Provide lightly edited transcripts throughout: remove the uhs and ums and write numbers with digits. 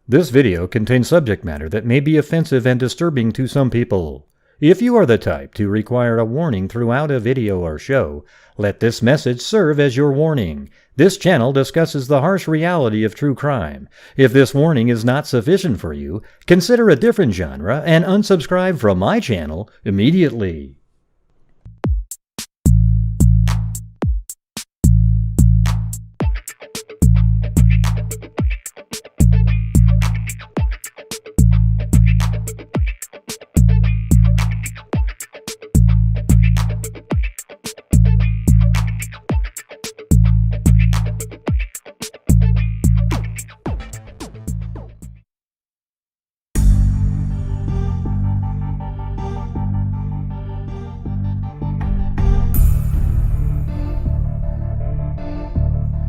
This video contains subject matter that may be offensive and disturbing to some people. If you are the type to require a warning throughout a video or show, let this message serve as your warning. This channel discusses the harsh reality of true crime. If this warning is not sufficient for you, consider a different genre and unsubscribe from my channel immediately.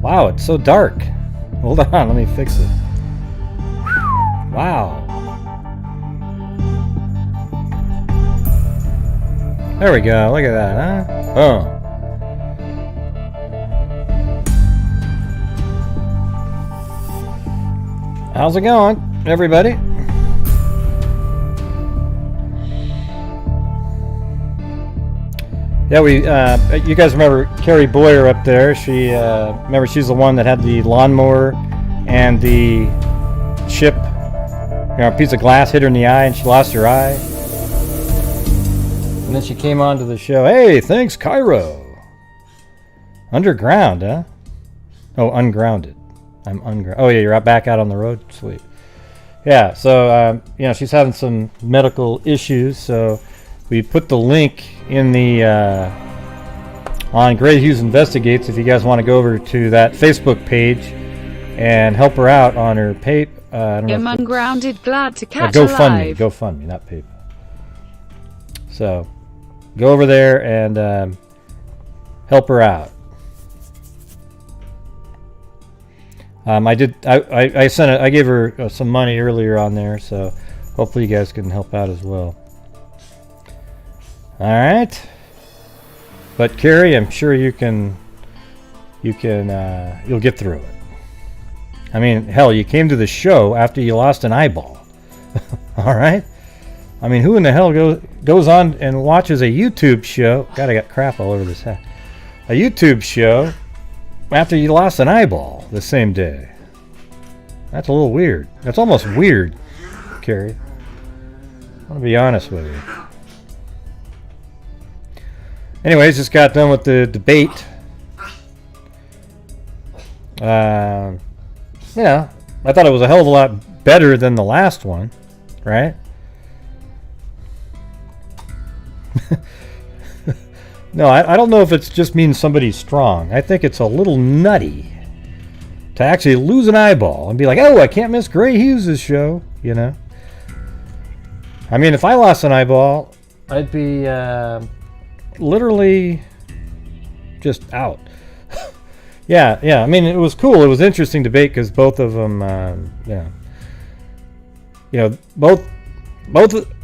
Wow, it's so dark. Hold on, let me fix it. Wow. There we go, look at that, huh? Oh. How's it going, everybody? Yeah, you guys remember Carrie Boyer up there. She, remember she's the one that had the lawnmower and the chip, a piece of glass hit her in the eye and she lost her eye. And then she came on to the show. Hey, thanks, Kyron. Underground, huh? Oh, ungrounded. I'm ungrounded. Oh, yeah, you're back out on the road? Sweet. Yeah, so, she's having some medical issues, so we put the link in the on Gray Hughes Investigates if you guys want to go over to that Facebook page and help her out on her I'm ungrounded, glad to catch alive. GoFundMe, not PayPal. So go over there and help her out. I gave her some money earlier on there, so hopefully you guys can help out as well. All right, but Carrie, I'm sure you'll get through it. I mean, hell, you came to the show after you lost an eyeball. All right, I mean, who in the hell goes on and watches a YouTube show? God, I got crap all over this hat. A YouTube show after you lost an eyeball the same day. That's a little weird. That's almost weird, Carrie. I want to be honest with you. Anyways, just got done with the debate. I thought it was a hell of a lot better than the last one, right? No, I don't know if it just means somebody's strong. I think it's a little nutty to actually lose an eyeball and be like, oh, I can't miss Gray Hughes' show, I mean, if I lost an eyeball, I'd be literally just out. yeah, I mean, it was cool. It was interesting debate because both of them, both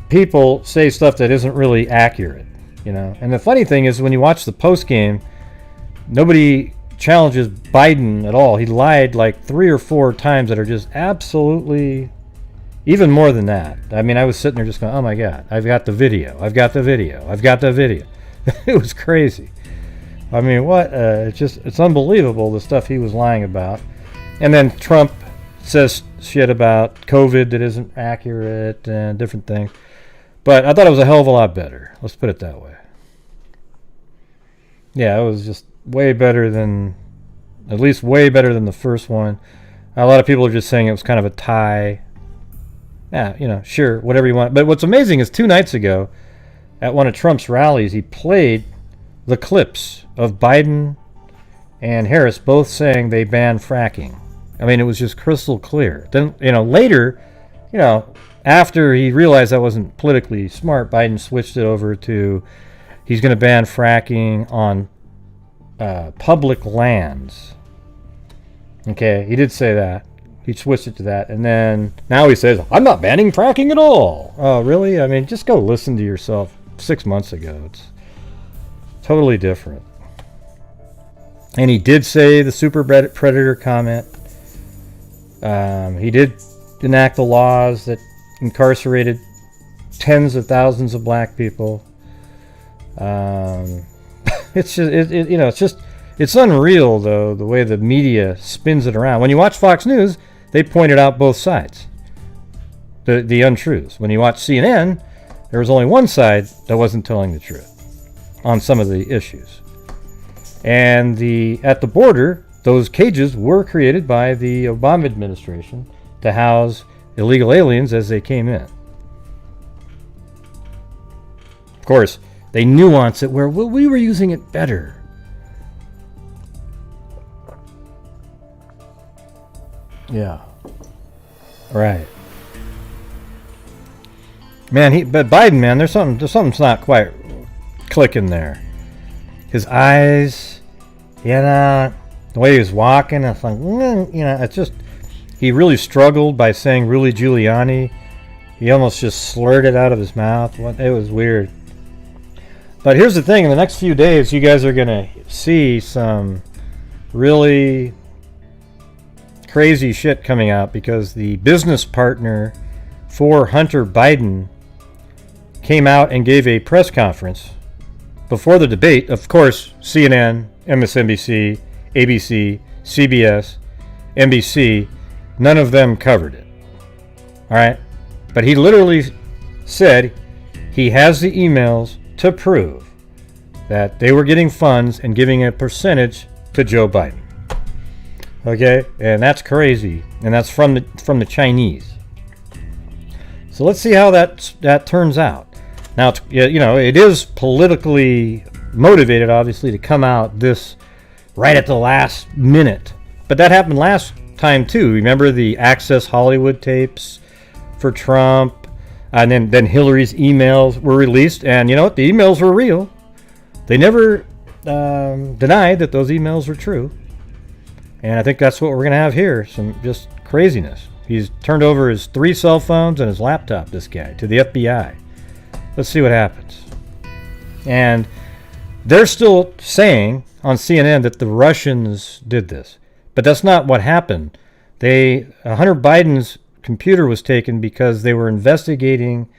people say stuff that isn't really accurate, And the funny thing is, when you watch the post game, nobody challenges Biden at all. He lied like 3 or 4 times that are just absolutely, even more than that. I mean, I was sitting there just going, oh my God, I've got the video. It was crazy. I mean, what? It's unbelievable the stuff he was lying about. And then Trump says shit about COVID that isn't accurate and different things. But I thought it was a hell of a lot better. Let's put it that way. Yeah, it was just way better than the first one. A lot of people are just saying it was kind of a tie. Yeah, sure, whatever you want. But what's amazing is 2 nights ago, at one of Trump's rallies, he played the clips of Biden and Harris both saying they banned fracking. I mean, it was just crystal clear. Then, later, after he realized that wasn't politically smart, Biden switched it over to he's going to ban fracking on public lands. Okay, he did say that. He switched it to that. And then now he says, I'm not banning fracking at all. Oh, really? I mean, just go listen to yourself 6 months ago. It's totally different. And he did say the super predator comment. He did enact the laws that incarcerated tens of thousands of black people. It's just, it's unreal though, the way the media spins it around. When you watch Fox News, they pointed out both sides, the untruths. When you watch CNN, there was only one side that wasn't telling the truth on some of the issues. And at the border, those cages were created by the Obama administration to house illegal aliens as they came in. Of course, they nuance it where we were using it better. Yeah. Right. Man, but Biden, man, there's something's not quite clicking there. His eyes, the way he was walking, it's like, it's just, he really struggled by saying Rudy Giuliani. He almost just slurred it out of his mouth. It was weird. But here's the thing, in the next few days, you guys are going to see some really crazy shit coming out because the business partner for Hunter Biden came out and gave a press conference before the debate. Of course, CNN, MSNBC, ABC, CBS, NBC, none of them covered it. All right? But he literally said he has the emails to prove that they were getting funds and giving a percentage to Joe Biden. Okay? And that's crazy. And that's from the Chinese. So let's see how that turns out. Now, it is politically motivated, obviously, to come out this right at the last minute. But that happened last time, too. Remember the Access Hollywood tapes for Trump? And then Hillary's emails were released. And you know what? The emails were real. They never denied that those emails were true. And I think that's what we're going to have here. Some just craziness. He's turned over his 3 cell phones and his laptop, this guy, to the FBI. Let's see what happens. And they're still saying on CNN that the Russians did this. But that's not what happened. Hunter Biden's computer was taken because they were investigating,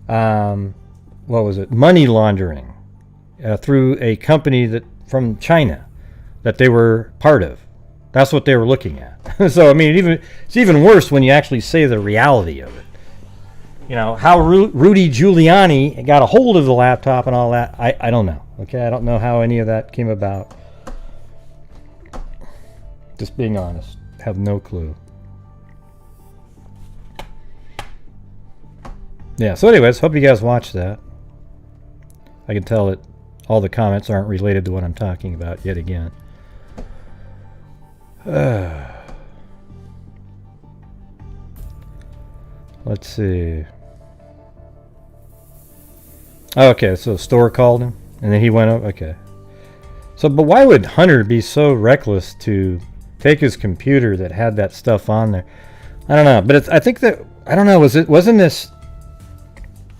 money laundering through a company from China that they were part of. That's what they were looking at. So, I mean, it's even worse when you actually say the reality of it. How Rudy Giuliani got a hold of the laptop and all that, I don't know. Okay, I don't know how any of that came about. Just being honest. Have no clue. Yeah, so anyways, hope you guys watched that. I can tell that all the comments aren't related to what I'm talking about yet again. Let's see. Oh, okay, so the store called him, and then he went up. Okay. So, but why would Hunter be so reckless to take his computer that had that stuff on there? I don't know, but I think that, I don't know, wasn't this,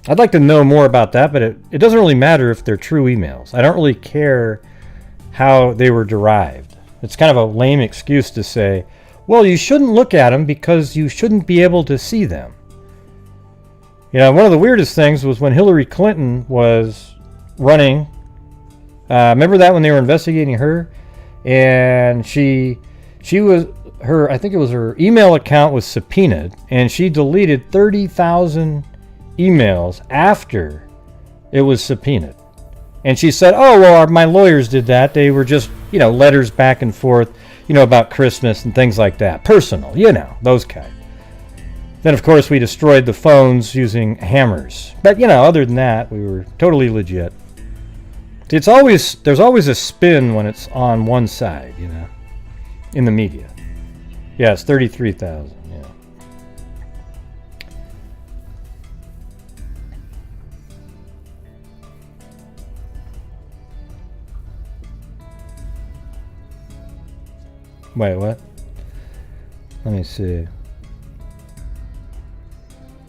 I'd like to know more about that, but it doesn't really matter if they're true emails. I don't really care how they were derived. It's kind of a lame excuse to say, well, you shouldn't look at them because you shouldn't be able to see them. One of the weirdest things was when Hillary Clinton was running. Remember that when they were investigating her? And she was, I think it was her email account was subpoenaed, and she deleted 30,000 emails after it was subpoenaed. And she said, oh, well, my lawyers did that. They were just, letters back and forth, about Christmas and things like that. Personal, those kind. Then, of course, we destroyed the phones using hammers. But, other than that, we were totally legit. There's always a spin when it's on one side, in the media. Yeah, it's 33,000, yeah. Wait, what? Let me see.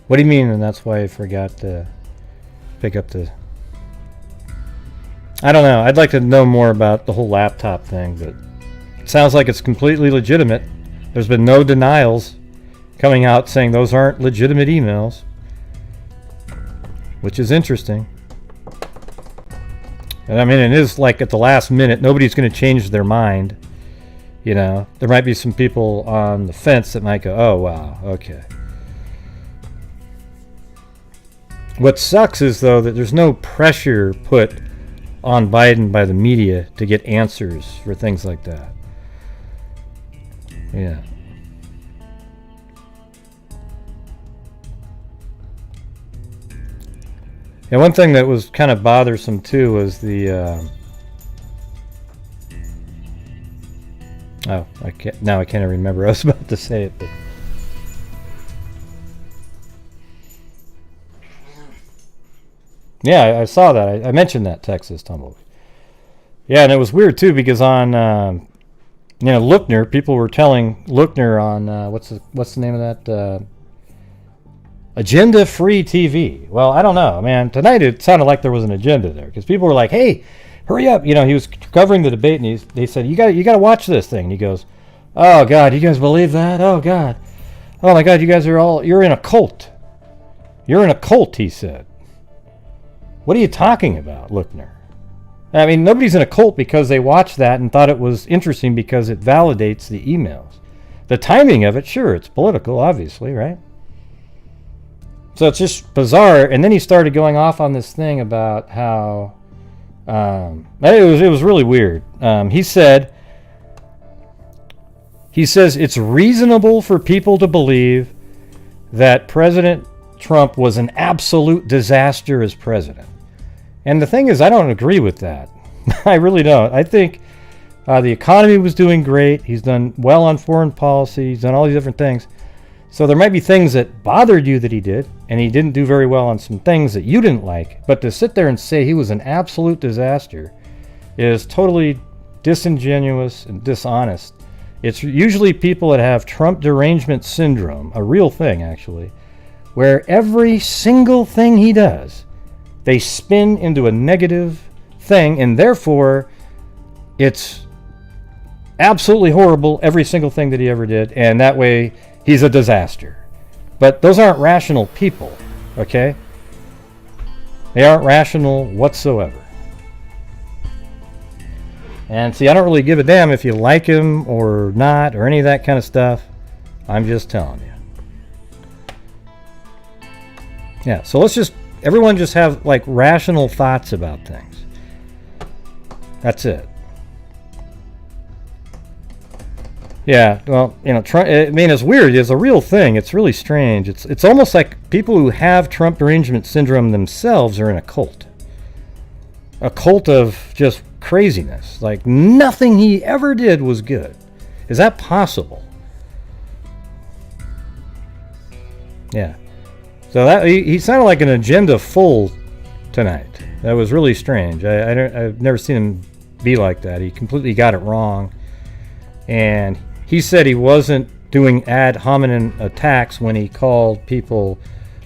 What do you mean, and that's why I forgot to pick up the... I don't know. I'd like to know more about the whole laptop thing, but it sounds like it's completely legitimate. There's been no denials. coming out saying those aren't legitimate emails, which is interesting. And I mean, it is like at the last minute, nobody's going to change their mind. You know, there might be some people on the fence that might go, oh, wow, okay. What sucks is, though, that there's no pressure put on Biden by the media to get answers for things like that. Yeah. And one thing that was kind of bothersome, too, was the... now I can't remember. I was about to say it, but... Yeah, I saw that. I mentioned that Texas tumbleweed. Yeah, and it was weird too because on Lookner, people were telling Lookner on what's the name of that agenda-free TV. Well, I don't know, man. Tonight it sounded like there was an agenda there because people were like, "Hey, hurry up!" You know, he was covering the debate, and they said, "You got to watch this thing." And he goes, "Oh God, you guys believe that? Oh God, oh my God, you guys you're in a cult. You're in a cult," he said. What are you talking about, Lookner? I mean, nobody's in a cult because they watched that and thought it was interesting because it validates the emails. The timing of it, sure, it's political, obviously, right? So it's just bizarre. And then he started going off on this thing about how it was really weird. He says it's reasonable for people to believe that President Trump was an absolute disaster as president. And the thing is, I don't agree with that. I really don't. I think the economy was doing great. He's done well on foreign policy. He's done all these different things. So there might be things that bothered you that he did, and he didn't do very well on some things that you didn't like. But to sit there and say he was an absolute disaster is totally disingenuous and dishonest. It's usually people that have Trump derangement syndrome, a real thing actually, where every single thing he does, they spin into a negative thing, and therefore it's absolutely horrible, every single thing that he ever did, and that way he's a disaster. But those aren't rational people, okay? They aren't rational whatsoever. And see, I don't really give a damn if you like him or not or any of that kind of stuff. I'm just telling you. Yeah, so everyone just have like rational thoughts about things. That's it. Yeah, well, Trump, I mean, it's weird. It's a real thing. It's really strange. It's almost like people who have Trump derangement syndrome themselves are in a cult. A cult of just craziness. Like nothing he ever did was good. Is that possible? Yeah. So that he sounded like an agenda full tonight. That was really strange. I've never seen him be like that. He completely got it wrong. And he said he wasn't doing ad hominem attacks when he called people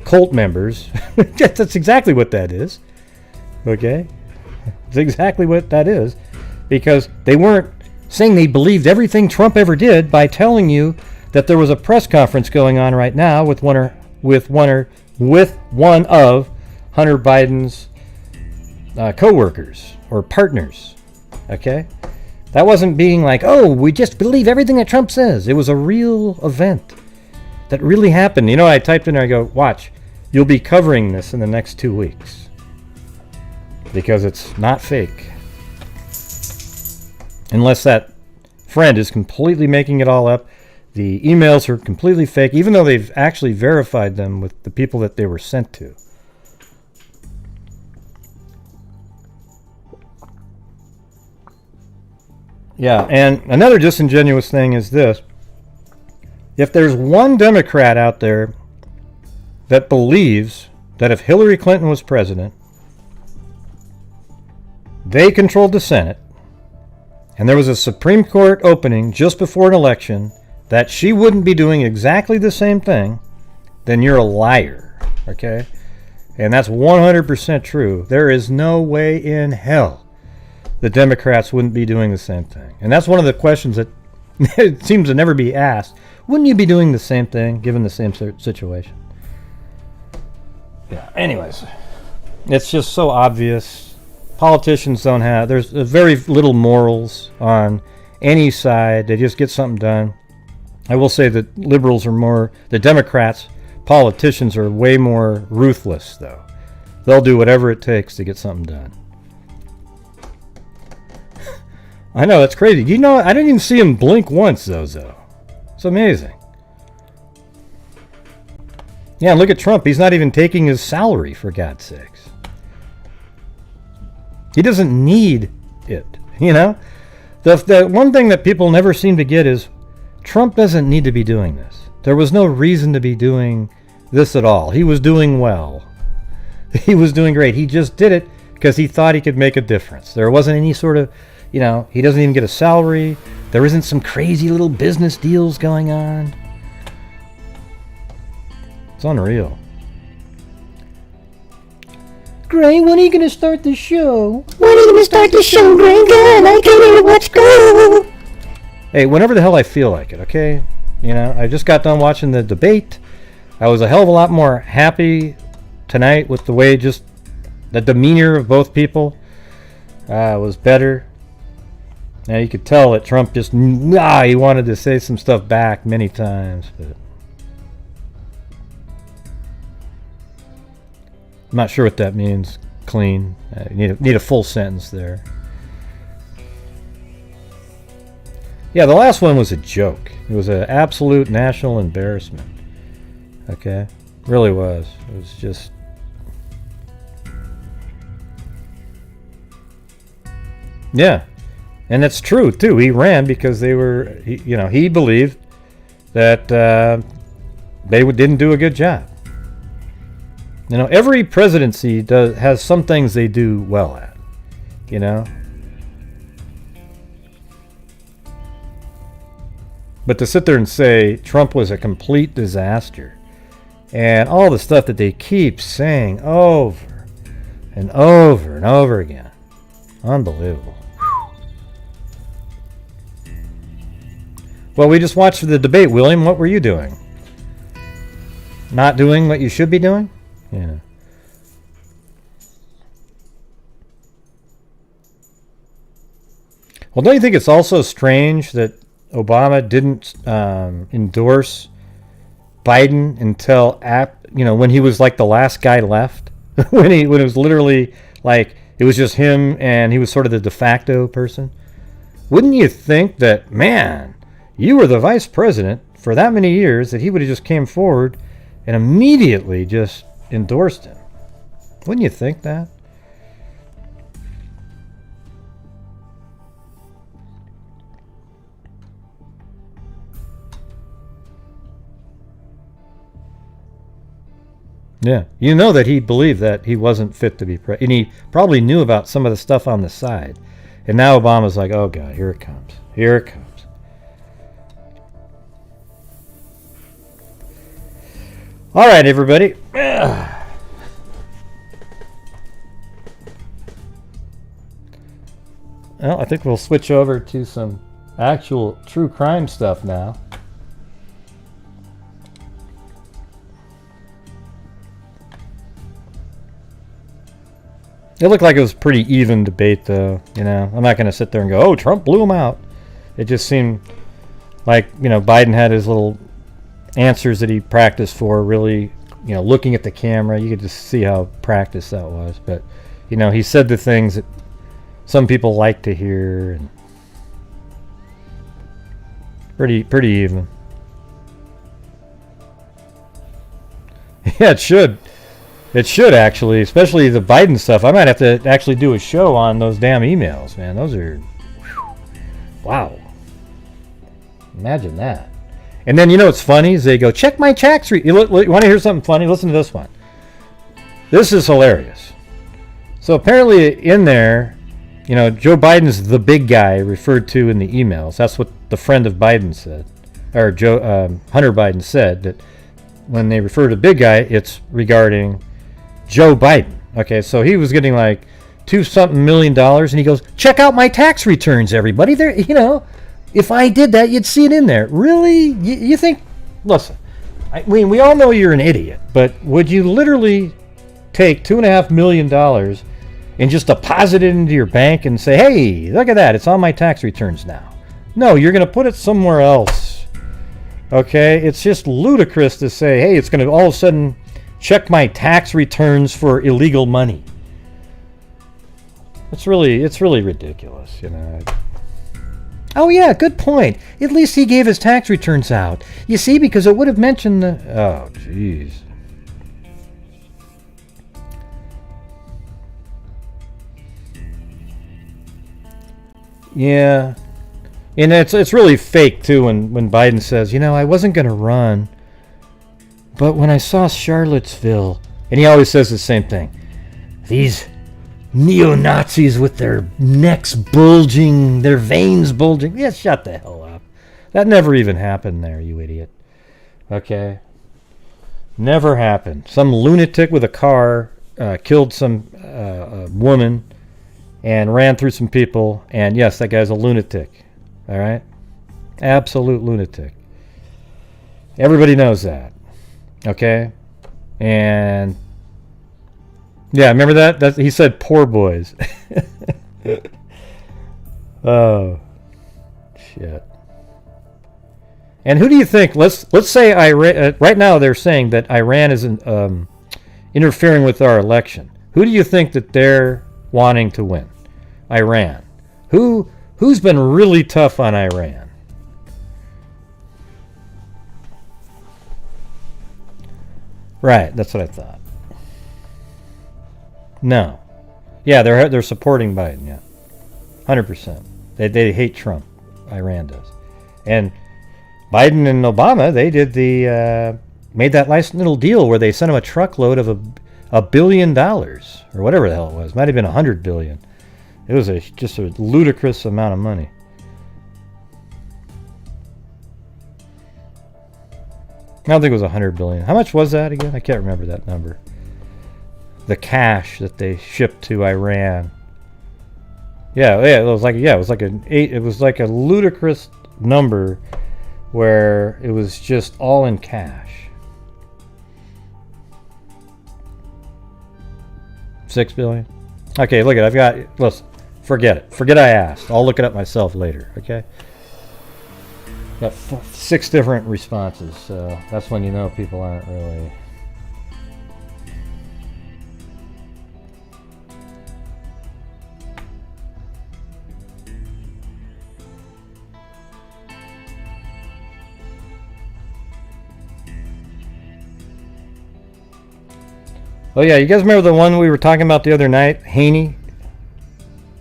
cult members. That's exactly what that is. Okay? It's exactly what that is. Because they weren't saying they believed everything Trump ever did by telling you that there was a press conference going on right now with one of Hunter Biden's co-workers or partners. Okay? That wasn't being like, oh, we just believe everything that Trump says. It was a real event that really happened. I typed in there, I go, watch, you'll be covering this in the next 2 weeks. Because it's not fake. Unless that friend is completely making it all up. The emails are completely fake, even though they've actually verified them with the people that they were sent to. Yeah, and another disingenuous thing is this. If there's one Democrat out there that believes that if Hillary Clinton was president, they controlled the Senate, and there was a Supreme Court opening just before an election, that she wouldn't be doing exactly the same thing, then you're a liar, okay? And that's 100% true. There is no way in hell the Democrats wouldn't be doing the same thing. And that's one of the questions that it seems to never be asked. Wouldn't you be doing the same thing, given the same situation? Yeah, anyways. It's just so obvious. Politicians don't have... There's very little morals on any side. They just get something done. I will say that liberals are more... The Democrats, politicians are way more ruthless, though. They'll do whatever it takes to get something done. I know, that's crazy. You know, I didn't even see him blink once, though. It's amazing. Yeah, look at Trump. He's not even taking his salary, for God's sakes. He doesn't need it, you know? The one thing that people never seem to get is Trump doesn't need to be doing this. There was no reason to be doing this at all. He was doing well. He was doing great. He just did it because he thought he could make a difference. There wasn't any sort of, you know, he doesn't even get a salary. There isn't some crazy little business deals going on. It's unreal. Gray, when are you going to start the show? When are you going to start the show, Gray? God, I can't hear what's go. Hey, whenever the hell I feel like it, okay? You know, I just got done watching the debate. I was a hell of a lot more happy tonight with the way just the demeanor of both people was better. Now you could tell that Trump just, he wanted to say some stuff back many times, but I'm not sure what that means. Clean. Need a full sentence there. Yeah, the last one was a joke. It was an absolute national embarrassment. Okay? Really was. It was just... Yeah. And that's true, too. He ran because they were... He believed that they didn't do a good job. You know, every presidency has some things they do well at. You know? But to sit there and say Trump was a complete disaster, and all the stuff that they keep saying over and over and over again. Unbelievable. Well, we just watched the debate, William. What were you doing? Not doing what you should be doing? Yeah. Well, don't you think it's also strange that Obama didn't endorse Biden until when he was like the last guy left? when it was literally like it was just him and he was sort of the de facto person? Wouldn't you think that, man, you were the vice president for that many years, that he would have just came forward and immediately just endorsed him? Wouldn't you think that? Yeah, you know that he believed that he wasn't fit to be president, and he probably knew about some of the stuff on the side. And now Obama's like, oh God, here it comes. Here it comes. All right, everybody. Well, I think we'll switch over to some actual true crime stuff now. It looked like it was a pretty even debate, though. You know, I'm not going to sit there and go, oh, Trump blew him out. It just seemed like, Biden had his little answers that he practiced for, really, looking at the camera. You could just see how practiced that was. But, he said the things that some people like to hear. And pretty even. Yeah, it should. It should, actually, especially the Biden stuff. I might have to actually do a show on those damn emails, man. Those are... Whew, wow. Imagine that. And then, what's funny is they go, check my tax return. You want to hear something funny? Listen to this one. This is hilarious. So apparently in there, Joe Biden's the big guy referred to in the emails. That's what the friend of Biden said. Or Hunter Biden said, that when they refer to big guy, it's regarding Joe Biden. Okay, so he was getting like $2-something million, and he goes, check out my tax returns, everybody. They're, If I did that, you'd see it in there. Really? You think... Listen, I mean, we all know you're an idiot, but would you literally take $2.5 million and just deposit it into your bank and say, hey, look at that, it's on my tax returns now? No, you're going to put it somewhere else. Okay? It's just ludicrous to say, hey, it's going to all of a sudden check my tax returns for illegal money. It's really ridiculous, you know. Oh yeah, good point. At least he gave his tax returns out. You see, because it would have mentioned the... Oh, jeez. Yeah. And it's really fake, too, when Biden says, you know, I wasn't going to run, but when I saw Charlottesville... And he always says the same thing. These neo-Nazis with their necks bulging, their veins bulging. Yeah, shut the hell up. That never even happened there, you idiot. Okay? Never happened. Some lunatic with a car killed some woman and ran through some people. And yes, that guy's a lunatic. All right? Absolute lunatic. Everybody knows that. Okay? And... yeah, remember that? He said poor boys. Oh, shit. And who do you think? Let's say Iran. Right now, they're saying that Iran is interfering with our election. Who do you think that they're wanting to win? Iran. Who's been really tough on Iran? Right, that's what I thought. No. Yeah, they're supporting Biden, yeah. 100%. They hate Trump. Iran does. And Biden and Obama, they did made that nice little deal where they sent him a truckload of $1 billion, or whatever the hell it was. Might have been $100 billion. It was just a ludicrous amount of money. I don't think it was $100 billion. How much was that again? I can't remember that number. The cash that they shipped to Iran. It was like a ludicrous number where it was just all in cash. $6 billion. Okay, look at listen, forget it. Forget I asked. I'll look it up myself later. Okay. Got 6 different responses, so that's when you know people aren't really. Oh yeah, you guys remember the one we were talking about the other night, Haney?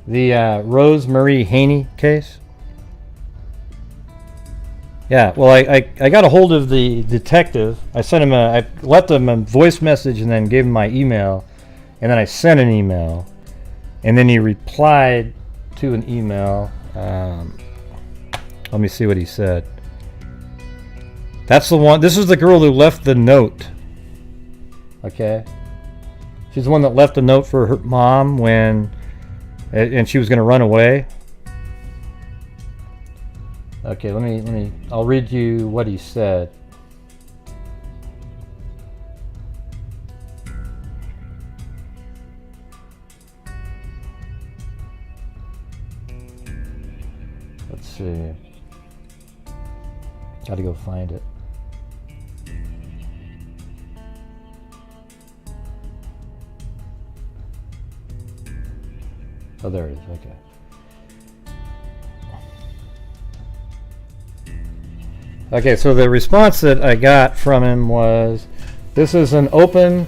The Rose Marie Haney case? Yeah, well, I got a hold of the detective. I sent him I left him a voice message and then gave him my email, and then I sent an email, and then he replied to an email. Let me see what he said. That's the one. This is the girl who left the note. Okay, she's the one that left a note for her mom and she was going to run away. Okay, let me. I'll read you what he said. Let's see. Got to go find it. Oh, there it is. Okay. Okay, so the response that I got from him was, this is an open,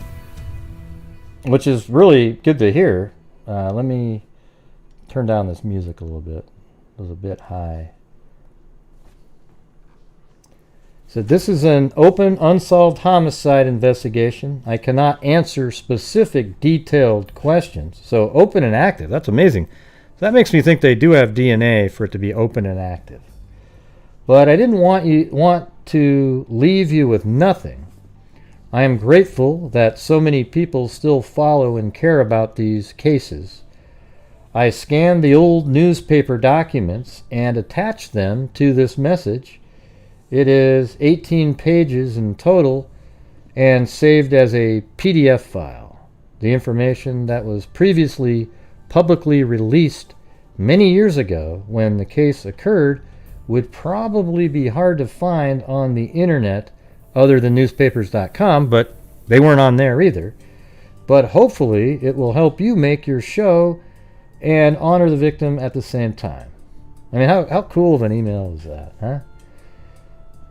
which is really good to hear. Let me turn down this music a little bit. It was a bit high. So this is an open, unsolved homicide investigation. I cannot answer specific, detailed questions. So open and active, that's amazing. So that makes me think they do have DNA for it to be open and active. But I didn't want to leave you with nothing. I am grateful that so many people still follow and care about these cases. I scanned the old newspaper documents and attached them to this message. It is 18 pages in total and saved as a PDF file. The information that was previously publicly released many years ago when the case occurred would probably be hard to find on the internet other than newspapers.com, but they weren't on there either. But hopefully it will help you make your show and honor the victim at the same time. I mean, how cool of an email is that, huh?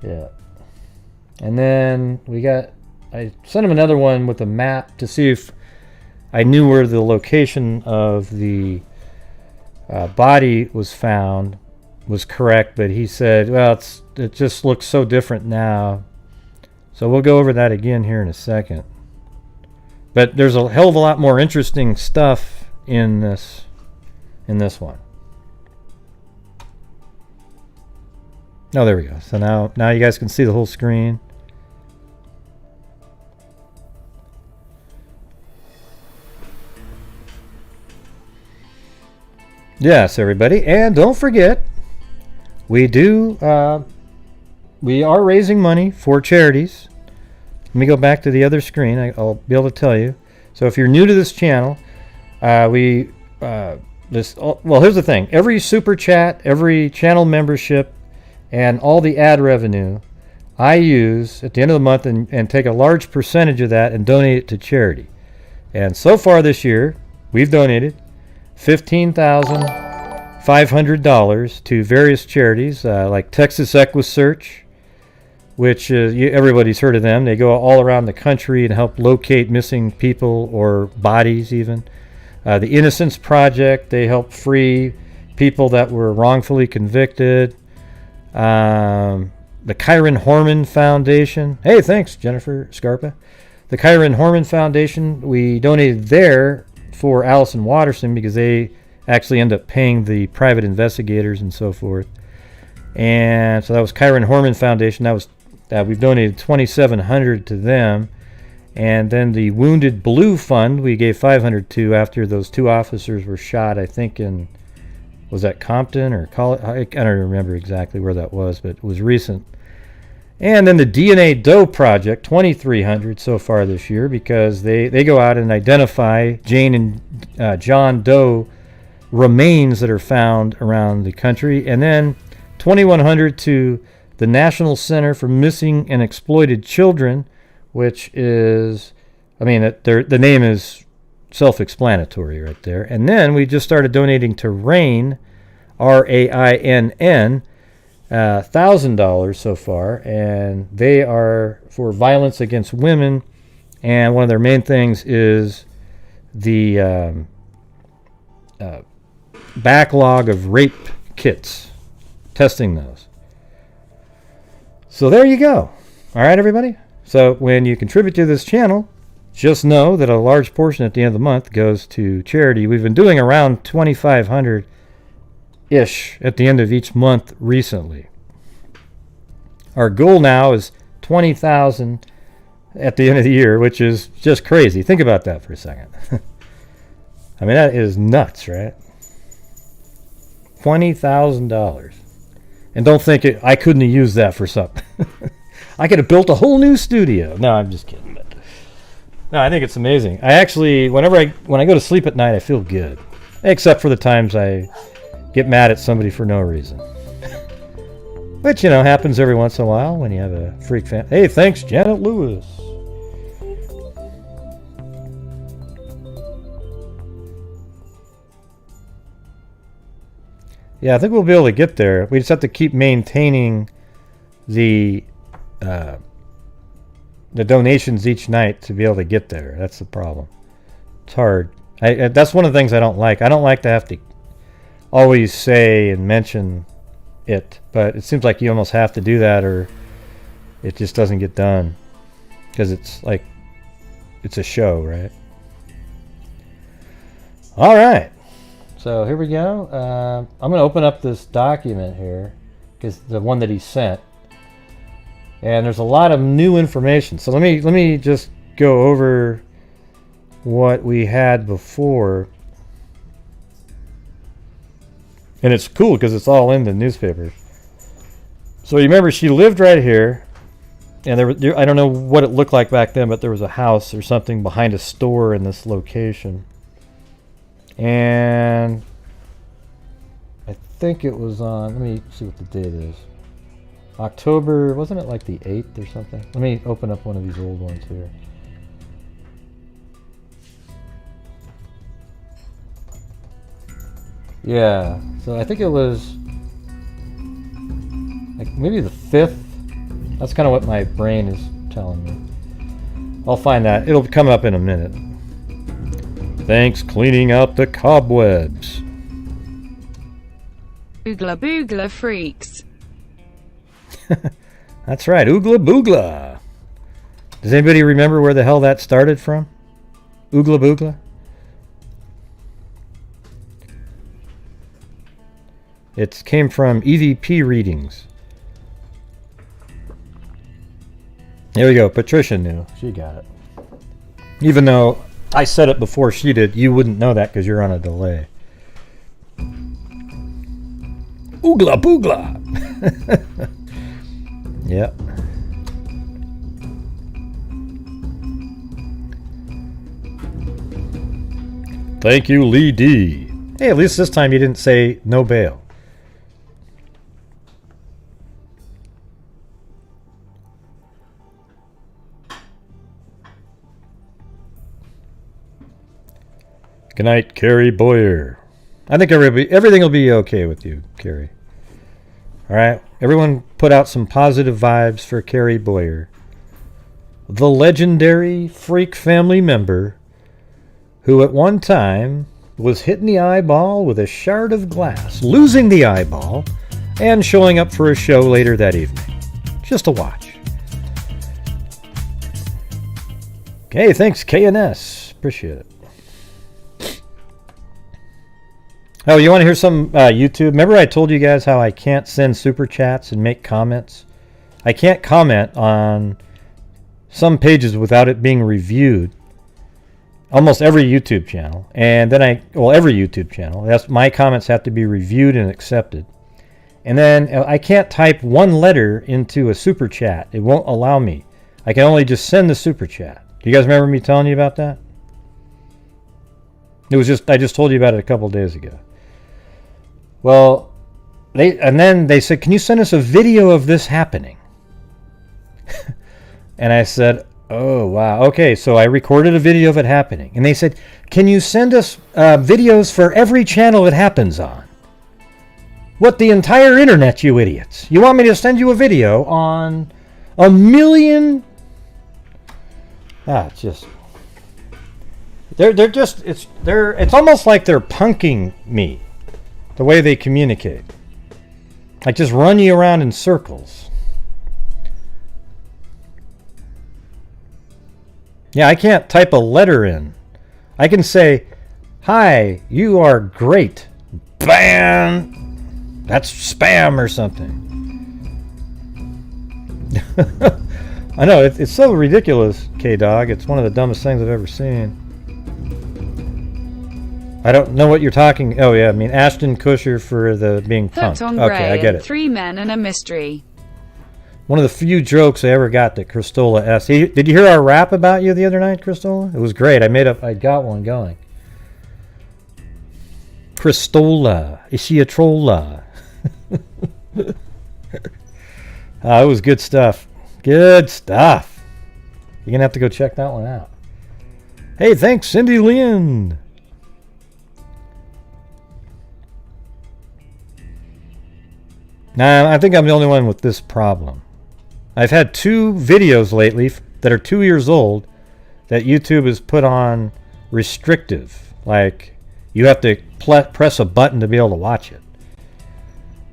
Yeah. And then I sent him another one with a map to see if I knew where the location of the body was found was correct, but he said, well, it just looks so different now. So we'll go over that again here in a second. But there's a hell of a lot more interesting stuff in this one. Oh, there we go. So now you guys can see the whole screen. Yes, everybody, and don't forget, we are raising money for charities. Let me go back to the other screen. I'll be able to tell you. So if you're new to this channel, here's the thing. Every super chat, every channel membership, and all the ad revenue, I use at the end of the month and take a large percentage of that and donate it to charity. And so far this year, we've donated $15,500 to various charities like Texas EquiSearch, which everybody's heard of them. They go all around the country and help locate missing people or bodies even. The Innocence Project, they help free people that were wrongfully convicted. The Kyron Horman Foundation. Hey, thanks, Jennifer Scarpa. The Kyron Horman Foundation, we donated there for Allison Watterson because they actually end up paying the private investigators and so forth. And so that was Kyron Horman Foundation. We've donated $2,700 to them. And then the Wounded Blue Fund, we gave $500 to after those two officers were shot, I think was that Compton or College? I don't remember exactly where that was, but it was recent. And then the DNA Doe Project, $2,300 so far this year because they go out and identify Jane and John Doe remains that are found around the country. And then $2,100 to the National Center for Missing and Exploited Children, which is, the name is self-explanatory right there. And then we just started donating to RAINN, RAINN, $1,000 so far, and they are for violence against women. And one of their main things is the backlog of rape kits, testing those. So there you go. All right, everybody. So when you contribute to this channel, just know that a large portion at the end of the month goes to charity. We've been doing around $2,500-ish at the end of each month recently. Our goal now is $20,000 at the end of the year, which is just crazy. Think about that for a second. That is nuts, right? $20,000. And don't think I couldn't have used that for something. I could have built a whole new studio. No, I'm just kidding. But no, I think it's amazing. I actually, when I go to sleep at night, I feel good. Except for the times I get mad at somebody for no reason. Which, happens every once in a while when you have a freak fan. Hey, thanks, Janet Lewis. Yeah, I think we'll be able to get there. We just have to keep maintaining the donations each night to be able to get there. That's the problem. It's hard. That's one of the things I don't like. I don't like to have to always say and mention it, but it seems like you almost have to do that or it just doesn't get done because it's a show, right? All right. So here we go. I'm going to open up this document here, because the one that he sent, and there's a lot of new information. So let me just go over what we had before. And it's cool because it's all in the newspaper. So you remember she lived right here. And I don't know what it looked like back then, but there was a house or something behind a store in this location. And I think it was on, let me see what the date is. October, wasn't it like the 8th or something? Let me open up one of these old ones here. Yeah, so I think it was like maybe the 5th. That's kind of what my brain is telling me. I'll find that. It'll come up in a minute. Thanks, cleaning out the cobwebs. Oogla boogla freaks. That's right, oogla boogla. Does anybody remember where the hell that started from? Oogla boogla? It came from EVP readings. There we go. Patricia knew. She got it. Even though I said it before she did, you wouldn't know that because you're on a delay. Oogla boogla. Yep. Thank you, Lee D. Hey, at least this time you didn't say no bail. Good night, Carrie Boyer. I think everything will be okay with you, Carrie. All right, everyone put out some positive vibes for Carrie Boyer, the legendary freak family member who at one time was hit in the eyeball with a shard of glass, losing the eyeball, and showing up for a show later that evening. Just a watch. Okay, thanks, KNS. Appreciate it. Oh, you want to hear some YouTube? Remember I told you guys how I can't send super chats and make comments? I can't comment on some pages without it being reviewed. Almost every YouTube channel. And then every YouTube channel. My comments have to be reviewed and accepted. And then I can't type one letter into a super chat. It won't allow me. I can only just send the super chat. Do you guys remember me telling you about that? I just told you about it a couple days ago. Well, then they said, can you send us a video of this happening? And I said, oh, wow. Okay, so I recorded a video of it happening. And they said, can you send us videos for every channel it happens on? What, the entire internet, you idiots? You want me to send you a video on a million? It's just... It's almost like they're punking me. The way they communicate. Like just run you around in circles. Yeah, I can't type a letter in. I can say, hi, you are great. Bam! That's spam or something. I know, it's so ridiculous, K-Dog. It's one of the dumbest things I've ever seen. I don't know what you're talking... Oh, yeah, I mean Ashton Kutcher for the being punked. Okay, I get it. 3 men and a mystery. One of the few jokes I ever got that Christola asked. Did you hear our rap about you the other night, Christola? It was great. I got one going. Christola, is she a trolla? It was good stuff. Good stuff. You're going to have to go check that one out. Hey, thanks, Cindy Lynn. Now, I think I'm the only one with this problem. I've had 2 videos lately that are 2 years old that YouTube has put on restrictive. Like, you have to press a button to be able to watch it.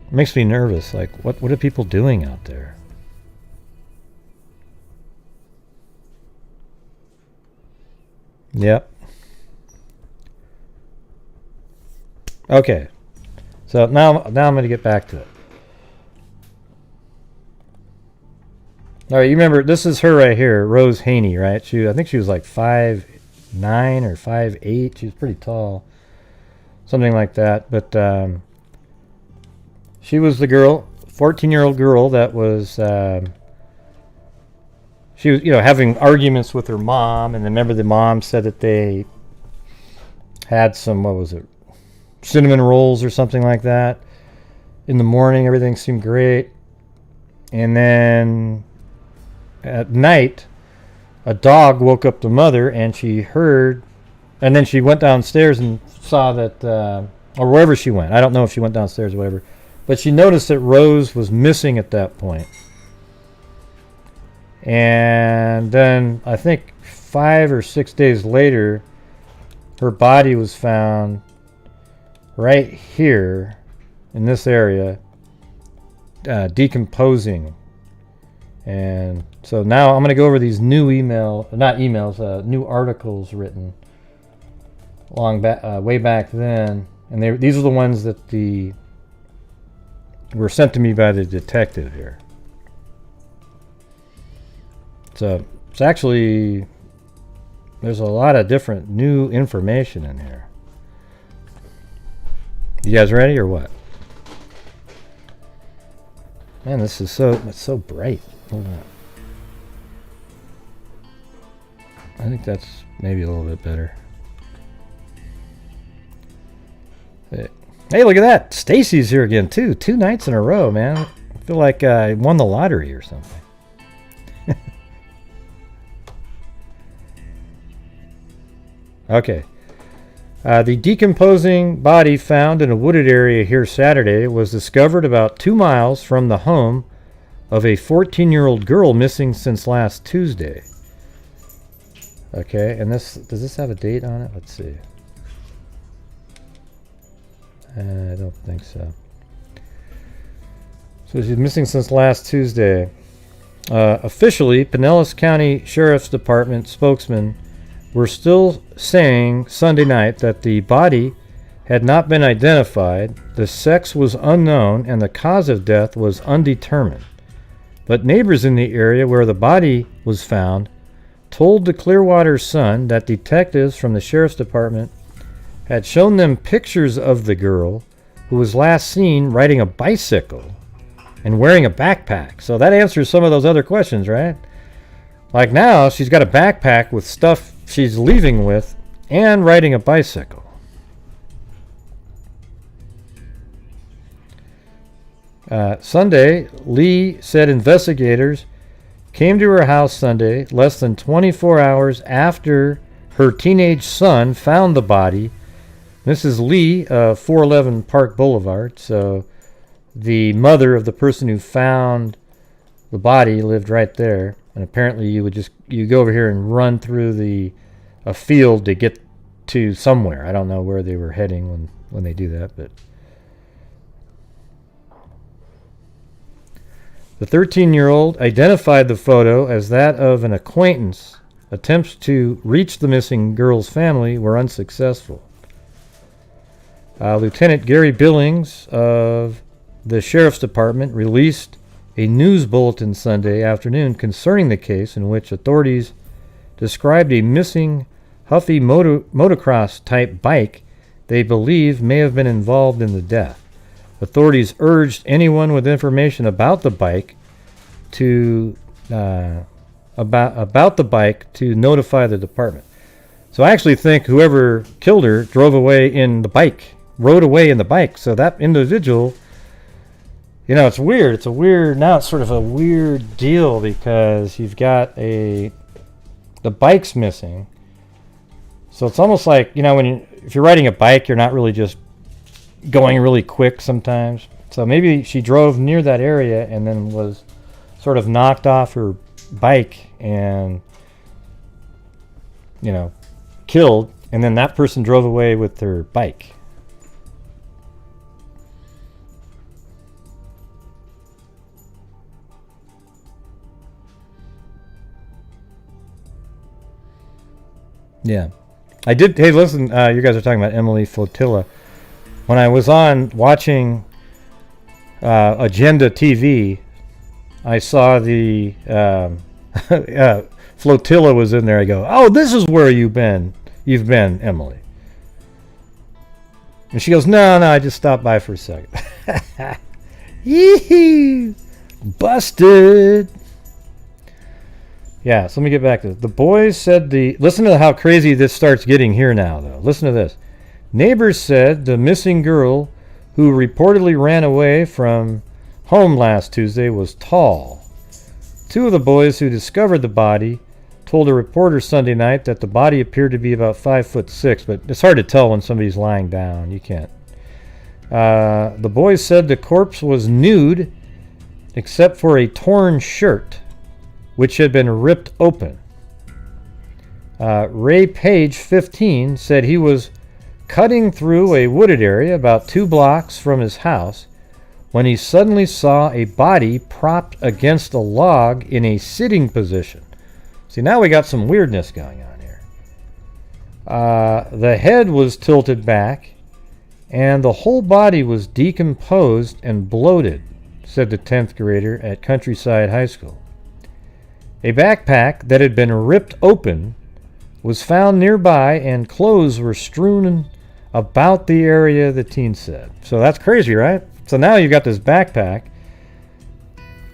It makes me nervous. Like, what are people doing out there? Yep. Okay. So now I'm going to get back to it. All right, you remember, this is her right here, Rose Haney, right? I think she was like 5'9" or 5'8". She was pretty tall. Something like that. But She was the girl, 14-year-old girl that was, she was, having arguments with her mom. And remember the mom said that they had some, what was it, cinnamon rolls or something like that. In the morning, everything seemed great. And then at night, a dog woke up the mother, and she heard, and then she went downstairs and saw that, or wherever she went. I don't know if she went downstairs or whatever. But she noticed that Rose was missing at that point. And then I think 5 or 6 days later, her body was found right here in this area, decomposing. And so now I'm going to go over these new new articles written way back then. And these are the ones that were sent to me by the detective here. So it's actually, there's a lot of different new information in here. You guys ready or what? Man, this is it's so bright. Hold on. I think that's maybe a little bit better. Hey, look at that. Stacy's here again, too. 2 nights in a row, man. I feel like I won the lottery or something. Okay. The decomposing body found in a wooded area here Saturday was discovered about 2 miles from the home of a 14-year-old girl missing since last Tuesday. Okay, and does this have a date on it? Let's see. I don't think so. So she's missing since last Tuesday. Officially, Pinellas County Sheriff's Department spokesman were still saying Sunday night that the body had not been identified, the sex was unknown, and the cause of death was undetermined. But neighbors in the area where the body was found told the Clearwater Sun that detectives from the Sheriff's Department had shown them pictures of the girl who was last seen riding a bicycle and wearing a backpack. So that answers some of those other questions, right? Like now, she's got a backpack with stuff she's leaving with and riding a bicycle. Sunday, Lee said investigators came to her house Sunday less than 24 hours after her teenage son found the body. Mrs. Lee, 411 Park Boulevard. So the mother of the person who found the body lived right there. And apparently you go over here and run through a field to get to somewhere. I don't know where they were heading when they do that, but the 13-year-old identified the photo as that of an acquaintance. Attempts to reach the missing girl's family were unsuccessful. Lieutenant Gary Billings of the Sheriff's Department released a news bulletin Sunday afternoon concerning the case in which authorities described a missing Huffy motocross-type bike they believe may have been involved in the death. Authorities urged anyone with information about the bike to about the bike to notify the department. So I actually think whoever killed her rode away in the bike. So that individual, it's weird. Now it's sort of a weird deal because you've got the bike's missing. So it's almost like, if you're riding a bike, you're not really just going really quick sometimes. So maybe she drove near that area and then was sort of knocked off her bike and, killed. And then that person drove away with their bike. Yeah. I did. Hey, listen, you guys are talking about Emily Flotilla. When I was watching Agenda TV, I saw the Flotilla was in there. I go, oh, this is where you've been, Emily. And she goes, no, I just stopped by for a second. Yee-hoo! Busted. Yeah, so let me get back to this. The boys said listen to how crazy this starts getting here now, though. Listen to this. Neighbors said the missing girl who reportedly ran away from home last Tuesday was tall. Two of the boys who discovered the body told a reporter Sunday night that the body appeared to be about 5'6", but it's hard to tell when somebody's lying down. You can't. The boys said the corpse was nude except for a torn shirt, which had been ripped open. Ray Page, 15, said he was cutting through a wooded area about 2 blocks from his house when he suddenly saw a body propped against a log in a sitting position. See, now we got some weirdness going on here. The head was tilted back, and the whole body was decomposed and bloated, said the 10th grader at Countryside High School. A backpack that had been ripped open was found nearby, and clothes were strewn about the area, the teen said. So that's crazy, right? So now you've got this backpack,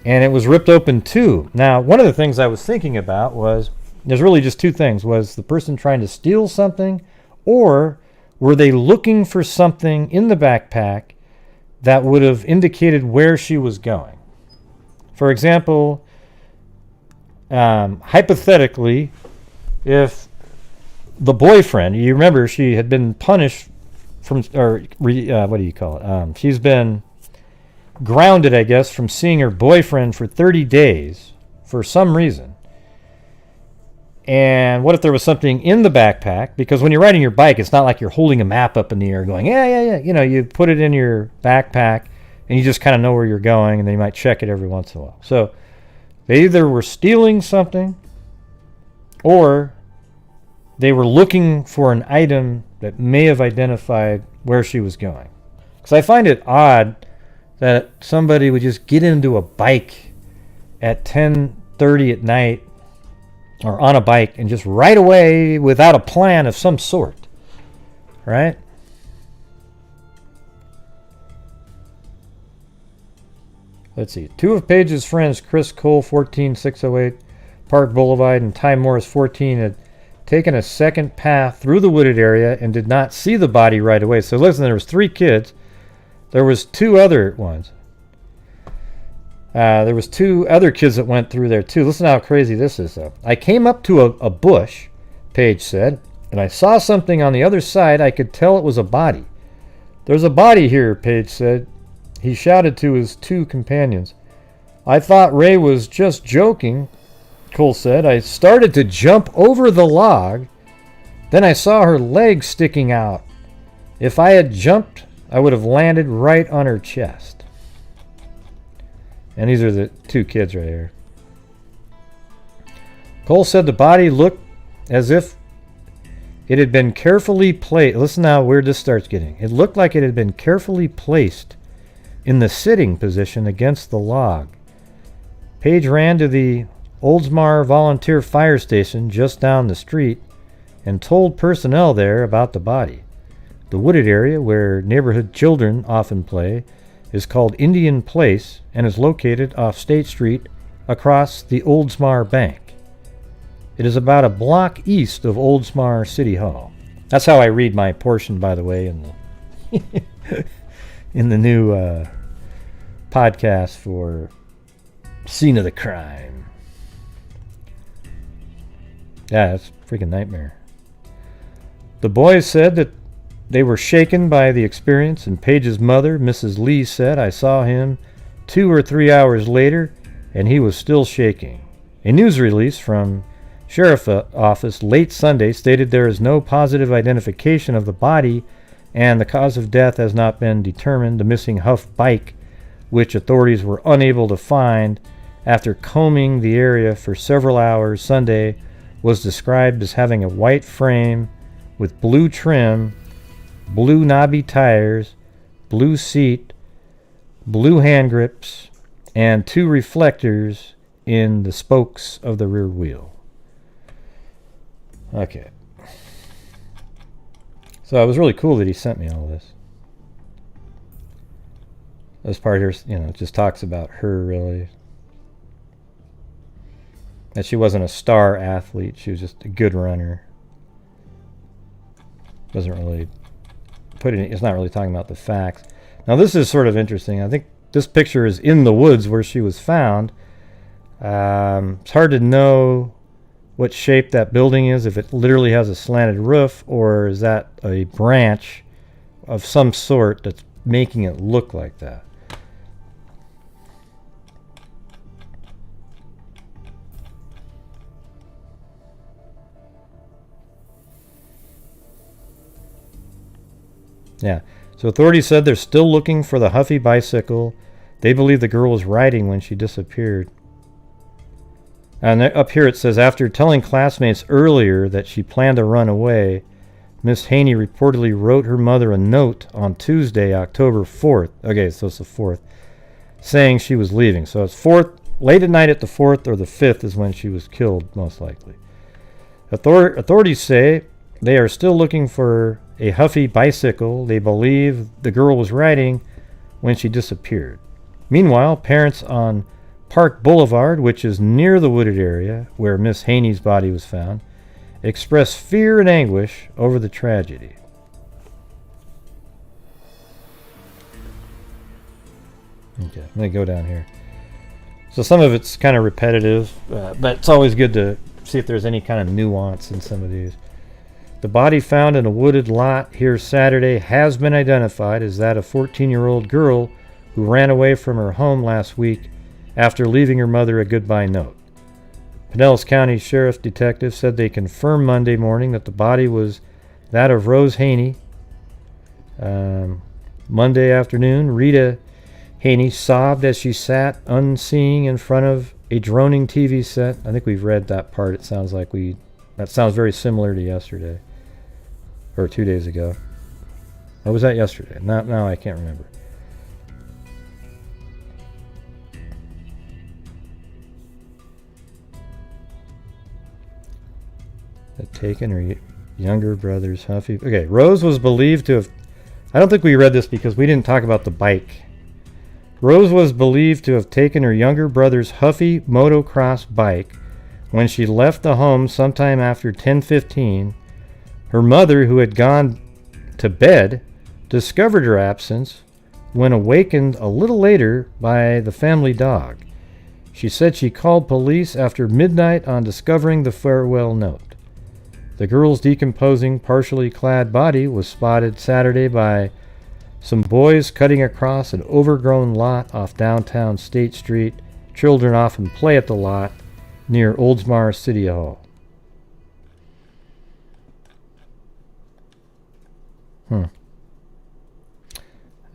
and it was ripped open too. Now, one of the things I was thinking about was, there's really just two things. Was the person trying to steal something, or were they looking for something in the backpack that would have indicated where she was going? For example, hypothetically, if the boyfriend, you remember she had been punished from, what do you call it? She's been grounded, I guess, from seeing her boyfriend for 30 days for some reason. And what if there was something in the backpack? Because when you're riding your bike, it's not like you're holding a map up in the air going, yeah. You know, you put it in your backpack and you just kind of know where you're going, and then you might check it every once in a while. So they either were stealing something, or they were looking for an item that may have identified where she was going. Because I find it odd that somebody would just get into a bike at 10:30 at night, or on a bike, and just right away without a plan of some sort, right? Let's see. Two of Page's friends, Chris Cole, 14608 Park Boulevard, and Ty Morris, 14, had taken a second path through the wooded area and did not see the body right away. So listen, there was 3 kids. There was 2 other ones. There was 2 other kids that went through there too. Listen how crazy this is, though. I came up to a bush, Page said, and I saw something on the other side. I could tell it was a body. There's a body here, Page said. He shouted to his 2 companions. I thought Ray was just joking, Cole said. I started to jump over the log. Then I saw her leg sticking out. If I had jumped, I would have landed right on her chest. And these are the 2 kids right here. Cole said the body looked as if it had been carefully placed. Listen how weird this starts getting. It looked like it had been carefully placed in the sitting position against the log. Page ran to the Oldsmar Volunteer Fire Station just down the street and told personnel there about the body. The wooded area where neighborhood children often play is called Indian Place and is located off State Street across the Oldsmar Bank. It is about a block east of Oldsmar City Hall. That's how I read my portion, by the way, in the in the new podcast for Scene of the Crime. Yeah, it's a freaking nightmare. The boys said that they were shaken by the experience, and Page's mother, Mrs. Lee, said, I saw him 2 or 3 hours later, and he was still shaking. A news release from Sheriff's Office late Sunday stated there is no positive identification of the body, and the cause of death has not been determined. The missing Huff bike, which authorities were unable to find after combing the area for several hours Sunday, was described as having a white frame with blue trim, blue knobby tires, blue seat, blue hand grips, and 2 reflectors in the spokes of the rear wheel. Okay. So it was really cool that he sent me all this. This part here, just talks about her, really. That she wasn't a star athlete. She was just a good runner. Doesn't really it's not really talking about the facts. Now, this is sort of interesting. I think this picture is in the woods where she was found. It's hard to know what shape that building is, if it literally has a slanted roof, or is that a branch of some sort that's making it look like that. Yeah. So authorities said they're still looking for the Huffy bicycle they believe the girl was riding when she disappeared. And up here it says, after telling classmates earlier that she planned to run away, Miss Haney reportedly wrote her mother a note on Tuesday, October 4th. Okay, so it's the 4th, saying she was leaving. So it's 4th, late at night at the 4th or the 5th is when she was killed, most likely. Authorities say they are still looking for a Huffy bicycle they believe the girl was riding when she disappeared. Meanwhile, parents on Park Boulevard, which is near the wooded area where Miss Haney's body was found, expressed fear and anguish over the tragedy. Okay, I'm going to go down here. So some of it's kind of repetitive, but it's always good to see if there's any kind of nuance in some of these. The body found in a wooded lot here Saturday has been identified as that of a 14-year-old girl who ran away from her home last week after leaving her mother a goodbye note. Pinellas County Sheriff's detective said they confirmed Monday morning that the body was that of Rose Haney. Monday afternoon, Rita Haney sobbed as she sat unseeing in front of a droning TV set. I think we've read that part. It sounds like that sounds very similar to yesterday. Or 2 days ago. Or was that yesterday? Now I can't remember. Had taken her younger brother's Huffy. Okay, Rose was believed to have... I don't think we read this because we didn't talk about the bike. Rose was believed to have taken her younger brother's Huffy motocross bike when she left the home sometime after 10:15. Her mother, who had gone to bed, discovered her absence when awakened a little later by the family dog. She said she called police after midnight on discovering the farewell note. The girl's decomposing, partially clad body was spotted Saturday by some boys cutting across an overgrown lot off downtown State Street. Children often play at the lot near Oldsmar City Hall.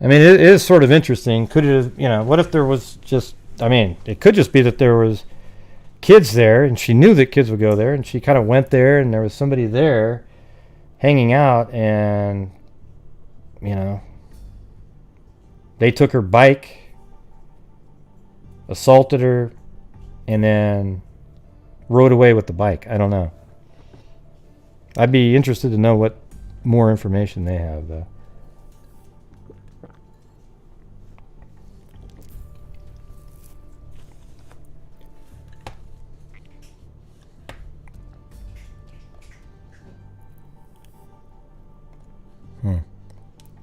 I mean, it is sort of interesting. Could it have, what if there was just, it could just be that there was kids there and she knew that kids would go there and she kind of went there and there was somebody there hanging out and, they took her bike, assaulted her, and then rode away with the bike. I don't know. I'd be interested to know what more information they have, though.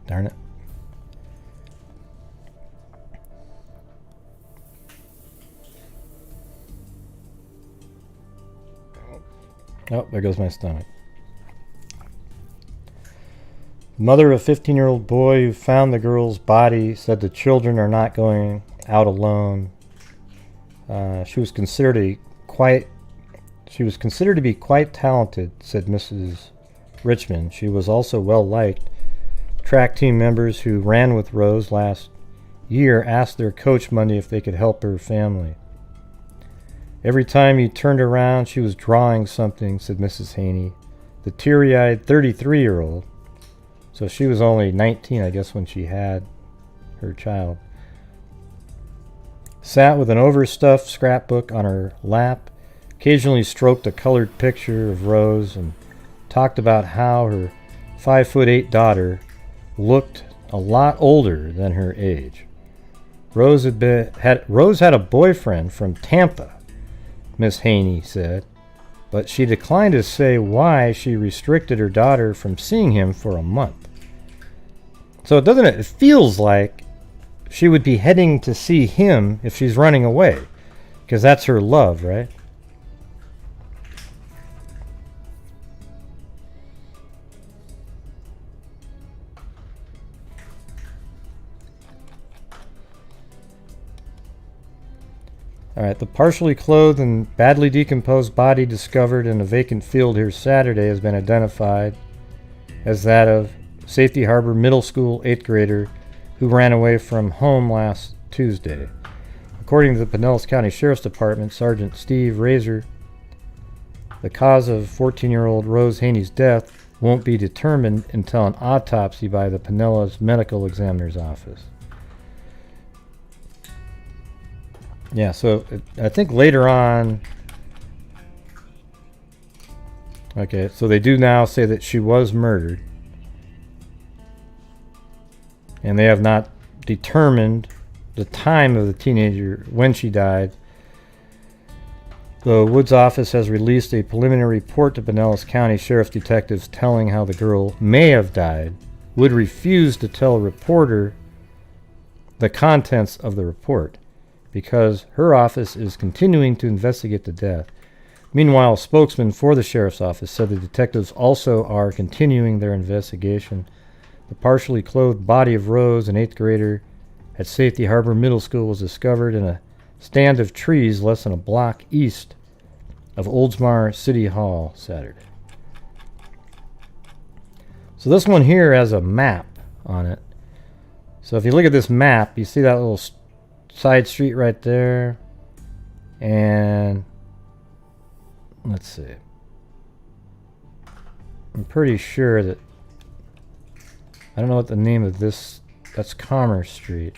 Darn it. Oh, there goes my stomach. Mother of a 15-year-old boy who found the girl's body said the children are not going out alone. She was considered to be quite talented, said Mrs. Richmond. She was also well liked. Track team members who ran with Rose last year asked their coach Monday if they could help her family. Every time you turned around, she was drawing something, said Mrs. Haney, the teary-eyed 33-year-old. So she was only 19, I guess, when she had her child. Sat with an overstuffed scrapbook on her lap, occasionally stroked a colored picture of Rose, and talked about how her 5'8" daughter looked a lot older than her age. Rose had a boyfriend from Tampa, Miss Haney said, but she declined to say why she restricted her daughter from seeing him for a month. So it feels like she would be heading to see him if she's running away, because that's her love, right? Alright, the partially clothed and badly decomposed body discovered in a vacant field here Saturday has been identified as that of Safety Harbor Middle School 8th grader who ran away from home last Tuesday. According to the Pinellas County Sheriff's Department, Sergeant Steve Razor, the cause of 14-year-old Rose Haney's death won't be determined until an autopsy by the Pinellas Medical Examiner's Office. Yeah, so I think later on... Okay, so they do now say that she was murdered. And they have not determined the time of the teenager when she died. The Woods office has released a preliminary report to Pinellas County Sheriff's detectives telling how the girl may have died. Wood refused to tell a reporter the contents of the report, because her office is continuing to investigate the death. Meanwhile, a spokesman for the sheriff's office said the detectives also are continuing their investigation. The partially clothed body of Rose, an 8th grader at Safety Harbor Middle School, was discovered in a stand of trees less than a block east of Oldsmar City Hall Saturday. So this one here has a map on it. So if you look at this map, you see that little side street right there, and let's see, I'm pretty sure that I don't know what the name of this, that's Commerce Street.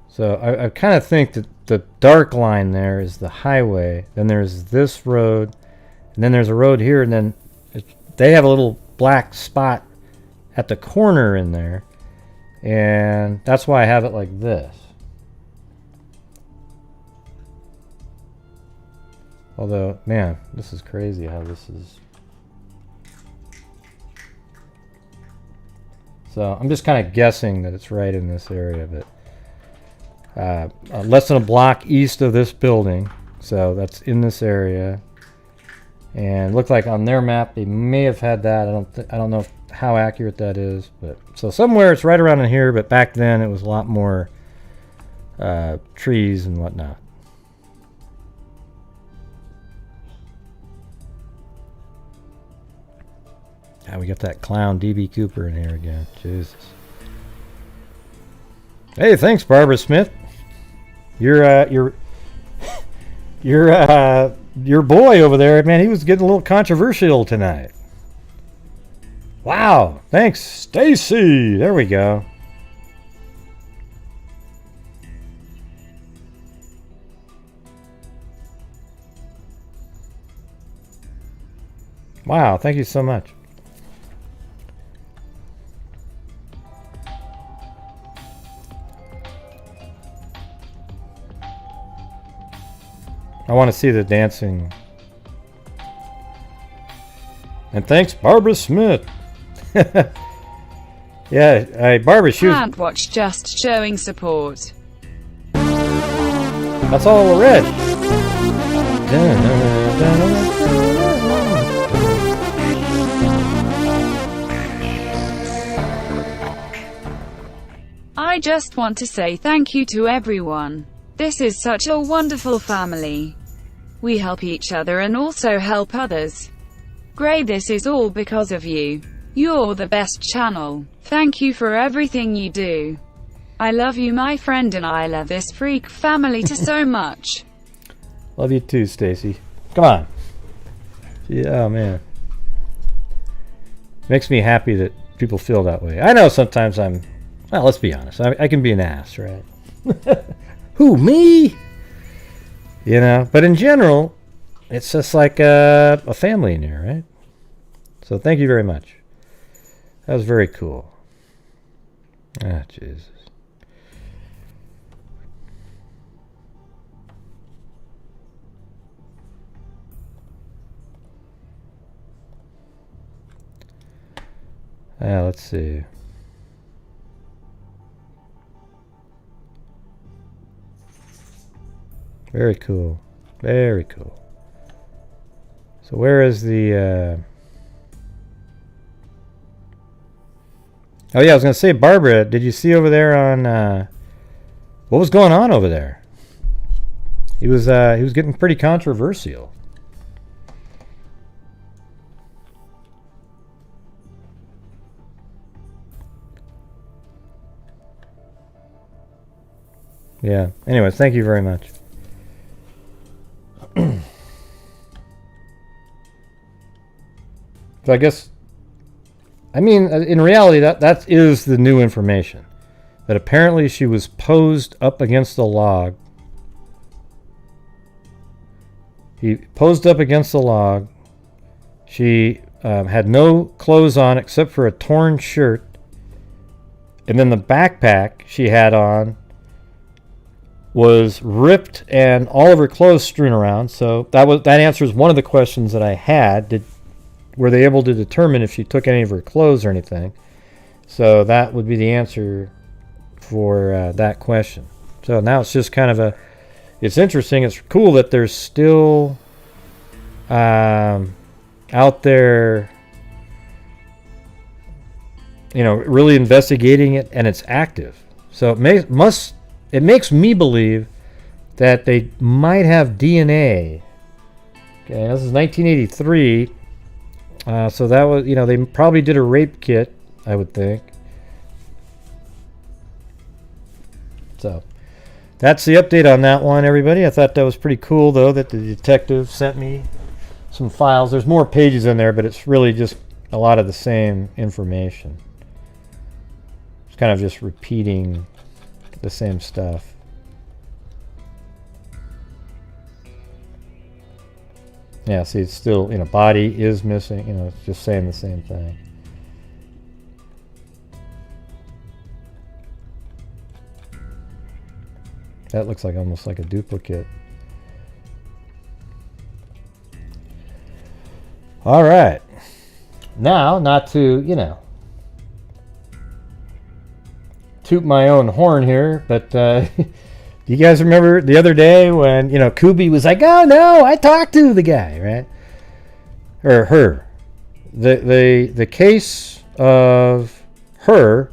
So I kind of think that the dark line there is the highway, then there's this road, and then there's a road here, and then they have a little black spot at the corner in there. And that's why I have it like this. Although, man, this is crazy how this is. So I'm just kind of guessing that it's right in this area, but less than a block east of this building. So that's in this area. And it looked like on their map they may have had that. I don't know how accurate that is, but so somewhere it's right around in here, but back then it was a lot more trees and whatnot. We got that clown DB Cooper in here again. Jesus. Hey, thanks, Barbara Smith. Your boy over there, man, he was getting a little controversial tonight. Wow, thanks, Stacy. There we go. Wow, thank you so much. I want to see the dancing. And thanks, Barbara Smith. Yeah, Barbara, she Can't watch, just showing support. That's all I read. I just want to say thank you to everyone. This is such a wonderful family. We help each other and also help others. Gray, this is all because of you. You're the best channel. Thank you for everything you do. I love you, my friend, and I love this freak family to so much. Love you too, Stacy. Come on. Yeah, oh, man. Makes me happy that people feel that way. I know sometimes I'm, well, let's be honest. I can be an ass, right? Who, me? You know, but in general, it's just like a family in here, right? So thank you very much. That was very cool. Ah, Jesus. Let's see. Very cool. Very cool. So where is the... Oh yeah, I was going to say, Barbara, did you see over there on... what was going on over there? He was getting pretty controversial. Yeah. Anyways, thank you very much. So I guess, I mean, in reality, that is the new information. That apparently she was posed up against the log. He posed up against the log. She had no clothes on except for a torn shirt. And then the backpack she had on was ripped and all of her clothes strewn around. So that answers one of the questions that I had. Were they able to determine if she took any of her clothes or anything? So that would be the answer for that question. So now it's just kind of it's interesting. It's cool that there's still out there, really investigating it, and it's active. So it makes me believe that they might have DNA. Okay, this is 1983. So that was, they probably did a rape kit, I would think. So that's the update on that one, everybody. I thought that was pretty cool, though, that the detective sent me some files. There's more pages in there, but it's really just a lot of the same information. It's kind of just repeating the same stuff. Yeah, see, it's still, body is missing. It's just saying the same thing. That looks like almost like a duplicate. All right. Now, not to, toot my own horn here, but you guys remember the other day when, Kubi was like, oh no, I talked to the guy, right? Or her. The case of her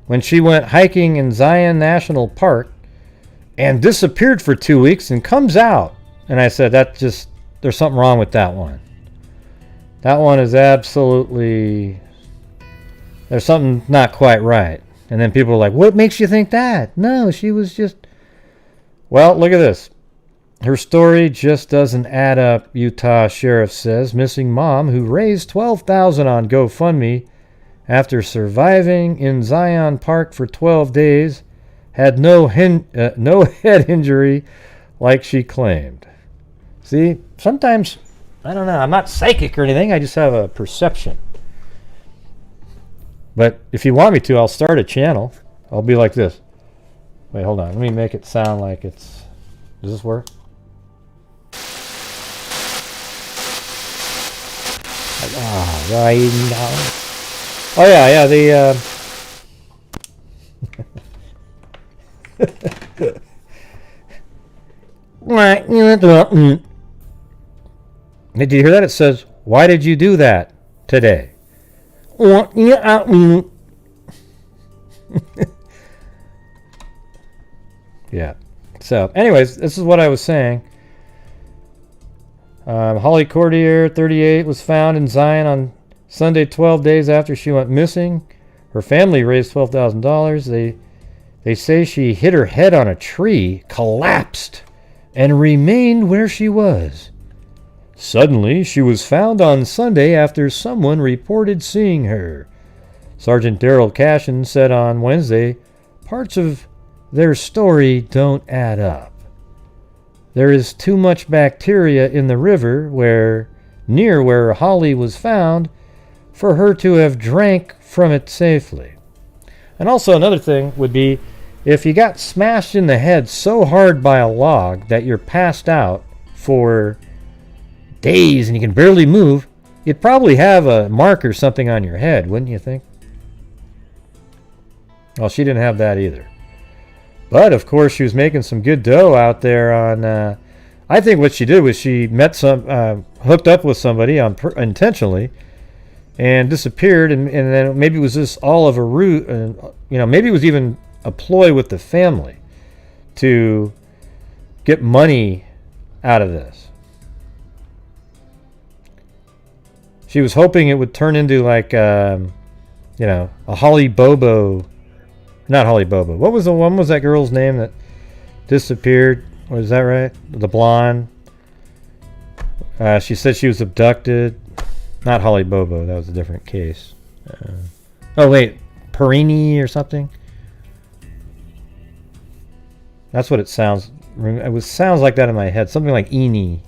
when she went hiking in Zion National Park and disappeared for 2 weeks and comes out. And I said, there's something wrong with that one. That one is absolutely, there's something not quite right. And then people are like, what makes you think that? No, she was just... Well, look at this. Her story just doesn't add up, Utah sheriff says. Missing mom who raised $12,000 on GoFundMe after surviving in Zion Park for 12 days had no head injury like she claimed. See, sometimes, I don't know, I'm not psychic or anything, I just have a perception. But if you want me to, I'll start a channel. I'll be like this. Wait, hold on. Let me make it sound like it's... Does this work? Right now. Oh, yeah, the... Did you hear that? It says, why did you do that today? Yeah. So, anyways, this is what I was saying. Holly Cordier, 38, was found in Zion on Sunday, 12 days after she went missing. Her family raised $12,000. They say she hit her head on a tree, collapsed, and remained where she was. Suddenly, she was found on Sunday after someone reported seeing her. Sergeant Daryl Cashin said on Wednesday, parts of their story don't add up. There is too much bacteria in the river near where Holly was found for her to have drank from it safely. And also another thing would be if you got smashed in the head so hard by a log that you're passed out for days and you can barely move, you'd probably have a mark or something on your head, wouldn't you think? Well, she didn't have that either. But, of course, she was making some good dough out there on... I think what she did was she met hooked up with somebody intentionally and disappeared, and then maybe it was just all of a route, and maybe it was even a ploy with the family to get money out of this. She was hoping it would turn into like a Holly Bobo. Not Holly Bobo. What was that girl's name that disappeared? Was that right? The blonde. She said she was abducted. Not Holly Bobo. That was a different case. Oh wait, Perini or something. That's what it sounds. It sounds like that in my head. Something like Eni.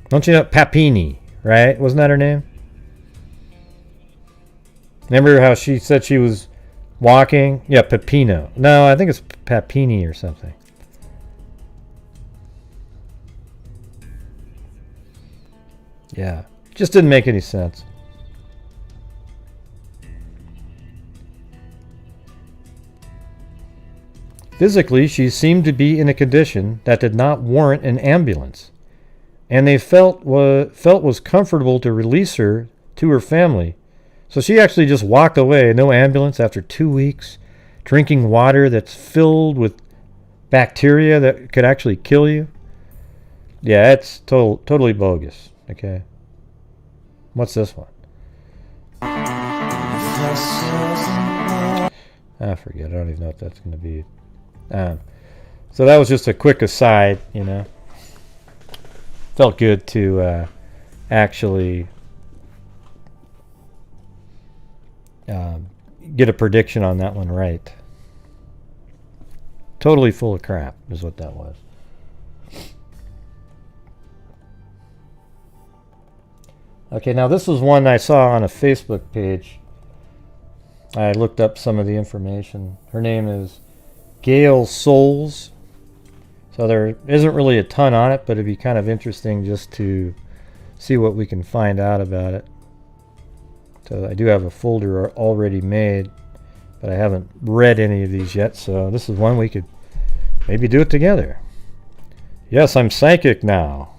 Don't you know Papini? Right? Wasn't that her name? Remember how she said she was walking? Yeah, Pepino. No, I think it's Papini or something. Yeah, just didn't make any sense. Physically, she seemed to be in a condition that did not warrant an ambulance, and they felt was comfortable to release her to her family. So she actually just walked away, no ambulance, after 2 weeks, drinking water that's filled with bacteria that could actually kill you. Yeah, it's totally bogus. Okay. What's this one? I forget. I don't even know what that's going to be. So that was just a quick aside, Felt good to actually get a prediction on that one right. Totally full of crap is what that was. Okay, now this was one I saw on a Facebook page. I looked up some of the information. Her name is Gail Soles. So there isn't really a ton on it, but it'd be kind of interesting just to see what we can find out about it. So I do have a folder already made, but I haven't read any of these yet, so this is one we could maybe do it together. Yes, I'm psychic now.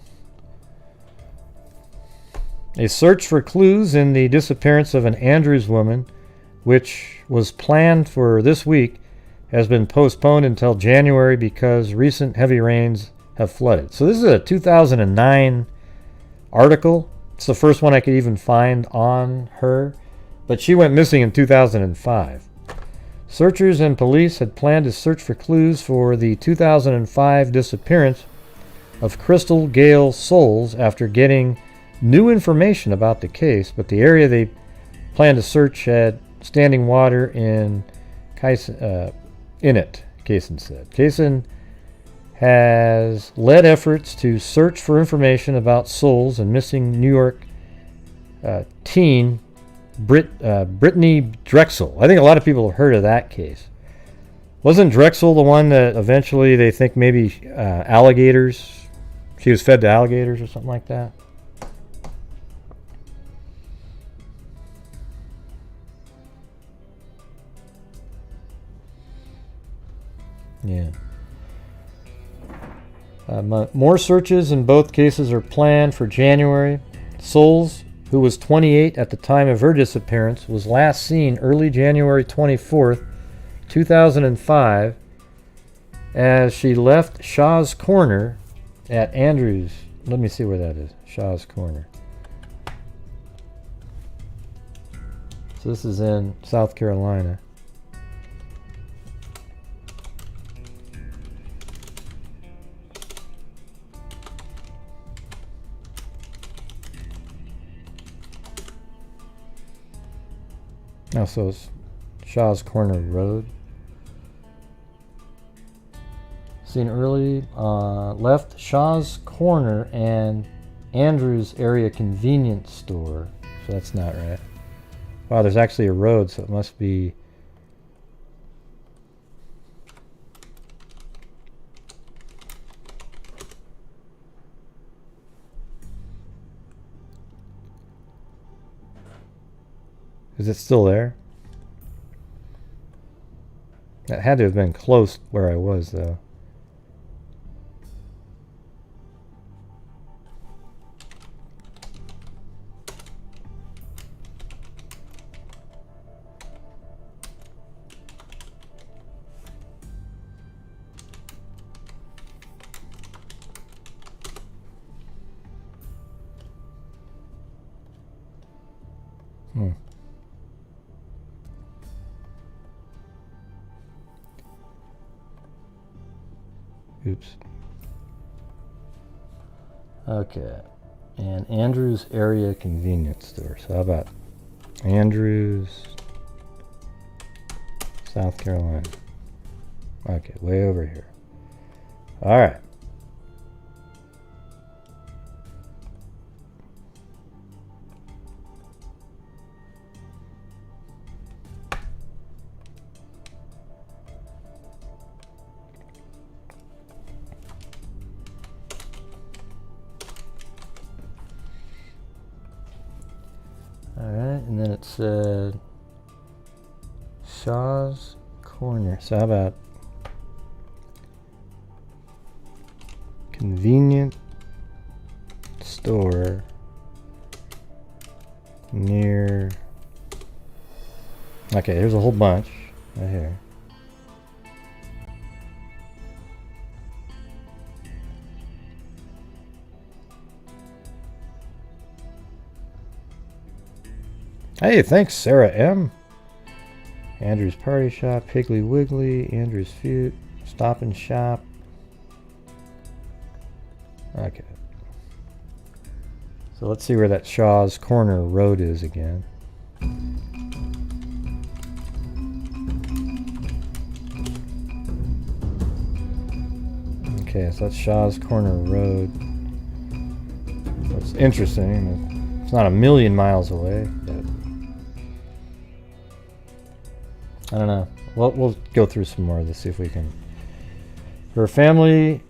A search for clues in the disappearance of an Andrews woman, which was planned for this week, has been postponed until January because recent heavy rains have flooded. So this is a 2009 article. It's the first one I could even find on her, but she went missing in 2005. Searchers and police had planned to search for clues for the 2005 disappearance of Crystal Gail Soles after getting new information about the case, but the area they planned to search had standing water in it, Kaysen said. Kaysen has led efforts to search for information about Soles and missing New York teen Brittany Drexel. I think a lot of people have heard of that case. Wasn't Drexel the one that eventually they think maybe alligators? She was fed to alligators or something like that? Yeah. More searches in both cases are planned for January. Soles, who was 28 at the time of her disappearance, was last seen early January 24th, 2005, as she left Shaw's Corner at Andrews. Let me see where that is. Shaw's Corner. So this is in South Carolina. Oh, so it's Shaw's Corner Road. Seen early, left Shaw's Corner and Andrews Area Convenience Store. So that's not right. Wow, there's actually a road, so it must be... Is it still there? That had to have been close where I was, though. Oops. Okay. And Andrews Area Convenience Store. So how about Andrews, South Carolina? Okay, way over here. All right. And then it said Shaw's Corner. So how about convenient store near... Okay, there's a whole bunch right here. Hey, thanks, Sarah M. Andrew's Party Shop, Piggly Wiggly, Andrew's Feud, Stop and Shop. Okay. So let's see where that Shaw's Corner Road is again. Okay, so that's Shaw's Corner Road. That's interesting. It's not a million miles away, but I don't know. We'll go through some more of this, see if we can. Her family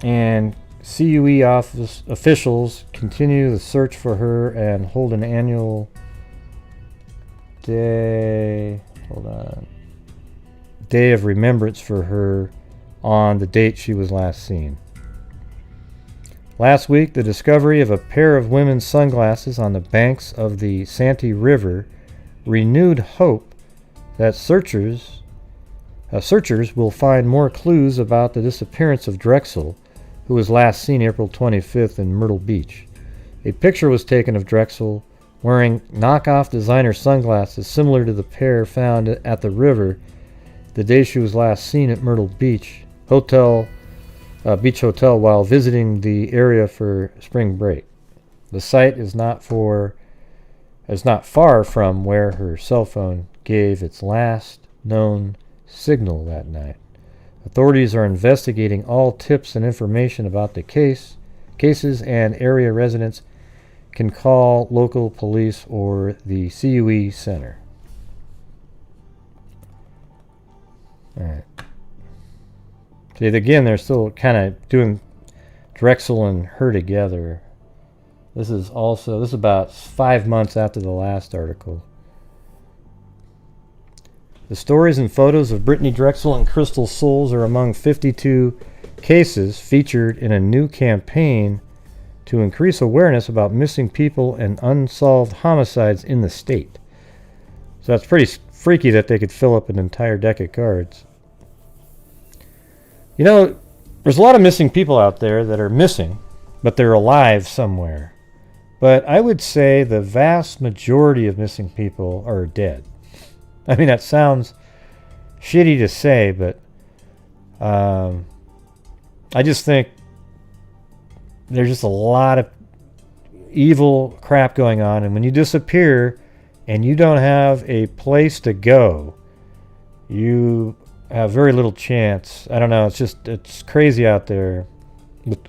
and CUE office officials continue the search for her and hold an annual day. Day of remembrance for her on the date she was last seen. Last week, the discovery of a pair of women's sunglasses on the banks of the Santee River renewed hope that searchers will find more clues about the disappearance of Drexel, who was last seen April 25th in Myrtle Beach. A picture was taken of Drexel wearing knockoff designer sunglasses similar to the pair found at the river the day she was last seen at Myrtle Beach Beach Hotel while visiting the area for spring break. The site is not far from where her cell phone gave its last known signal that night. Authorities are investigating all tips and information about the cases, and area residents can call local police or the CUE Center. All right. See, again, they're still kind of doing Drexel and her together. This is about 5 months after the last article. The stories and photos of Brittany Drexel and Crystal Soles are among 52 cases featured in a new campaign to increase awareness about missing people and unsolved homicides in the state. So that's pretty freaky that they could fill up an entire deck of cards. You know, there's a lot of missing people out there that are missing, but they're alive somewhere. But I would say the vast majority of missing people are dead. I mean, that sounds shitty to say, but I just think there's just a lot of evil crap going on. And when you disappear and you don't have a place to go, you have very little chance. I don't know. It's crazy out there. But,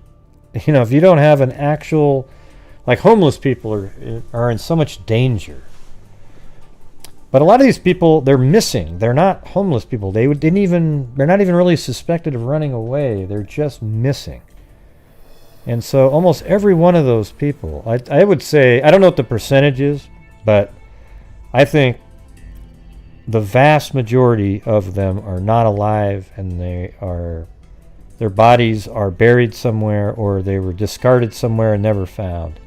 you know, if you don't have an actual, like homeless people are in so much danger. But a lot of these people, they're missing. They're not homeless people. They're not even really suspected of running away. They're just missing. And so almost every one of those people, I would say, I don't know what the percentage is, but I think the vast majority of them are not alive, and their bodies are buried somewhere, or they were discarded somewhere and never found.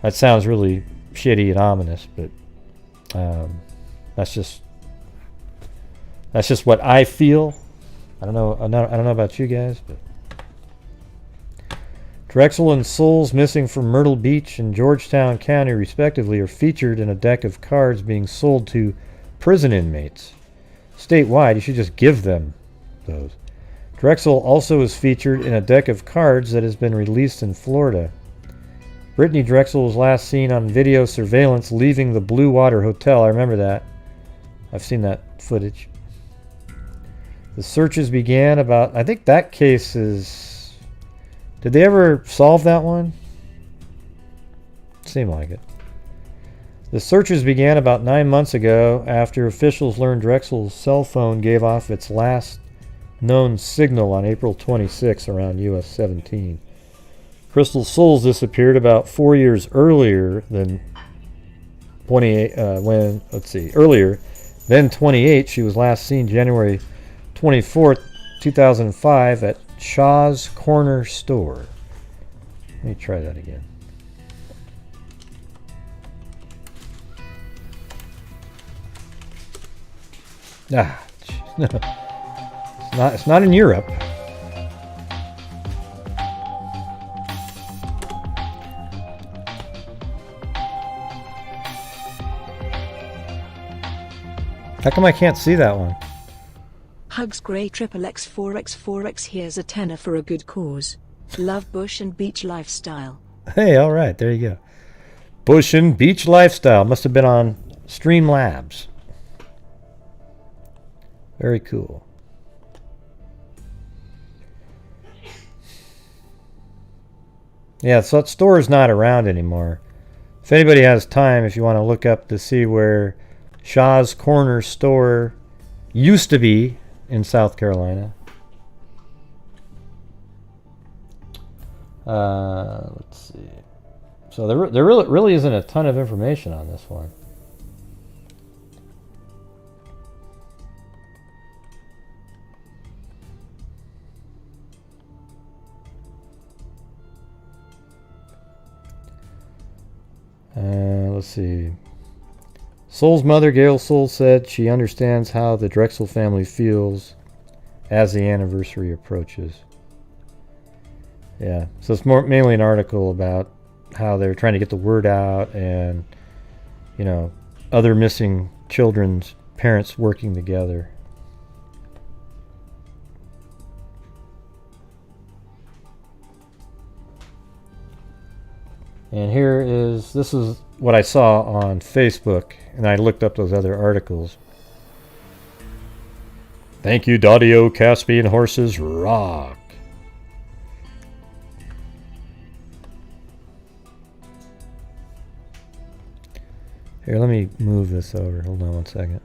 That sounds really shitty and ominous, but that's just what I feel. I don't know about you guys, but Drexel and Soles, missing from Myrtle Beach and Georgetown County respectively, are featured in a deck of cards being sold to prison inmates. Statewide, you should just give them those. Drexel also is featured in a deck of cards that has been released in Florida. Brittany Drexel was last seen on video surveillance leaving the Blue Water Hotel. I remember that. I've seen that footage. The searches began about... I think that case is... Did they ever solve that one? Seemed like it. The searches began about 9 months ago after officials learned Drexel's cell phone gave off its last known signal on April 26 around US 17. Crystal Soles disappeared about 4 years earlier than 28. Earlier than 28. She was last seen January 24th, 2005 at Shaw's Corner Store. Let me try that again. No. It's not in Europe. How come I can't see that one? Hugs Grey XXX 4X 4X. Here's a tenner for a good cause. Love bush and beach lifestyle. Hey, all right, there you go. Bush and beach lifestyle. Must have been on Streamlabs. Very cool. Yeah, so that store is not around anymore. If anybody has time, if you want to look up to see where Shaw's Corner Store used to be in South Carolina. Let's see. So there really isn't a ton of information on this one. Let's see. Soles' mother, Gail Soles, said she understands how the Drexel family feels as the anniversary approaches. Yeah, so it's mainly an article about how they're trying to get the word out, and other missing children's parents working together. And this is what I saw on Facebook, and I looked up those other articles. Thank you, Daudio, Caspian Horses Rock. Here, let me move this over. Hold on one second.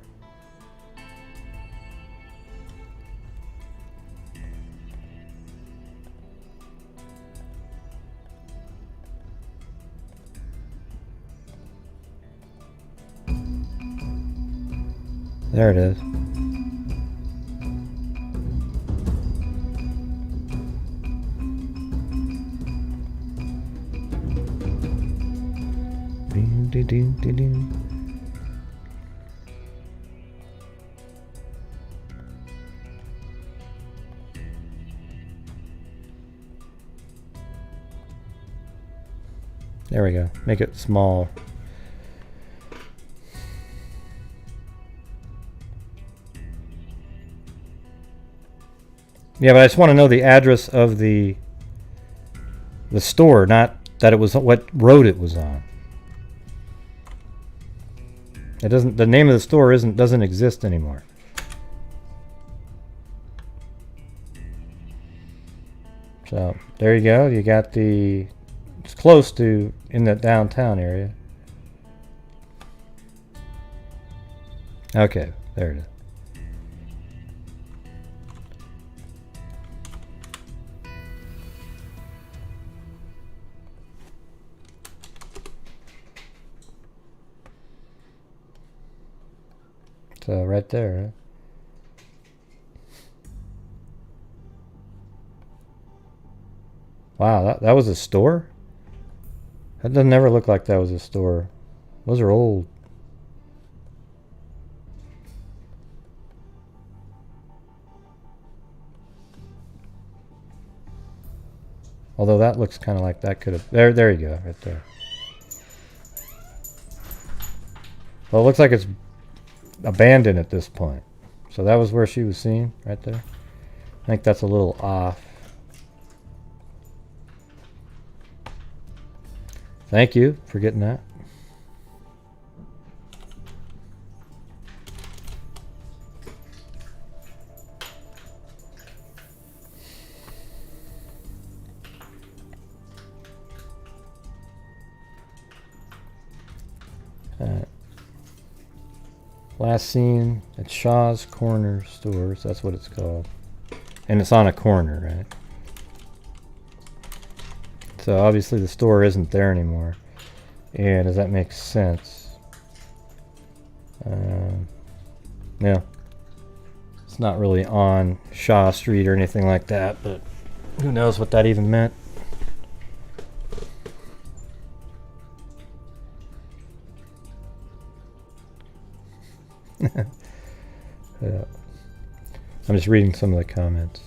There it is. There we go. Make it small. Yeah, but I just want to know the address of the store, not that it was what road it was on. It doesn't. The name of the store doesn't exist anymore. So there you go. You got it's close to in the downtown area. Okay, there it is. So right there, huh? Wow, that was a store? That doesn't ever look like that was a store. Those are old. Although that looks kind of like that could have... There you go, right there. Well, it looks like it's abandoned at this point. So that was where she was seen, right there. I think that's a little off. Thank you for getting that. Last seen at Shaw's Corner Stores. That's what it's called. And it's on a corner, right? So obviously the store isn't there anymore. And does that make sense? Yeah. It's not really on Shaw Street or anything like that, but who knows what that even meant. Yeah. I'm just reading some of the comments.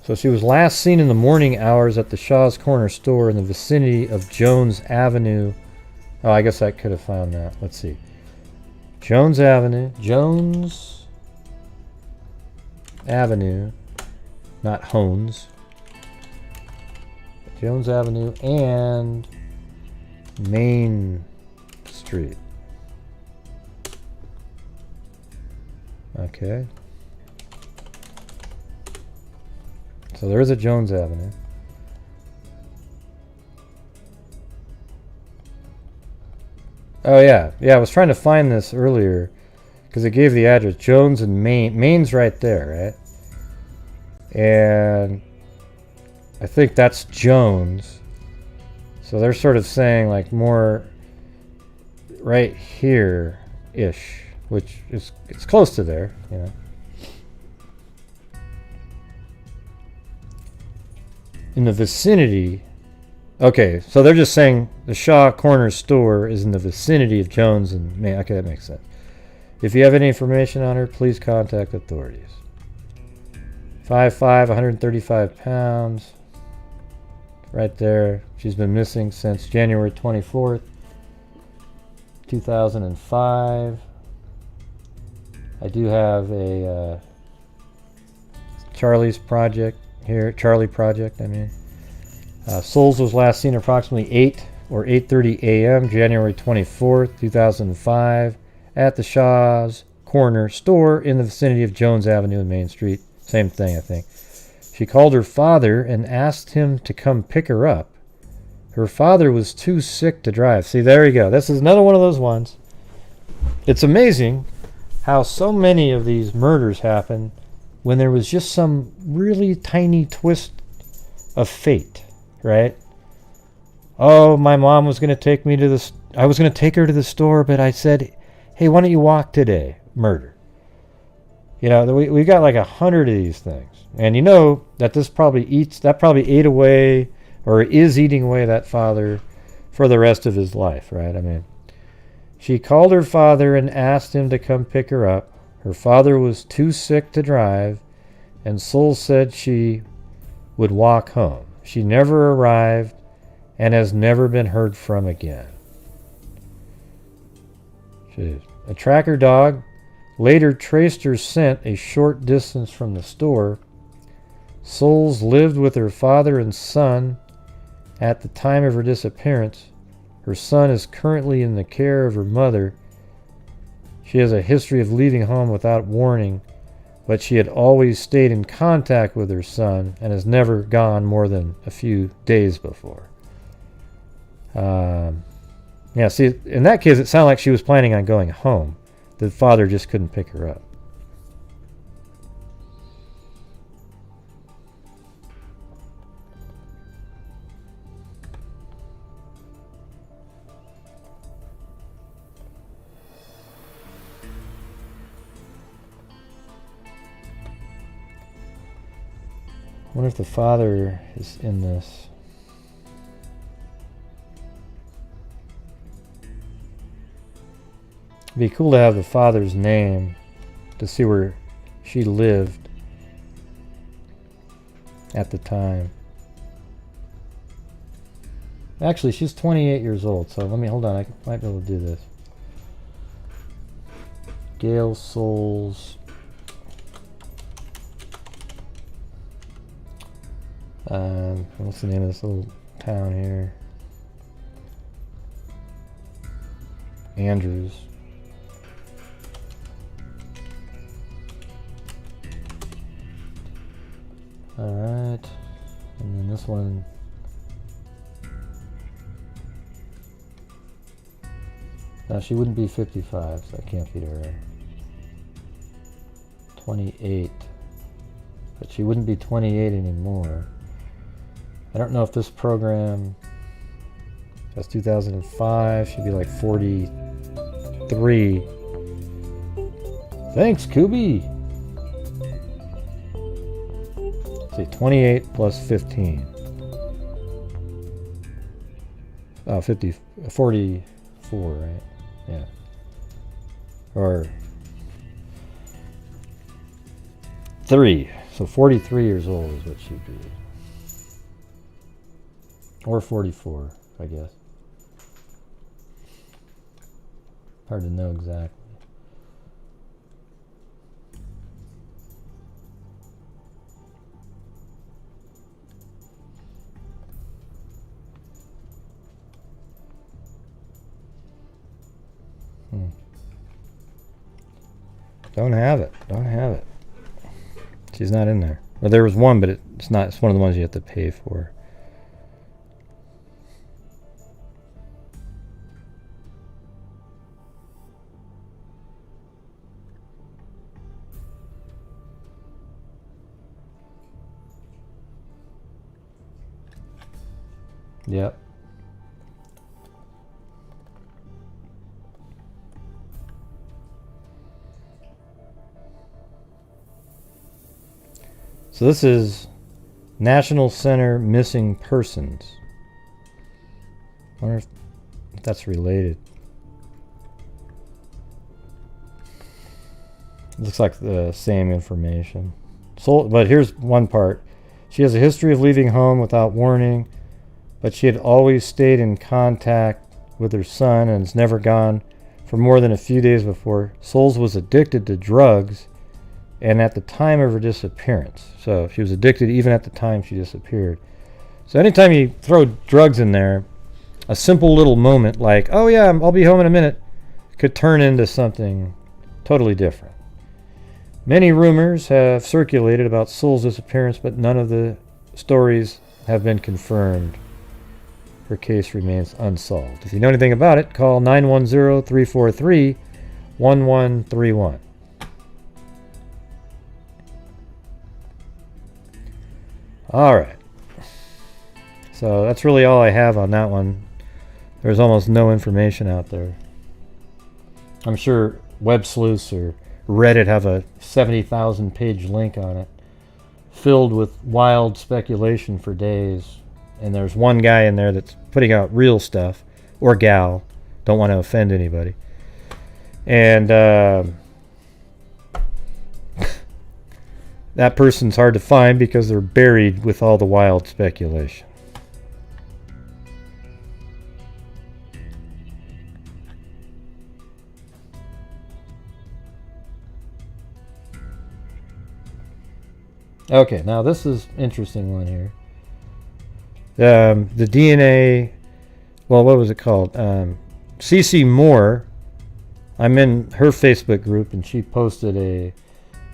So she was last seen in the morning hours at the Shaw's Corner store in the vicinity of Jones Avenue. Oh, I guess I could have found that. Let's see. Jones Avenue, not Hones. Jones Avenue and Main Street. Okay. So there is a Jones Avenue. Oh yeah, I was trying to find this earlier because it gave the address. Jones and Main. Main's right there, right? And I think that's Jones. So they're sort of saying like more right here-ish, which is it's close to there, you know. In the vicinity. Okay, so they're just saying the Shaw Corner store is in the vicinity of Jones and May. Okay, that makes sense. If you have any information on her, please contact authorities. 5'5", 135 pounds. Right there. She's been missing since January 24th, 2005. I do have a Charlie's project here. Charlie project, I mean. Soles was last seen approximately 8 or 8:30 a.m. January 24th, 2005 at the Shaw's Corner store in the vicinity of Jones Avenue and Main Street. Same thing, I think. She called her father and asked him to come pick her up. Her father was too sick to drive. See, there you go. This is another one of those ones. It's amazing how so many of these murders happen when there was just some really tiny twist of fate. Right? Oh, my mom was going to take me to the... I was going to take her to the store, but I said, hey, why don't you walk today? Murder. You know, we got like 100 of these things. And you know that this probably eats... That probably ate away or is eating away that father for the rest of his life, right? I mean, she called her father and asked him to come pick her up. Her father was too sick to drive, and Soles said she would walk home. She never arrived and has never been heard from again. Jeez. A tracker dog later traced her scent a short distance from the store. Soles lived with her father and son at the time of her disappearance. Her son is currently in the care of her mother. She has a history of leaving home without warning, but she had always stayed in contact with her son and has never gone more than a few days before. Yeah, see, in that case, it sounded like she was planning on going home. The father just couldn't pick her up. I wonder if the father is in this. It'd be cool to have the father's name to see where she lived at the time. Actually, she's 28 years old, so let me, hold on, I might be able to do this. Gail Soles. What's the name of this little town here? Andrews. Alright. And then this one. Now she wouldn't be 55, so that can't be her. 28. But she wouldn't be 28 anymore. I don't know if this program, that's 2005, she'd be like 43. Thanks, Kubi! Let's see, 28 plus 15. Oh, 44, right? Yeah. Or 3. So 43 years old is what she'd be. Or 44, I guess. Hard to know exactly. Don't have it. Don't have it. She's not in there. Well, there was one, but it's not. It's one of the ones you have to pay for. Yep. So this is National Center Missing Persons. I wonder if that's related. Looks like the same information. So, but here's one part. She has a history of leaving home without warning, but she had always stayed in contact with her son and has never gone for more than a few days before. Soles was addicted to drugs and at the time of her disappearance. So she was addicted even at the time she disappeared. So anytime you throw drugs in there, a simple little moment like, oh yeah, I'll be home in a minute, could turn into something totally different. Many rumors have circulated about Soles' disappearance, but none of the stories have been confirmed. Her case remains unsolved. If you know anything about it, call 910-343-1131. All right. So that's really all I have on that one. There's almost no information out there. I'm sure Web Sleuths or Reddit have a 70,000 page link on it, filled with wild speculation for days. And there's one guy in there that's putting out real stuff, or gal. Don't want to offend anybody. And that person's hard to find because they're buried with all the wild speculation. Okay, now this is an interesting one here. The DNA, well, what was it called? CC Moore. I'm in her Facebook group, and she posted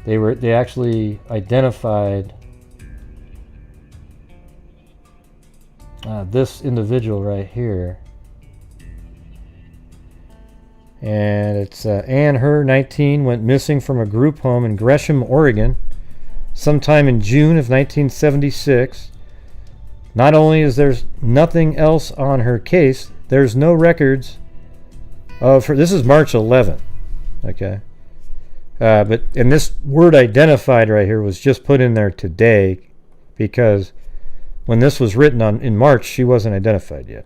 they actually identified this individual right here And it's Ann Herr, 19, went missing from a group home in Gresham, Oregon, sometime in June of 1976. Not only is there nothing else on her case, there's no records of her. This is March 11th, okay? And this word identified right here was just put in there today because when this was written in March, she wasn't identified yet.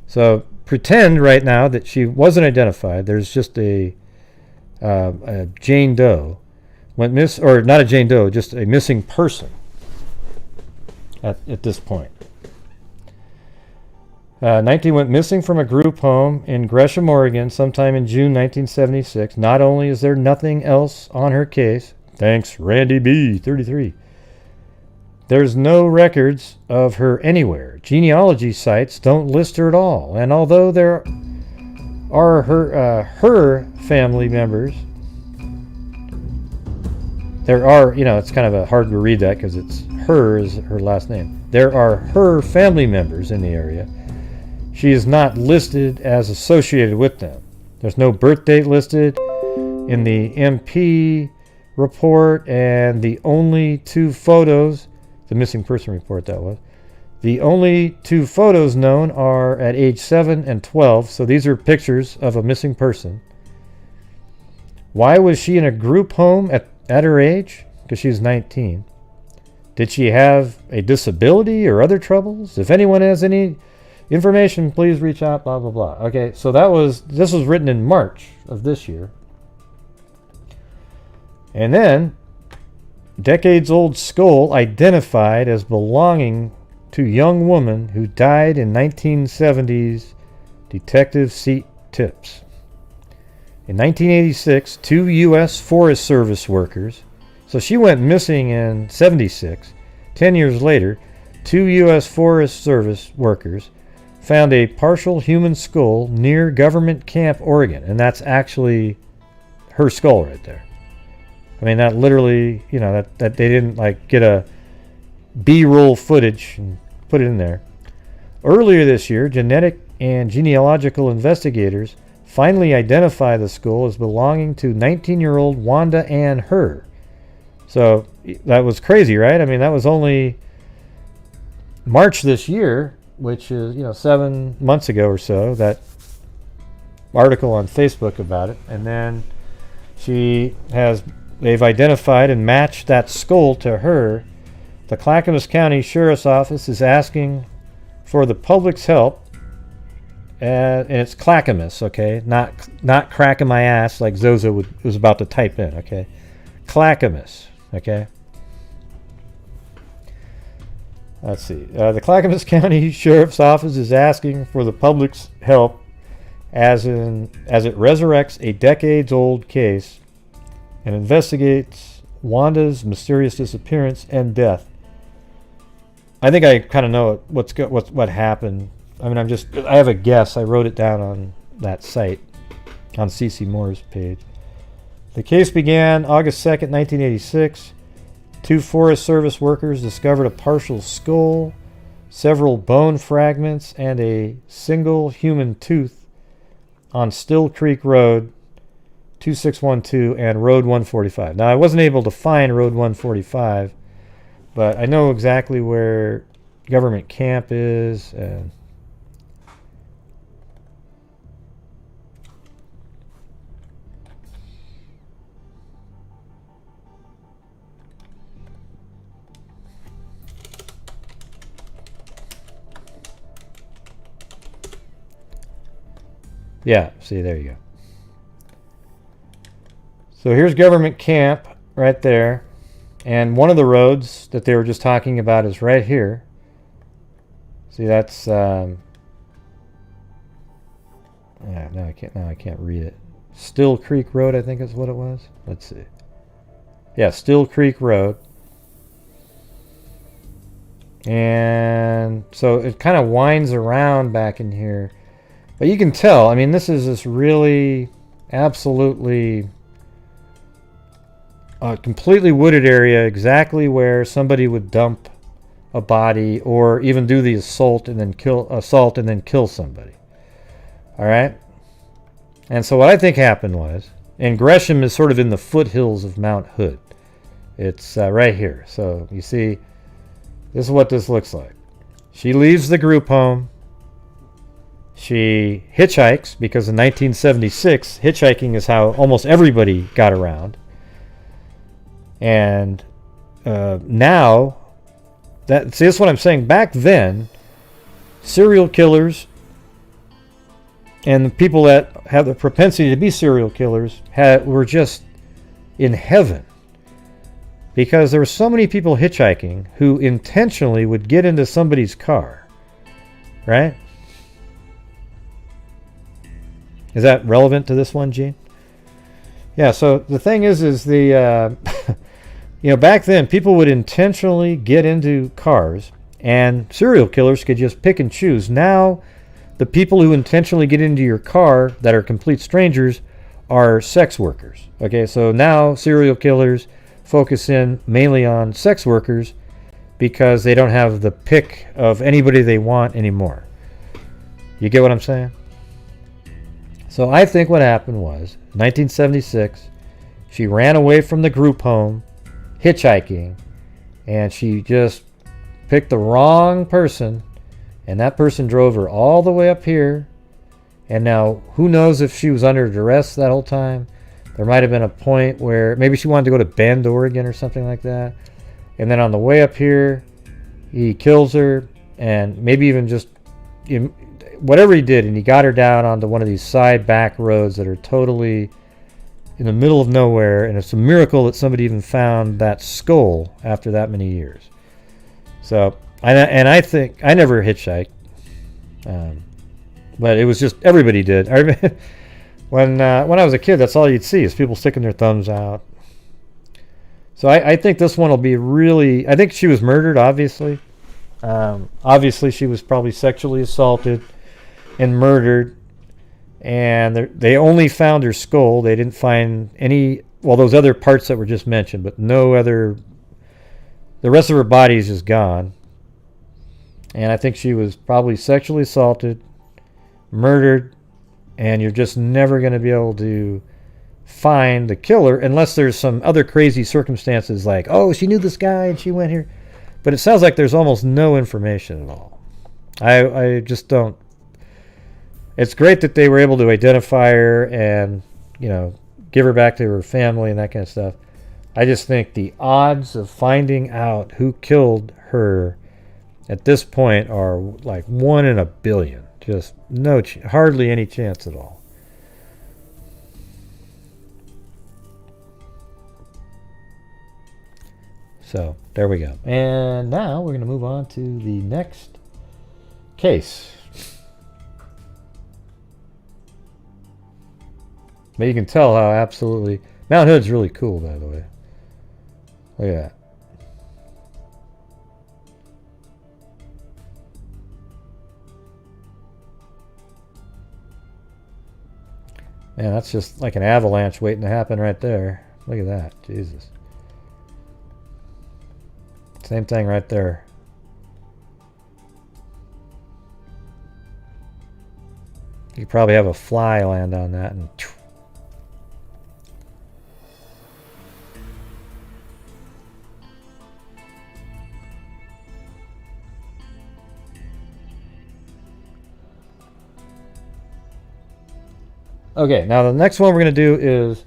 So pretend right now that she wasn't identified. There's just a Jane Doe went or not a Jane Doe, just a missing person at this point. 19 went missing from a group home in Gresham, Oregon, sometime in June 1976. Not only is there nothing else on her case, thanks Randy B, 33, there's no records of her anywhere. Genealogy sites don't list her at all. And although there are her family members, there are, it's kind of hard to read that because it's her is her last name. There are her family members in the area. She is not listed as associated with them. There's no birth date listed in the MP report, and the only two photos, the missing person report that was, the only two photos known are at age 7 and 12, so these are pictures of a missing person. Why was she in a group home at her age? Because she was 19. Did she have a disability or other troubles? If anyone has any information, please reach out, blah, blah, blah. Okay, so this was written in March of this year. And then, decades-old skull identified as belonging to young woman who died in 1970s detective seat tips. In 1986, 2 U.S. Forest Service workers, so she went missing in 76. 10 years later, 2 U.S. Forest Service workers found a partial human skull near Government Camp, Oregon. And that's actually her skull right there. I mean, that literally, that they didn't get a B-roll footage and put it in there. Earlier this year, genetic and genealogical investigators finally identified the skull as belonging to 19-year-old Wanda Ann Herr. So that was crazy, right? I mean, that was only March this year, which is, 7 months ago or so, that article on Facebook about it. And then they've identified and matched that skull to her. The Clackamas County Sheriff's Office is asking for the public's help, and it's Clackamas, okay? Not cracking my ass like Zozo was about to type in, okay? Clackamas, okay? Let's see. The Clackamas County Sheriff's Office is asking for the public's help as it resurrects a decades-old case and investigates Wanda's mysterious disappearance and death. I think I kind of know what happened. I mean, I have a guess. I wrote it down on that site, on CC Moore's page. The case began August 2nd, 1986. 2 Forest Service workers discovered a partial skull, several bone fragments, and a single human tooth on Still Creek Road, 2612, and Road 145. Now, I wasn't able to find Road 145, but I know exactly where Government Camp is. Yeah, see, there you go. So here's Government Camp right there. And one of the roads that they were just talking about is right here. See, that's now I can't read it. Still Creek Road, I think is what it was. Let's see. Yeah, Still Creek Road. And so it kind of winds around back in here. But you can tell, I mean, this is this really absolutely completely wooded area, exactly where somebody would dump a body or even do the assault and then kill somebody. All right? And so what I think happened was, and Gresham is sort of in the foothills of Mount Hood. It's right here. So you see, this is what this looks like. She leaves the group home. She hitchhikes, because in 1976, hitchhiking is how almost everybody got around. And now, see, that's what I'm saying. Back then, serial killers and the people that have the propensity to be serial killers were just in heaven, because there were so many people hitchhiking who intentionally would get into somebody's car, right? Is that relevant to this one, Gene? Yeah, so the thing is the, back then people would intentionally get into cars, and serial killers could just pick and choose. Now, the people who intentionally get into your car that are complete strangers are sex workers. Okay, so now serial killers focus in mainly on sex workers because they don't have the pick of anybody they want anymore. You get what I'm saying? So I think what happened was, 1976, she ran away from the group home, hitchhiking, and she just picked the wrong person, and that person drove her all the way up here. And now, who knows if she was under duress that whole time? There might have been a point where maybe she wanted to go to Bend, Oregon or something like that. And then on the way up here, he kills her, and maybe even just whatever he did, and he got her down onto one of these side back roads that are totally in the middle of nowhere. And it's a miracle that somebody even found that skull after that many years. So, I think I never hitchhiked, but it was just everybody did. When I was a kid, that's all you'd see is people sticking their thumbs out. So I think this one will be really. I think she was murdered, obviously. Obviously, she was probably sexually assaulted and murdered. And they only found her skull. They didn't find any. Well, those other parts that were just mentioned, but no other. The rest of her body is just gone. And I think she was probably sexually assaulted, murdered, and you're just never going to be able to find the killer unless there's some other crazy circumstances like, oh, she knew this guy and she went here. But it sounds like there's almost no information at all. I just don't. It's great that they were able to identify her and, give her back to her family and that kind of stuff. I just think the odds of finding out who killed her at this point are like 1 in a billion. Just hardly any chance at all. So there we go. And now we're going to move on to the next case. But you can tell how absolutely Mount Hood's really cool, by the way. Look at that. Man, that's just like an avalanche waiting to happen right there. Look at that. Jesus. Same thing right there. You could probably have a fly land on that and... Okay, now the next one we're going to do is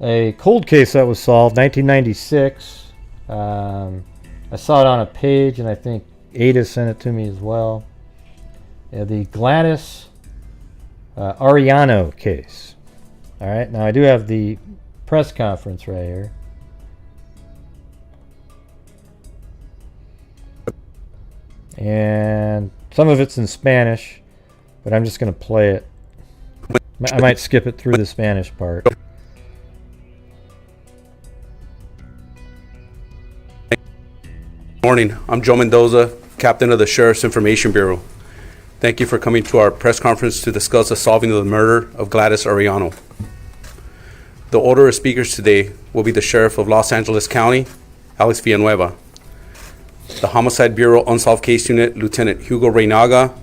a cold case that was solved, 1996. I saw it on a page, and I think Ada sent it to me as well. The Gladys Ariano case. All right, now I do have the press conference right here. And some of it's in Spanish, but I'm just going to play it. I might skip it through the Spanish part. Morning, I'm Joe Mendoza, Captain of the Sheriff's Information Bureau. Thank you for coming to our press conference to discuss the solving of the murder of Gladys Ariano. The order of speakers today will be the Sheriff of Los Angeles County, Alex Villanueva, the Homicide Bureau Unsolved Case Unit, Lieutenant Hugo Reynaga,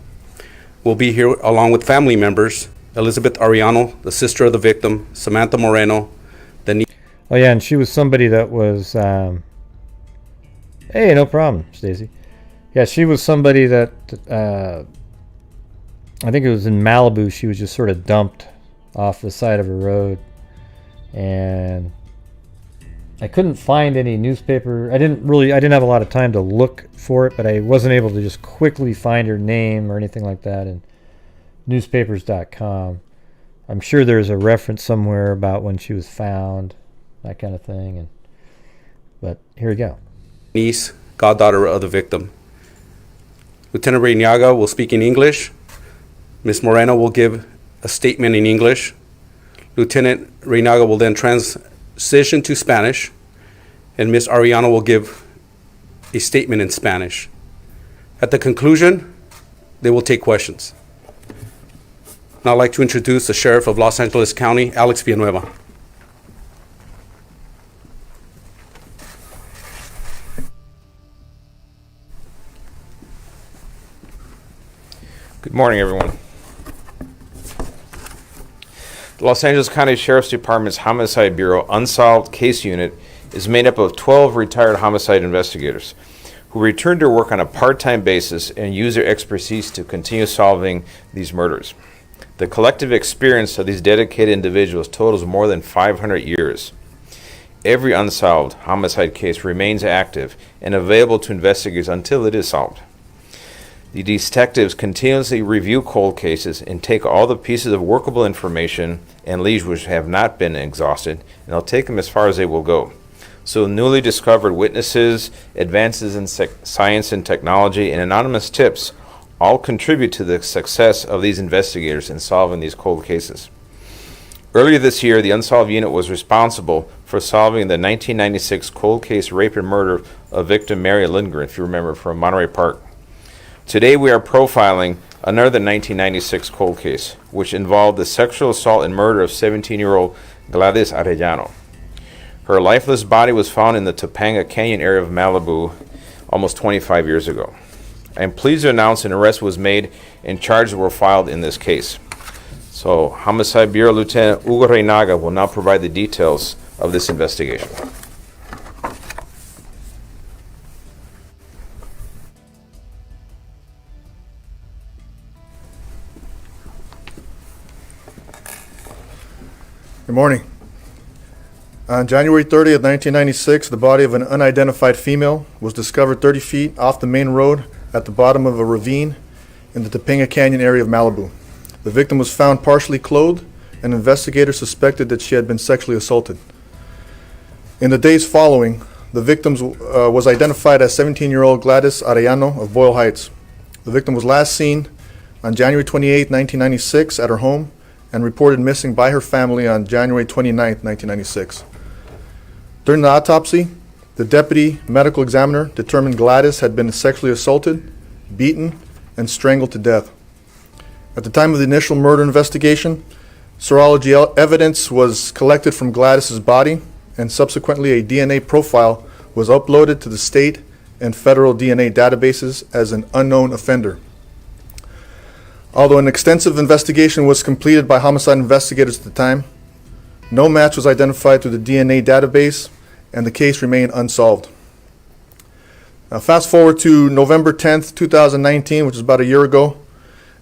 will be here along with family members, Elizabeth Ariano, the sister of the victim, Samantha Moreno, the niece. Oh yeah, and she was somebody that was. Hey, no problem, Stacy. Yeah, she was somebody that I think it was in Malibu. She was just sort of dumped off the side of a road, and I couldn't find any newspaper. I didn't have a lot of time to look for it, but I wasn't able to just quickly find her name or anything like that in newspapers.com. I'm sure there's a reference somewhere about when she was found, that kind of thing. But here we go. Niece, goddaughter of the victim. Lieutenant Reynaga will speak in English. Ms. Moreno will give a statement in English. Lieutenant Reynaga will then transition to Spanish, and Ms. Ariano will give a statement in Spanish. At the conclusion, they will take questions. Now I'd like to introduce the Sheriff of Los Angeles County, Alex Villanueva. Good morning, everyone. The Los Angeles County Sheriff's Department's Homicide Bureau Unsolved Case Unit is made up of 12 retired homicide investigators who return to work on a part-time basis and use their expertise to continue solving these murders. The collective experience of these dedicated individuals totals more than 500 years. Every unsolved homicide case remains active and available to investigators until it is solved. The detectives continuously review cold cases and take all the pieces of workable information and leads which have not been exhausted, and they'll take them as far as they will go. So newly discovered witnesses, advances in science and technology, and anonymous tips all contribute to the success of these investigators in solving these cold cases. Earlier this year, the Unsolved Unit was responsible for solving the 1996 cold case rape and murder of victim Mary Lindgren, if you remember, from Monterey Park. Today we are profiling another 1996 cold case, which involved the sexual assault and murder of 17-year-old Gladys Arellano. Her lifeless body was found in the Topanga Canyon area of Malibu almost 25 years ago. I am pleased to announce an arrest was made and charges were filed in this case. So, Homicide Bureau Lieutenant Hugo Reynaga will now provide the details of this investigation. Good morning. On January 30th, 1996, the body of an unidentified female was discovered 30 feet off the main road at the bottom of a ravine in the Topanga Canyon area of Malibu. The victim was found partially clothed, and investigators suspected that she had been sexually assaulted. In the days following, the victim was identified as 17-year-old Gladys Ariano of Boyle Heights. The victim was last seen on January 28, 1996 at her home and reported missing by her family on January 29, 1996. During the autopsy, the deputy medical examiner determined Gladys had been sexually assaulted, beaten, and strangled to death. At the time of the initial murder investigation, serology evidence was collected from Gladys's body, and subsequently a DNA profile was uploaded to the state and federal DNA databases as an unknown offender. Although an extensive investigation was completed by homicide investigators at the time, no match was identified through the DNA database, and the case remained unsolved. Now, fast forward to November 10th, 2019, which is about a year ago,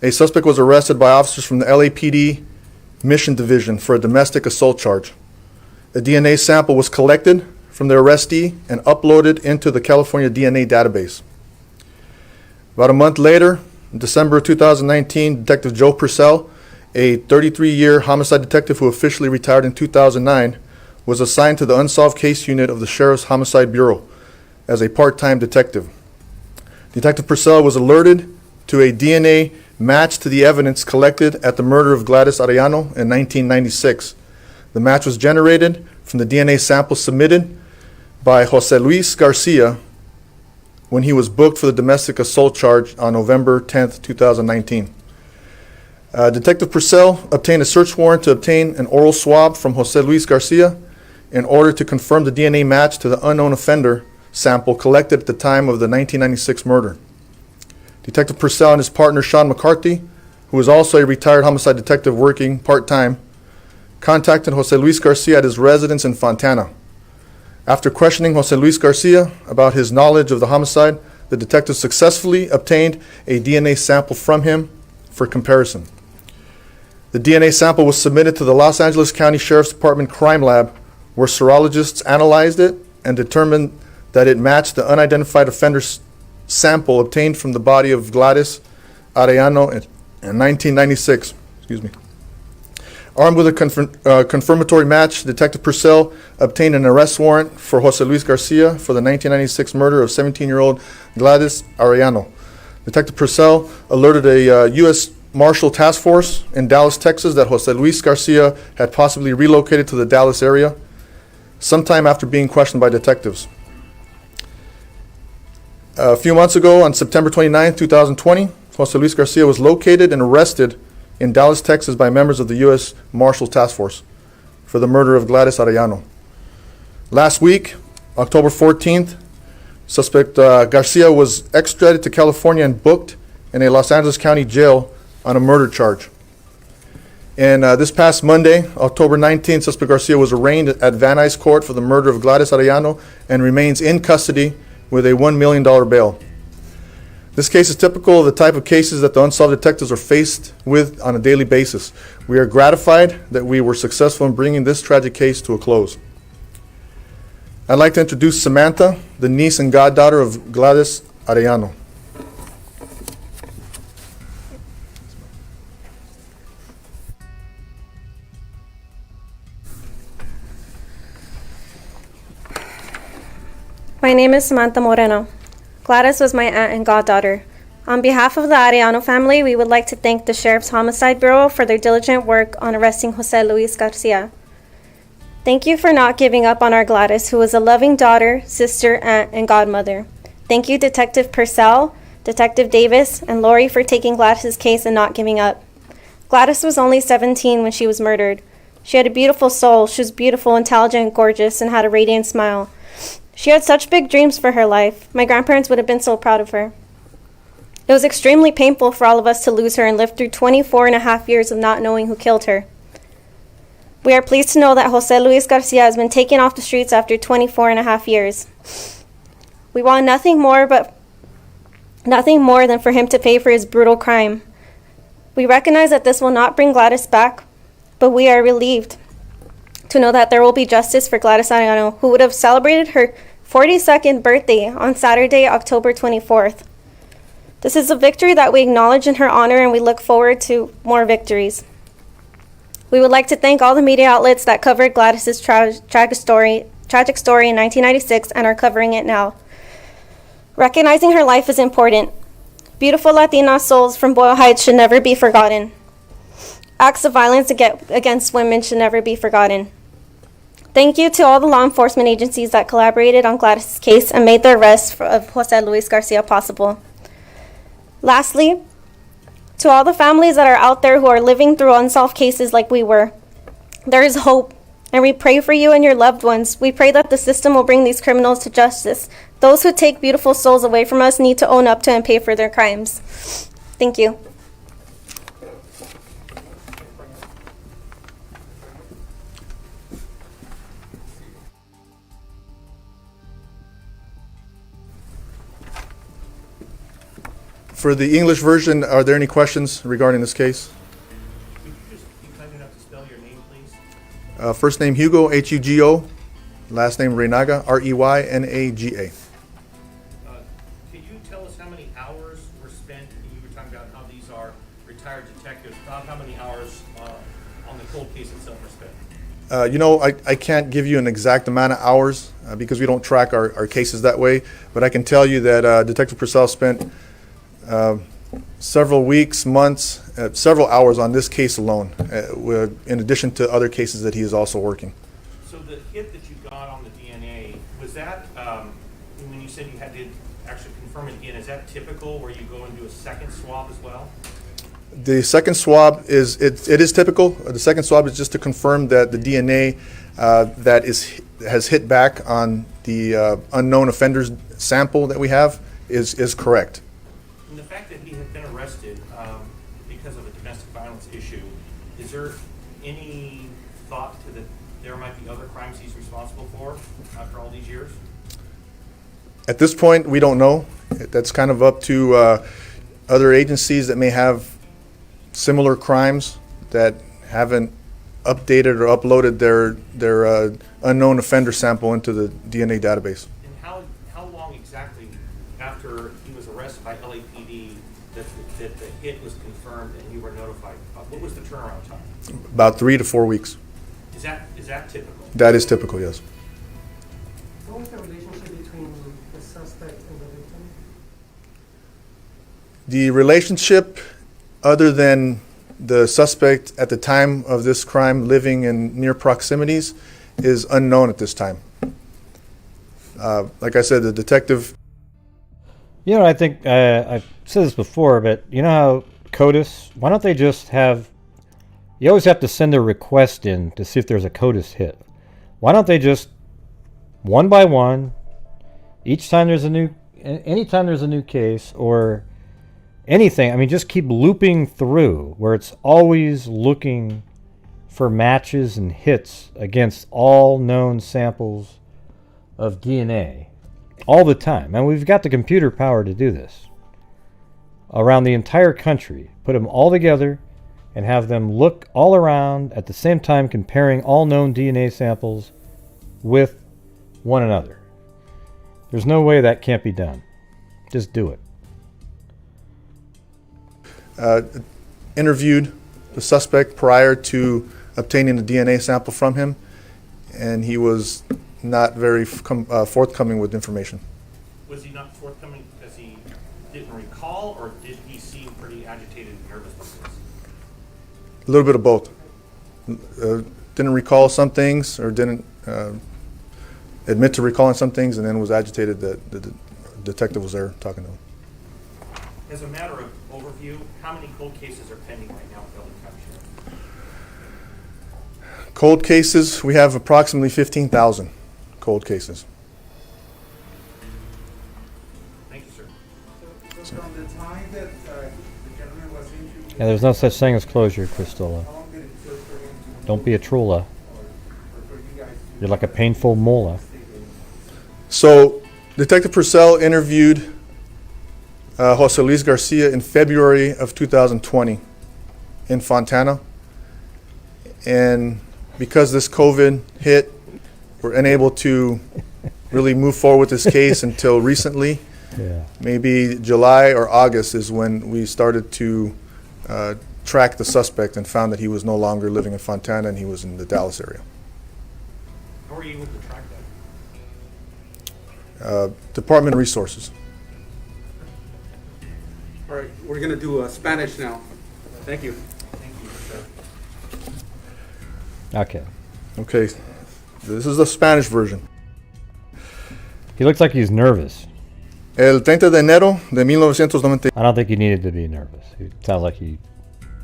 a suspect was arrested by officers from the LAPD Mission Division for a domestic assault charge. A DNA sample was collected from the arrestee and uploaded into the California DNA database. About a month later, in December 2019, Detective Joe Purcell, a 33-year homicide detective who officially retired in 2009, was assigned to the Unsolved Case Unit of the Sheriff's Homicide Bureau as a part-time detective. Detective Purcell was alerted to a DNA match to the evidence collected at the murder of Gladys Ariano in 1996. The match was generated from the DNA sample submitted by Jose Luis Garcia when he was booked for the domestic assault charge on November 10th, 2019. Detective Purcell obtained a search warrant to obtain an oral swab from Jose Luis Garcia in order to confirm the DNA match to the unknown offender sample collected at the time of the 1996 murder. Detective Purcell and his partner Sean McCarthy who is also a retired homicide detective working part-time, contacted Jose Luis Garcia at his residence in Fontana. After questioning Jose Luis Garcia about his knowledge of the homicide, the detective successfully obtained a DNA sample from him for comparison. The DNA sample was submitted to the Los Angeles County Sheriff's Department Crime Lab, where serologists analyzed it and determined that it matched the unidentified offender's sample obtained from the body of Gladys Ariano in 1996. Armed with a confirmatory match, Detective Purcell obtained an arrest warrant for Jose Luis Garcia for the 1996 murder of 17-year-old Gladys Ariano. Detective Purcell alerted a U.S. Marshal Task Force in Dallas, Texas, that Jose Luis Garcia had possibly relocated to the Dallas area sometime after being questioned by detectives. A few months ago, on September 29, 2020, Jose Luis Garcia was located and arrested in Dallas, Texas by members of the U.S. Marshal Task Force for the murder of Gladys Ariano. Last week, October 14th, suspect Garcia was extradited to California and booked in a Los Angeles County jail on a murder charge. And this past Monday, October 19th, suspect Garcia was arraigned at Van Nuys Court for the murder of Gladys Ariano and remains in custody with a $1 million bail. This case is typical of the type of cases that the unsolved detectives are faced with on a daily basis. We are gratified that we were successful in bringing this tragic case to a close. I'd like to introduce Samantha, the niece and goddaughter of Gladys Ariano. My name is Samantha Moreno. Gladys was my aunt and goddaughter. On behalf of the Ariano family, we would like to thank the Sheriff's Homicide Bureau for their diligent work on arresting Jose Luis Garcia. Thank you for not giving up on our Gladys, who was a loving daughter, sister, aunt, and godmother. Thank you, Detective Purcell, Detective Davis, and Lori for taking Gladys's case and not giving up. Gladys was only 17 when she was murdered. She had a beautiful soul. She was beautiful, intelligent, gorgeous, and had a radiant smile. She had such big dreams for her life. My grandparents would have been so proud of her. It was extremely painful for all of us to lose her and live through 24 and a half years of not knowing who killed her. We are pleased to know that Jose Luis Garcia has been taken off the streets after 24 and a half years. We want nothing more than for him to pay for his brutal crime. We recognize that this will not bring Gladys back, but we are relieved to know that there will be justice for Gladys Ariano, who would have celebrated her 42nd birthday on Saturday, October 24th. This is a victory that we acknowledge in her honor, and we look forward to more victories. We would like to thank all the media outlets that covered Gladys's tragic story in 1996 and are covering it now. Recognizing her life is important. Beautiful Latina souls from Boyle Heights should never be forgotten. Acts of violence against women should never be forgotten. Thank you to all the law enforcement agencies that collaborated on Gladys' case and made the arrest of Jose Luis Garcia possible. Lastly, to all the families that are out there who are living through unsolved cases like we were, there is hope, and we pray for you and your loved ones. We pray that the system will bring these criminals to justice. Those who take beautiful souls away from us need to own up to and pay for their crimes. Thank you. For the English version, are there any questions regarding this case? Could you just be kind enough to spell your name, please? First name Hugo, H-U-G-O. Last name Reynaga, R-E-Y-N-A-G-A. Could you tell us how many hours were spent, you were talking about how these are retired detectives, about how many hours on the cold case itself were spent? I can't give you an exact amount of hours because we don't track our cases that way, but I can tell you that Detective Purcell spent several weeks, months, several hours on this case alone, in addition to other cases that he is also working. So the hit that you got on the DNA, was that, when you said you had to actually confirm it again, is that typical where you go and do a second swab as well? The second swab it is typical. The second swab is just to confirm that the DNA has hit back on the unknown offender's sample that we have is correct. And the fact that he had been arrested because of a disappearance issue, is there any thought to that there might be other crimes he's responsible for after all these years? At this point, we don't know. That's kind of up to other agencies that may have similar crimes that haven't updated or uploaded their unknown offender sample into the DNA database. And how long exactly after he was arrested by LAPD that the hit was confirmed and you were notified? What was the turnaround time? About 3 to 4 weeks. Is that typical? That is typical, yes. What was the relationship between the suspect and the victim? The relationship, other than the suspect at the time of this crime living in near proximities, is unknown at this time. Like I said, the detective... You know, I think I've said this before, but you know how CODIS, why don't they just have, you always have to send a request in to see if there's a CODIS hit. Why don't they just, one by one, anytime there's a new case or anything, I mean, just keep looping through where it's always looking for matches and hits against all known samples of DNA all the time. And we've got the computer power to do this around the entire country. Put them all together and have them look all around at the same time, comparing all known DNA samples with one another. There's no way that can't be done. Just do it. Interviewed the suspect prior to obtaining the DNA sample from him, and he was not very forthcoming with information. Was he not forthcoming because he didn't recall, or did he seem pretty agitated and nervous with this? A little bit of both. Didn't recall some things, or didn't admit to recalling some things, and then was agitated that the detective was there talking to him. As a matter of overview, how many cold cases are pending right now at Belton County Sheriff? Cold cases, we have approximately 15,000 cold cases. Thank you, sir. So from the time that the gentleman was injured, Yeah, there's no such thing as closure, Cristola. how long did it take for him to Don't be a trolla. or for you guys to You're like a painful mola. So, Detective Purcell interviewed Jose Luis Garcia in February of 2020 in Fontana. And because this COVID hit, we're unable to really move forward with this case until recently. Yeah. Maybe July or August is when we started to track the suspect and found that he was no longer living in Fontana and he was in the Dallas area. How were you able to track that? Department of Resources. All right, we're going to do Spanish now. Thank you. Thank you, sir. Okay. Okay, this is the Spanish version. He looks like he's nervous. El 30 de enero de 1990. I don't think he needed to be nervous. It sounds like he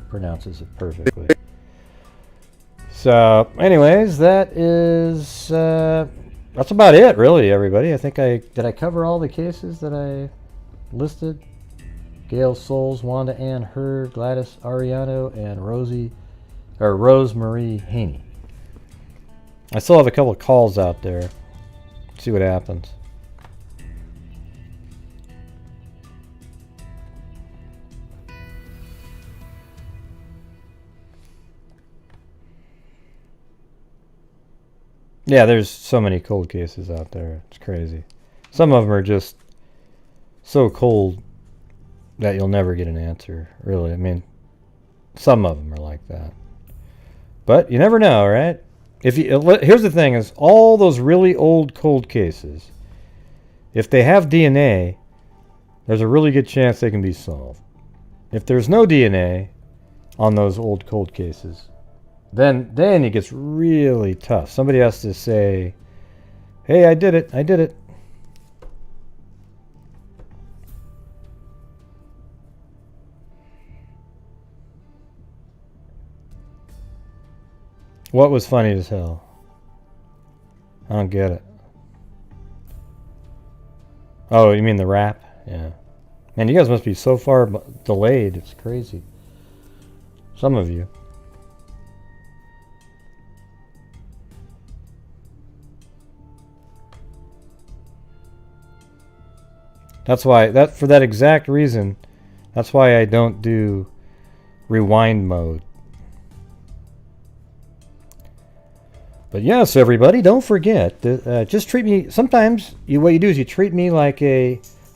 pronounces it perfectly. So, anyways, that's about it, really, everybody. I think did I cover all the cases that I listed? Gail Soles, Wanda Ann Herr, Gladys Ariano, and Rosemarie Haney. I still have a couple of calls out there. See what happens. Yeah, there's so many cold cases out there. It's crazy. Some of them are just so cold that you'll never get an answer, really. I mean, some of them are like that. But you never know, right? Here's the thing is, all those really old cold cases, if they have DNA, there's a really good chance they can be solved. If there's no DNA on those old cold cases, then it gets really tough. Somebody has to say, hey, I did it. What was funny as hell? I don't get it. Oh, you mean the rap? Yeah. Man, you guys must be so far delayed. It's crazy. Some of you. That's why, for that exact reason, that's why I don't do rewind mode. But yes, everybody, don't forget, just treat me, sometimes what you do is you treat me like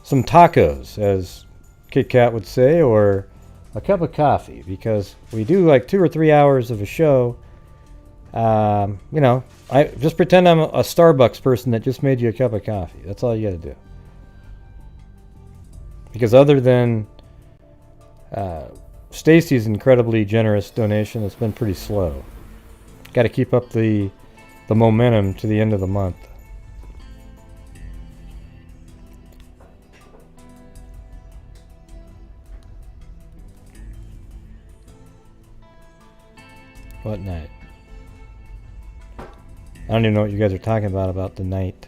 some tacos, as Kit Kat would say, or a cup of coffee, because we do like 2 or 3 hours of a show. You know, I just pretend I'm a Starbucks person that just made you a cup of coffee. That's all you got to do. Because other than Stacy's incredibly generous donation, it's been pretty slow. Got to keep up the momentum to the end of the month. What night? I don't even know what you guys are talking about the night.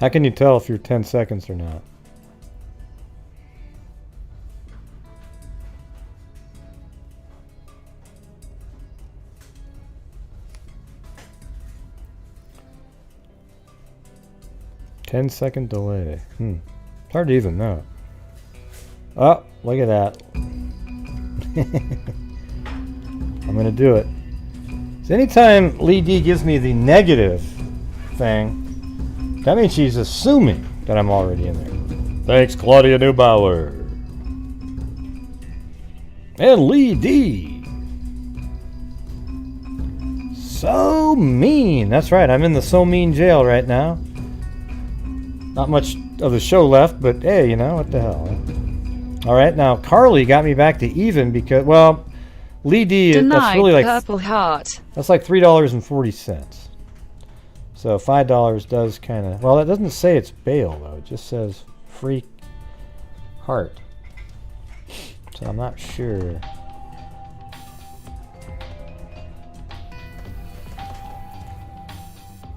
How can you tell if you're 10 seconds or not? Ten-second delay. It's hard to even know. Oh, look at that. I'm gonna do it. So anytime Lee D gives me the negative thing, that means she's assuming that I'm already in there. Thanks, Claudia Neubauer. And Lee D. So mean. That's right, I'm in the So Mean jail right now. Not much of the show left, but hey, you know, what the hell. All right, now Carly got me back to even because, well, Lee D, that's really like Purple Heart. That's like $3.40. So $5 does kind of, well, it doesn't say it's bail though. It just says free heart. So I'm not sure.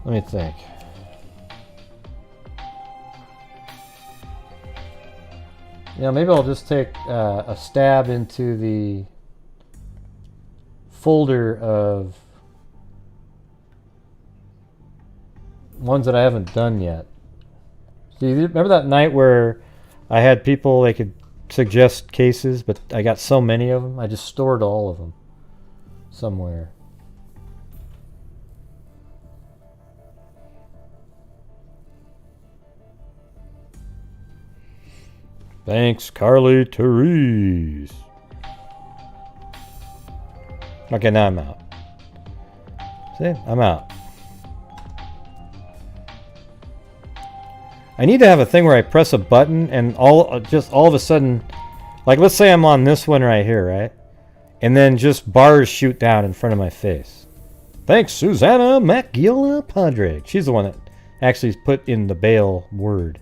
Let me think. Yeah, maybe I'll just take a stab into the folder of ones that I haven't done yet. Do you remember that night where I had people, they could suggest cases, but I got so many of them? I just stored all of them somewhere. Thanks, Carly Therese. Okay, now I'm out. See, I'm out. I need to have a thing where I press a button and all of a sudden, like let's say I'm on this one right here, right? And then just bars shoot down in front of my face. Thanks, Susanna Macgilla Padre. She's the one that actually put in the bail word.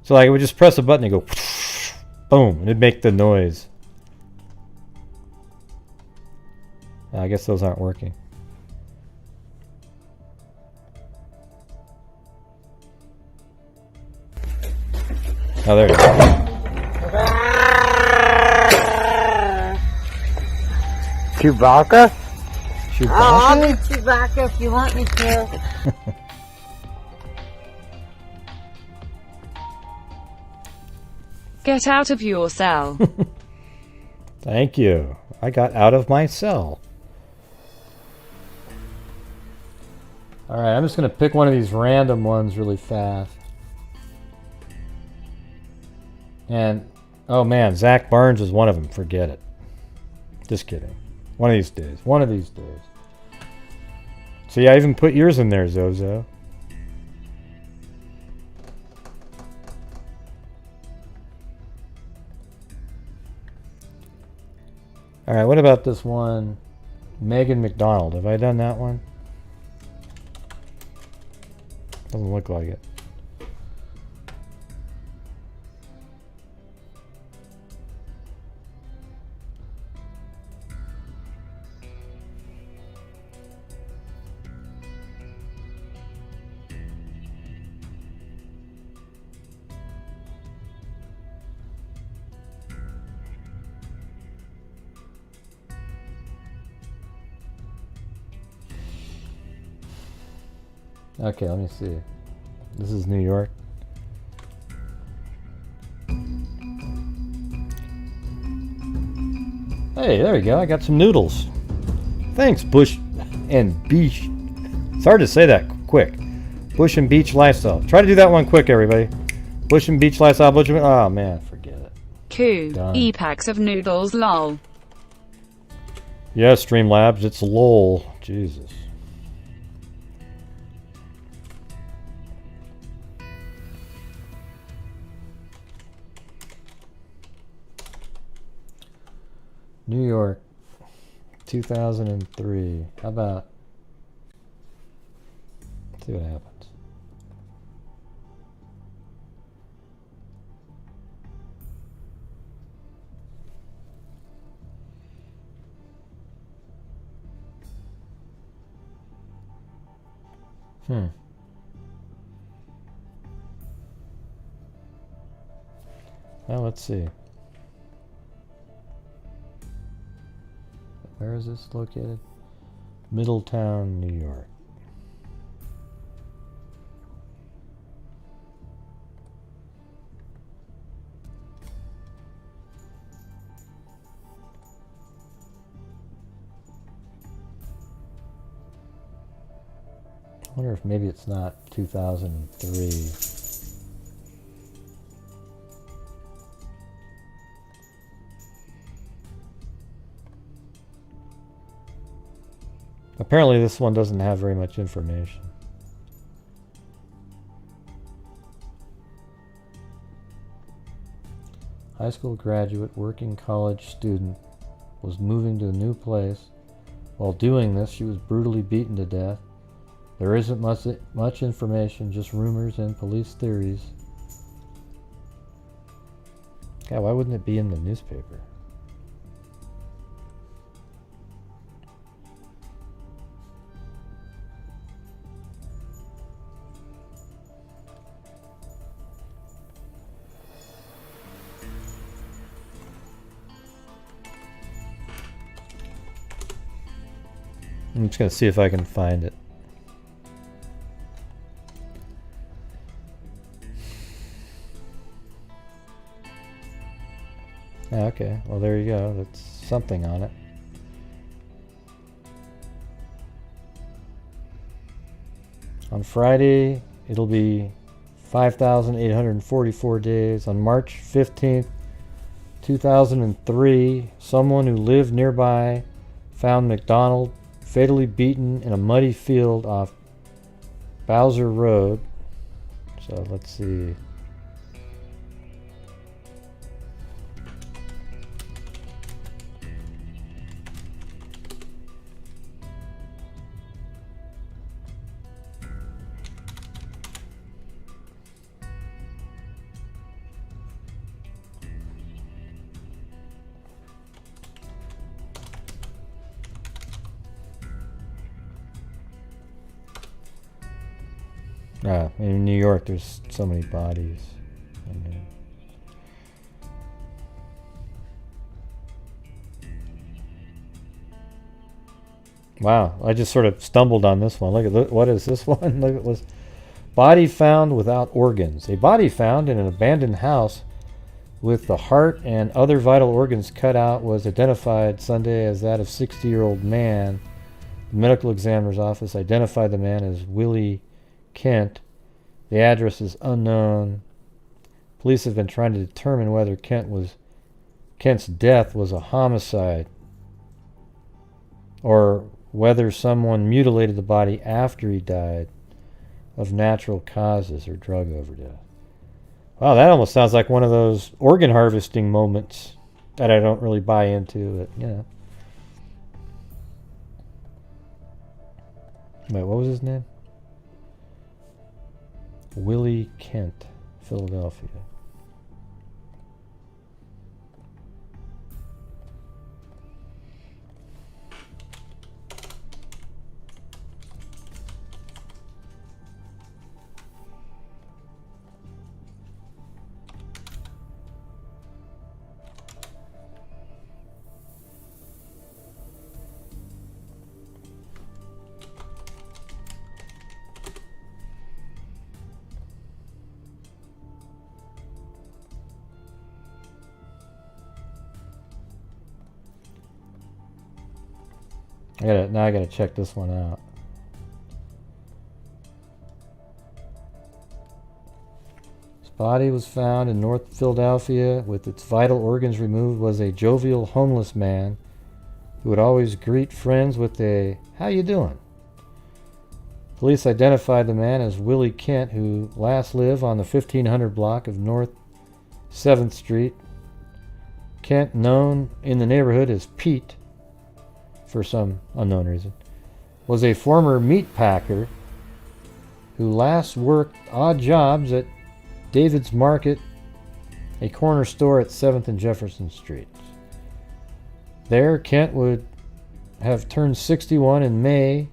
So like, I would just press a button and go, boom, and it'd make the noise. I guess those aren't working. Oh, there you go. Chewbacca? Chewbacca? I'll be Chewbacca if you want me to. Get out of your cell. Thank you. I got out of my cell. Alright, I'm just going to pick one of these random ones really fast. And, oh man, Zach Barnes is one of them. Forget it. Just kidding. One of these days. One of these days. See, I even put yours in there, Zozo. Alright, what about this one? Megan McDonald. Have I done that one? Doesn't look like it. Okay, let me see. This is New York. Hey, there we go. I got some noodles. Thanks, Bush and Beach. It's hard to say that quick. Bush and Beach Lifestyle. Try to do that one quick, everybody. Bush and Beach Lifestyle. Bush and... Oh, man, forget it. Coup. Done. E-packs of noodles, lol. Yes, Streamlabs, it's LOL. Jesus. New York, 2003. How about... Let's see what happens. Well, let's see. Where is this located? Middletown, New York. I wonder if maybe it's not 2003. Apparently this one doesn't have very much information. High school graduate, working college student, was moving to a new place. While doing this, she was brutally beaten to death. There isn't much information, just rumors and police theories. God, why wouldn't it be in the newspaper? I'm just going to see if I can find it. Yeah, okay, well there you go. That's something on it. On Friday, it'll be 5,844 days. On March 15th, 2003, someone who lived nearby found McDonald fatally beaten in a muddy field off Bowser Road. So let's see. In New York, there's so many bodies. Wow, I just sort of stumbled on this one. Look at what is this one? Look at this. Body found without organs. A body found in an abandoned house with the heart and other vital organs cut out was identified Sunday as that of 60-year-old man. The medical examiner's office identified the man as Willie Kent. The address is unknown. Police have been trying to determine whether Kent's death was a homicide or whether someone mutilated the body after he died of natural causes or drug overdose. Wow, that almost sounds like one of those organ harvesting moments that I don't really buy into, but you know. Wait, what was his name? Willie Kent, Philadelphia. I gotta check this one out. His body was found in North Philadelphia with its vital organs removed. Was a jovial homeless man who would always greet friends with a "How you doing?" Police identified the man as Willie Kent, who last lived on the 1500 block of North 7th Street. Kent, known in the neighborhood as Pete, for some unknown reason, was a former meat packer who last worked odd jobs at David's Market, a corner store at 7th and Jefferson Streets. There, Kent would have turned 61 in May,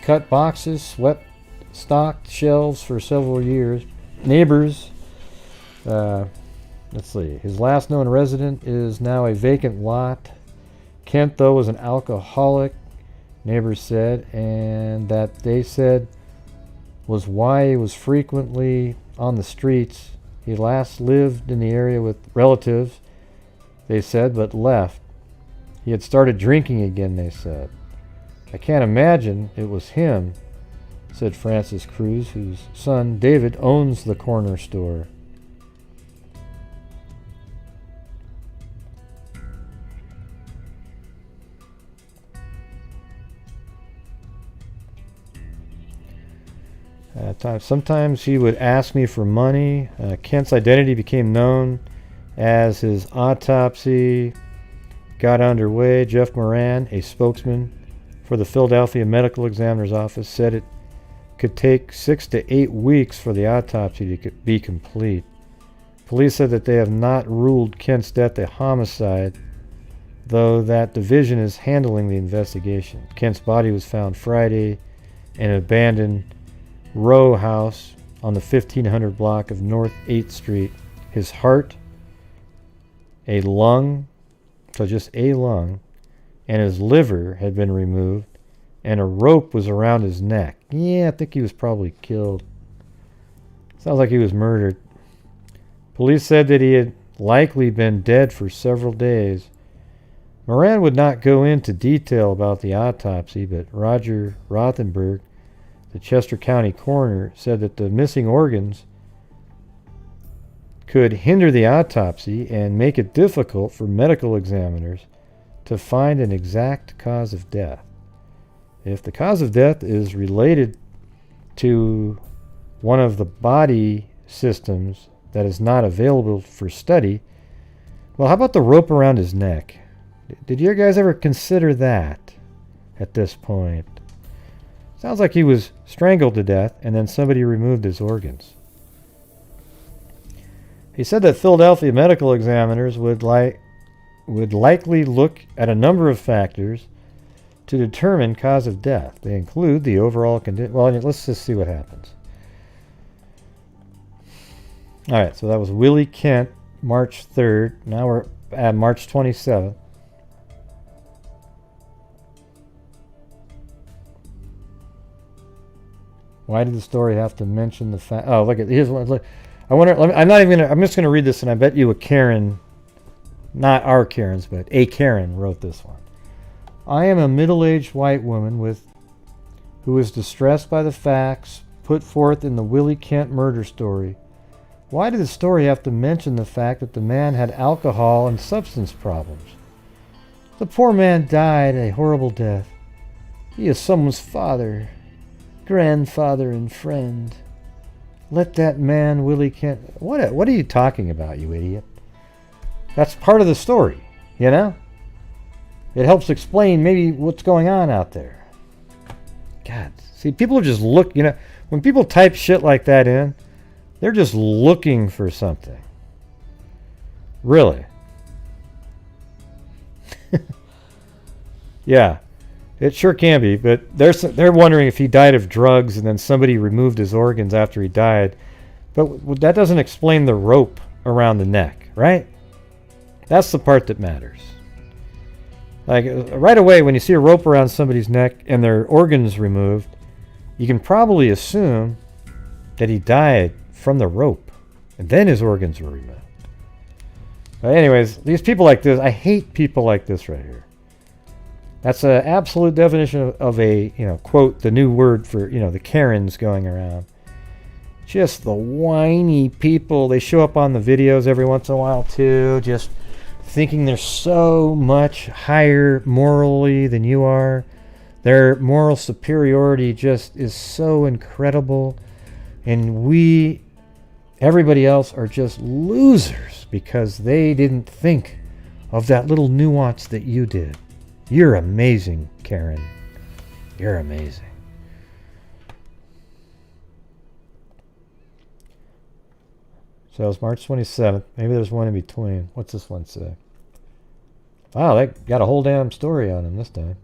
cut boxes, swept stocked shelves for several years. Neighbors, let's see, his last known resident is now a vacant lot. Kent, though, was an alcoholic, neighbors said, and that they said was why he was frequently on the streets. He last lived in the area with relatives, they said, but left. He had started drinking again, they said. I can't imagine it was him, said Francis Cruz, whose son David owns the corner store. Sometimes he would ask me for money. Kent's identity became known as his autopsy got underway. Jeff Moran, a spokesman for the Philadelphia Medical Examiner's Office, said it could take 6 to 8 weeks for the autopsy to be complete. Police said that they have not ruled Kent's death a homicide, though that division is handling the investigation. Kent's body was found Friday in an abandoned row house on the 1500 block of North 8th Street. His heart, a lung, so just a lung, and his liver had been removed, and a rope was around his neck. Yeah, I think he was probably killed. Sounds like he was murdered. Police said that he had likely been dead for several days. Moran would not go into detail about the autopsy, but Roger Rothenberg, the Chester County coroner, said that the missing organs could hinder the autopsy and make it difficult for medical examiners to find an exact cause of death. If the cause of death is related to one of the body systems that is not available for study, well, how about the rope around his neck? Did you guys ever consider that at this point? Sounds like he was strangled to death and then somebody removed his organs. He said that Philadelphia medical examiners would likely look at a number of factors to determine cause of death. They include the overall condition. Well, let's just see what happens. All right, so that was Willie Kent, March 3rd. Now we're at March 27th. Why did the story have to mention the fact? Oh, look at here's one. Look, I wonder. I'm not even gonna. I'm just gonna read this, and I bet you a Karen, not our Karens, but a Karen wrote this one. I am a middle-aged white woman who is distressed by the facts put forth in the Willie Kent murder story. Why did the story have to mention the fact that the man had alcohol and substance problems? The poor man died a horrible death. He is someone's father, grandfather, and friend. Let that man, Willie Kent... What are you talking about, you idiot? That's part of the story, you know? It helps explain maybe what's going on out there. God, see, people just look, you know, when people type shit like that in, they're just looking for something. Really. Yeah, it sure can be, but they're wondering if he died of drugs and then somebody removed his organs after he died. But that doesn't explain the rope around the neck, right? That's the part that matters. Like, right away, when you see a rope around somebody's neck and their organs removed, you can probably assume that he died from the rope, and then his organs were removed. But anyways, these people like this, I hate people like this right here. That's an absolute definition of a, quote, the new word for, the Karens going around. Just the whiny people. They show up on the videos every once in a while, too, just thinking they're so much higher morally than you are. Their moral superiority just is so incredible. And everybody else are just losers because they didn't think of that little nuance that you did. You're amazing, Karen. You're amazing. So it's March 27th. Maybe there's one in between. What's this one say? Wow, they got a whole damn story on him this time.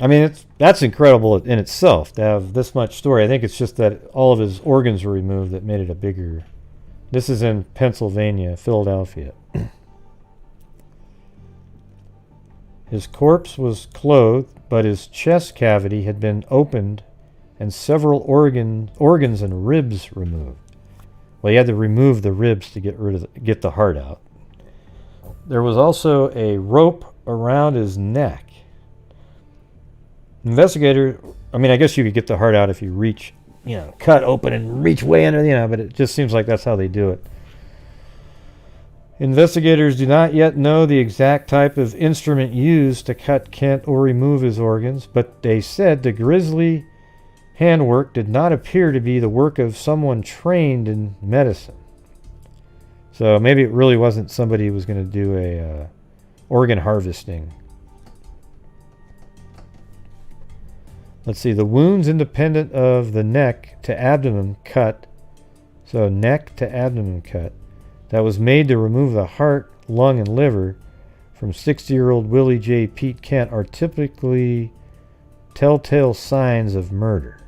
I mean, that's incredible in itself to have this much story. I think it's just that all of his organs were removed that made it a bigger... This is in Pennsylvania, Philadelphia. His corpse was clothed, but his chest cavity had been opened and several organs and ribs removed. Well, he had to remove the ribs to get the heart out. There was also a rope around his neck. Investigator, I guess you could get the heart out if you reach, cut open and reach way under, but it just seems like that's how they do it. Investigators do not yet know the exact type of instrument used to cut Kent or remove his organs, but they said the grisly handwork did not appear to be the work of someone trained in medicine. So maybe it really wasn't somebody who was going to do a organ harvesting. Let's see, the wounds independent of the neck to abdomen cut, so neck to abdomen cut, that was made to remove the heart, lung, and liver from 60-year-old Willie J. Pete Kent are typically telltale signs of murder.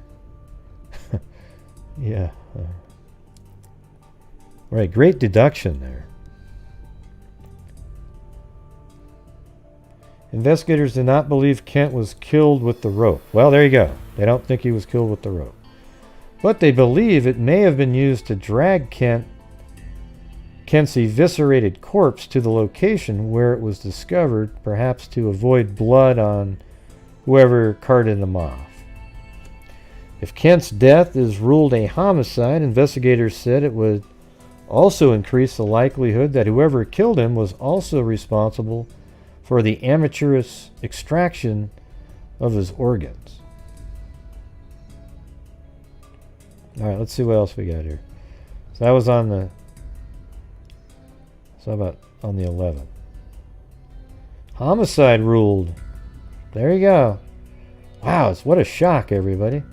Yeah. Right, great deduction there. Investigators did not believe Kent was killed with the rope. Well, there you go. They don't think he was killed with the rope. But they believe it may have been used to drag Kent's eviscerated corpse to the location where it was discovered, perhaps to avoid blood on whoever carted him off. If Kent's death is ruled a homicide, investigators said it would also increase the likelihood that whoever killed him was also responsible for the amateurish extraction of his organs. All right, let's see what else we got here. So that was on the... So how about on the 11th? Homicide ruled. There you go. Wow, what a shock, everybody.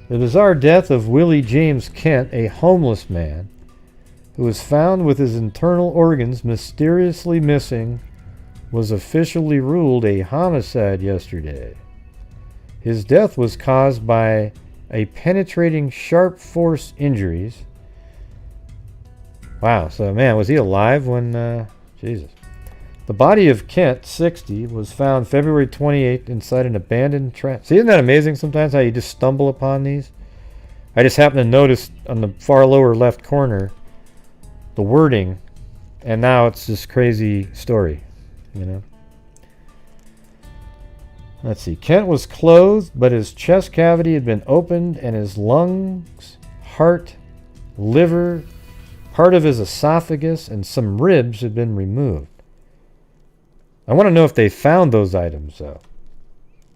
The bizarre death of Willie James Kent, a homeless man, who was found with his internal organs mysteriously missing, was officially ruled a homicide yesterday. His death was caused by a penetrating sharp force injuries. Wow, so man, was he alive when, Jesus. The body of Kent, 60, was found February 28th inside an abandoned trash. See, isn't that amazing sometimes how you just stumble upon these? I just happened to notice on the far lower left corner the wording, and now it's this crazy story, Let's see. Kent was clothed, but his chest cavity had been opened, and his lungs, heart, liver, part of his esophagus, and some ribs had been removed. I want to know if they found those items, though.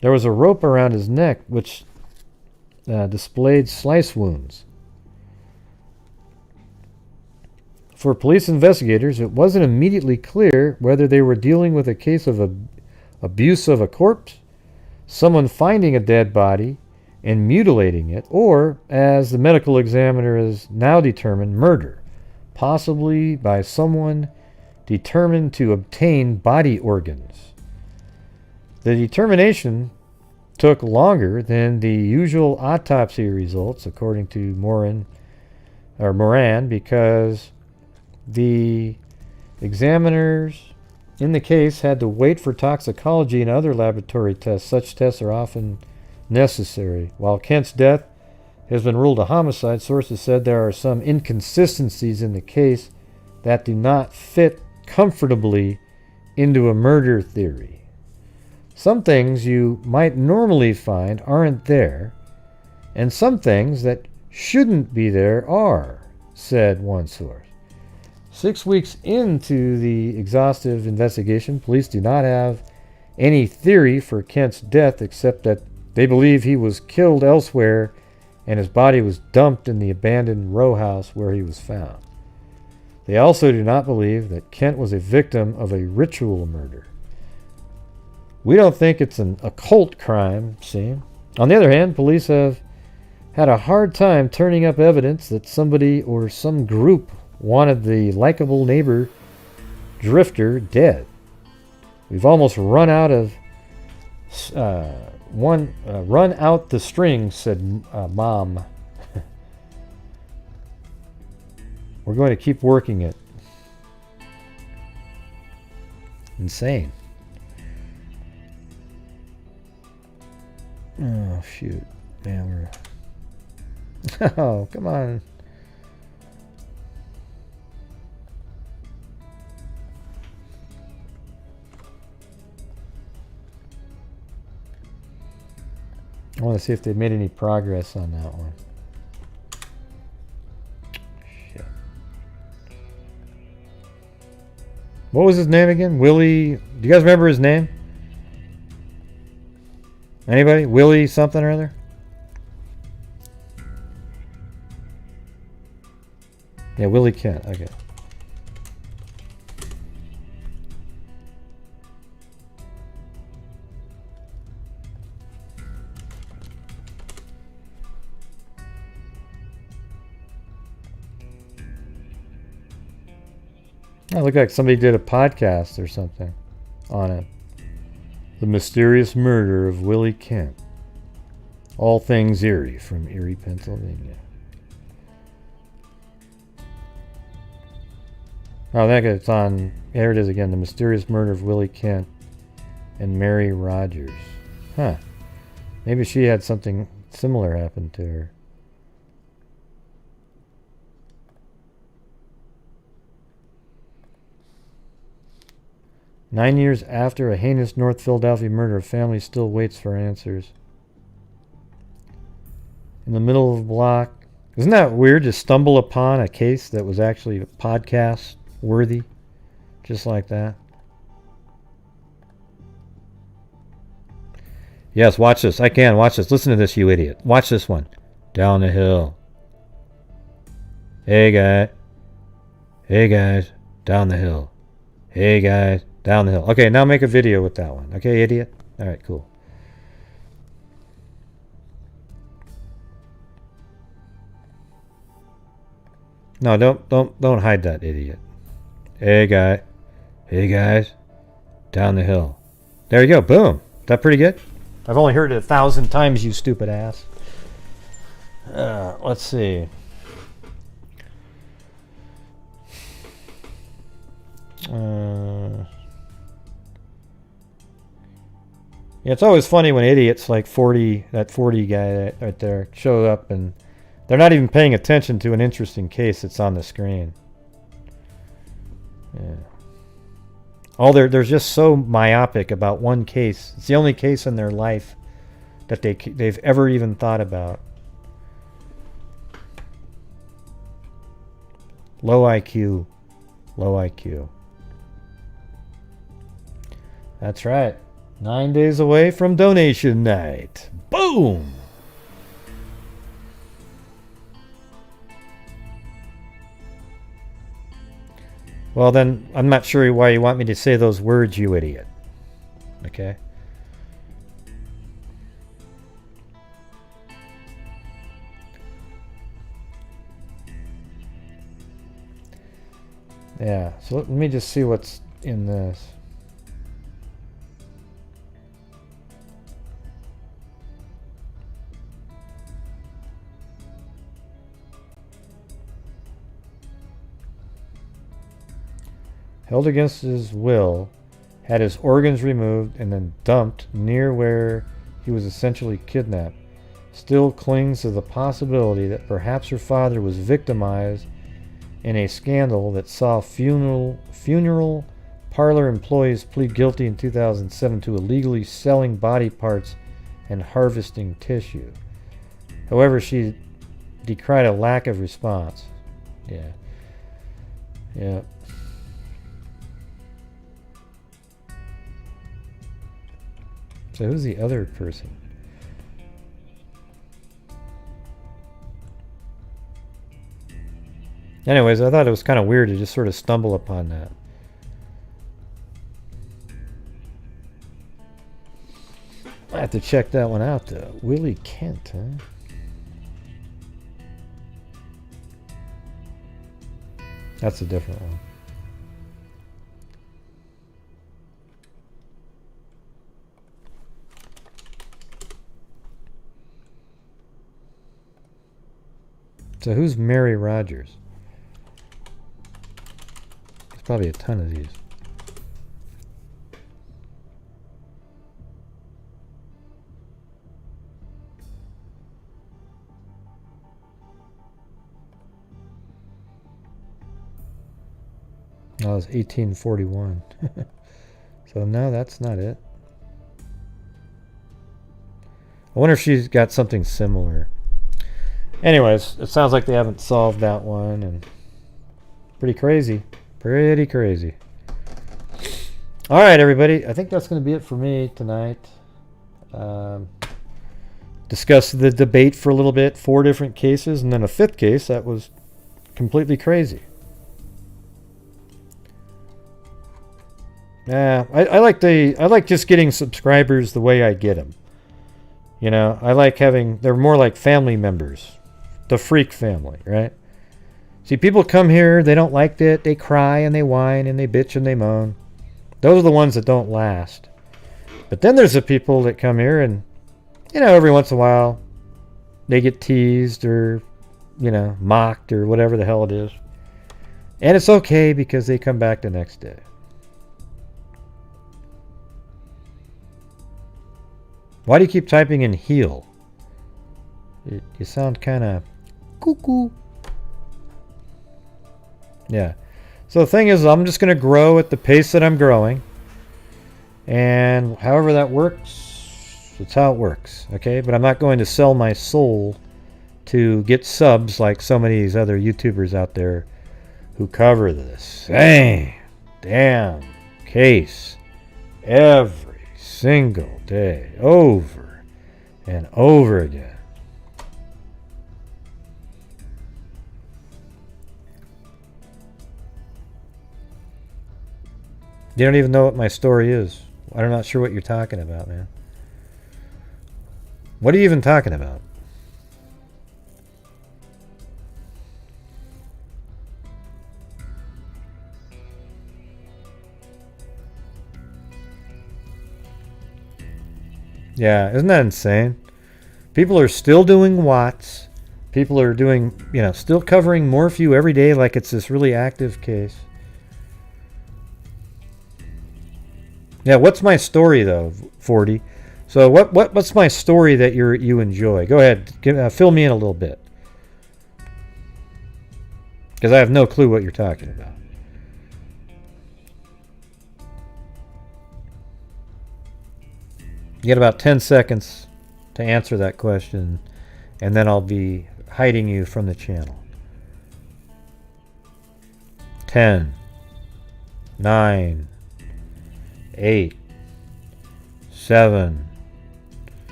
There was a rope around his neck, which displayed slice wounds. For police investigators, it wasn't immediately clear whether they were dealing with a case of abuse of a corpse, someone finding a dead body and mutilating it, or, as the medical examiner has now determined, murder, possibly by someone determined to obtain body organs. The determination took longer than the usual autopsy results, according to Moran, because the examiners in the case had to wait for toxicology and other laboratory tests. Such tests are often necessary. While Kent's death has been ruled a homicide, sources said there are some inconsistencies in the case that do not fit comfortably into a murder theory. Some things you might normally find aren't there, and some things that shouldn't be there are, said one source. 6 weeks into the exhaustive investigation, police do not have any theory for Kent's death except that they believe he was killed elsewhere and his body was dumped in the abandoned row house where he was found. They also do not believe that Kent was a victim of a ritual murder. We don't think it's an occult crime scene. On the other hand, police have had a hard time turning up evidence that somebody or some group wanted the likable neighbor drifter dead. We've almost run out the strings, said Mom. We're going to keep working it. Insane. Oh, shoot. Man, we're... Oh, come on. I want to see if they made any progress on that one. Shit. What was his name again? Willie... Do you guys remember his name? Anybody? Willie something or other? Yeah, Willie Kent. Okay. Oh, look like somebody did a podcast or something on it. The Mysterious Murder of Willie Kent. All Things Eerie from Erie, Pennsylvania. Oh, I think it's on... Here it is again. The Mysterious Murder of Willie Kent and Mary Rogers. Huh. Maybe she had something similar happen to her. "9 years after a heinous North Philadelphia murder, a family still waits for answers." In the middle of the block. Isn't that weird to stumble upon a case that was actually podcast worthy? Just like that. Yes, watch this. I can. Watch this. Listen to this, you idiot. Watch this one. Down the hill. Hey, guy. Hey, guys. Down the hill. Hey, guys. Down the hill. Okay, now make a video with that one. Okay, idiot? All right, cool. No, don't hide that, idiot. Hey, guy. Hey, guys. Down the hill. There you go. Boom. Is that pretty good? I've only heard it 1,000 times, you stupid ass. Let's see. Yeah, it's always funny when idiots like that 40 guy right there show up and they're not even paying attention to an interesting case that's on the screen. Yeah. Oh, they're just so myopic about one case. It's the only case in their life that they've ever even thought about. Low IQ. Low IQ. That's right. 9 days away from donation night. Boom! Well, then, I'm not sure why you want me to say those words, you idiot. Okay? Yeah, so let me just see what's in this. Held against his will, had his organs removed and then dumped near where he was essentially kidnapped. Still clings to the possibility that perhaps her father was victimized in a scandal that saw funeral parlor employees plead guilty in 2007 to illegally selling body parts and harvesting tissue. However, she decried a lack of response. Yeah. Yeah. So who's the other person? Anyways, I thought it was kind of weird to just sort of stumble upon that. I have to check that one out, though. Willie Kent, huh? That's a different one. So who's Mary Rogers? There's probably a ton of these. Oh, it's 1841. So no, that's not it. I wonder if she's got something similar. Anyways, it sounds like they haven't solved that one, and pretty crazy. Pretty crazy. All right, everybody. I think that's going to be it for me tonight. Discuss the debate for a little bit. 4 different cases, and then a 5th case that was completely crazy. Yeah, I like just getting subscribers the way I get them. You know, I like having, they're more like family members. The freak family, right? See, people come here, they don't like it, they cry and they whine and they bitch and they moan. Those are the ones that don't last. But then there's the people that come here and, you know, every once in a while, they get teased or, you know, mocked or whatever the hell it is. And it's okay because they come back the next day. Why do you keep typing in heel? You sound kind of cuckoo. Yeah. So the thing is, I'm just going to grow at the pace that I'm growing. And however that works, it's how it works. Okay? But I'm not going to sell my soul to get subs like so many of these other YouTubers out there who cover this same damn case every single day, over and over again. You don't even know what my story is. I'm not sure what you're talking about, man. What are you even talking about? Yeah, isn't that insane? People are still doing Watts. People are doing, you know, still covering Morphew every day like it's this really active case. Yeah, what's my story though, 40? So what's my story that you enjoy? Go ahead, fill me in a little bit. Because I have no clue what you're talking about. You get about 10 seconds to answer that question, and then I'll be hiding you from the channel. 10, 9, 8, 7,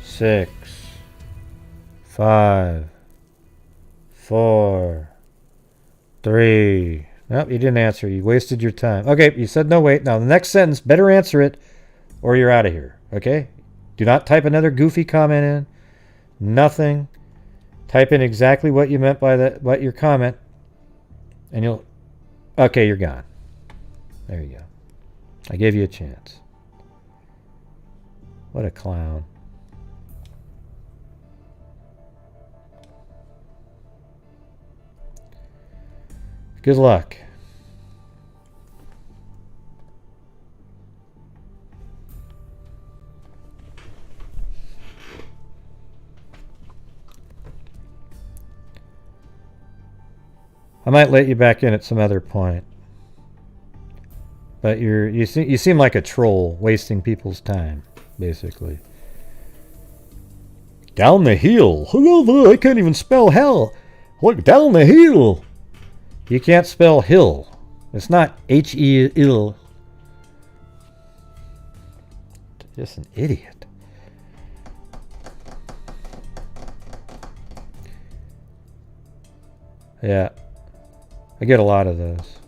6, 5, 4, 3. Nope, you didn't answer. You wasted your time. Okay, you said no, wait. Now, the next sentence, better answer it or you're out of here. Okay? Do not type another goofy comment in. Nothing. Type in exactly what you meant by that, what your comment, and you'll... Okay, you're gone. There you go. I gave you a chance. What a clown. Good luck. I might let you back in at some other point. But you seem like a troll, wasting people's time, basically. Down the hill. I can't even spell hell. Look, down the hill. You can't spell hill. It's not H-E-L. Just an idiot. Yeah. I get a lot of those.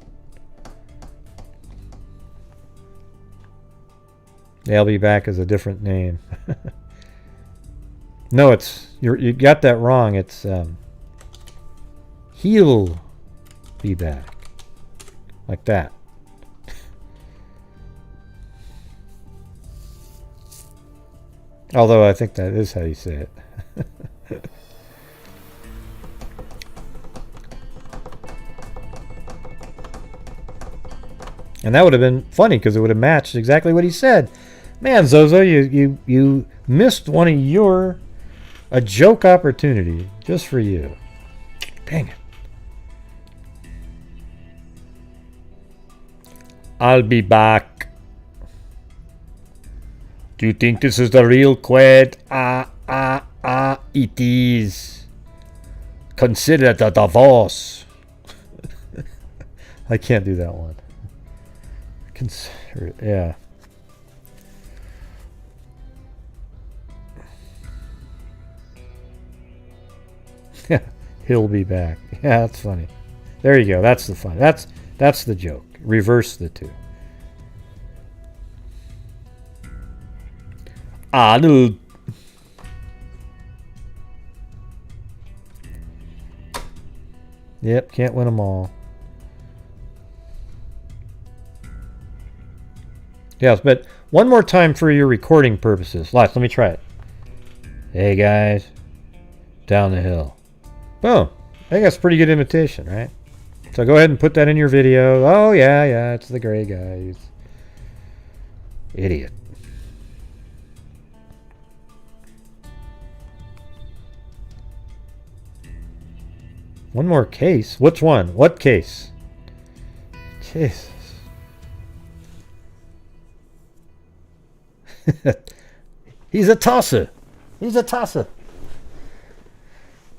They'll be back as a different name. No, you got that wrong. It's he'll be back. Like that. Although I think that is how you say it. And that would have been funny because it would have matched exactly what he said. Man, Zozo, you missed one of a joke opportunity just for you. Dang it. I'll be back. Do you think this is the real Qued? It is. Consider the divorce. I can't do that one. Consider it, yeah. He'll be back. Yeah, that's funny. There you go. That's the fun. That's the joke. Reverse the two. Arnold. Yep, can't win them all. Yes, but one more time for your recording purposes. Let me try it. Hey guys, down the hill. Boom. I think that's a pretty good imitation, right? So go ahead and put that in your video. Oh yeah, it's the gray guy. He's idiot. One more case? Which one? What case? Jesus. He's a tosser. He's a tosser.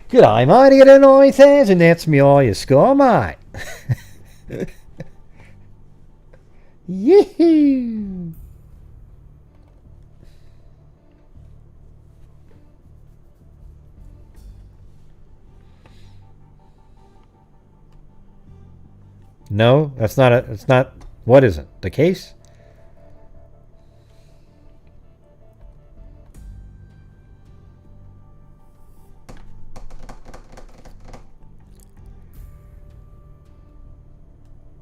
G'day, mate. You got a 9,000. That's me all you score, mate. Yee-hoo. No, that's not it's not. What is it? The case?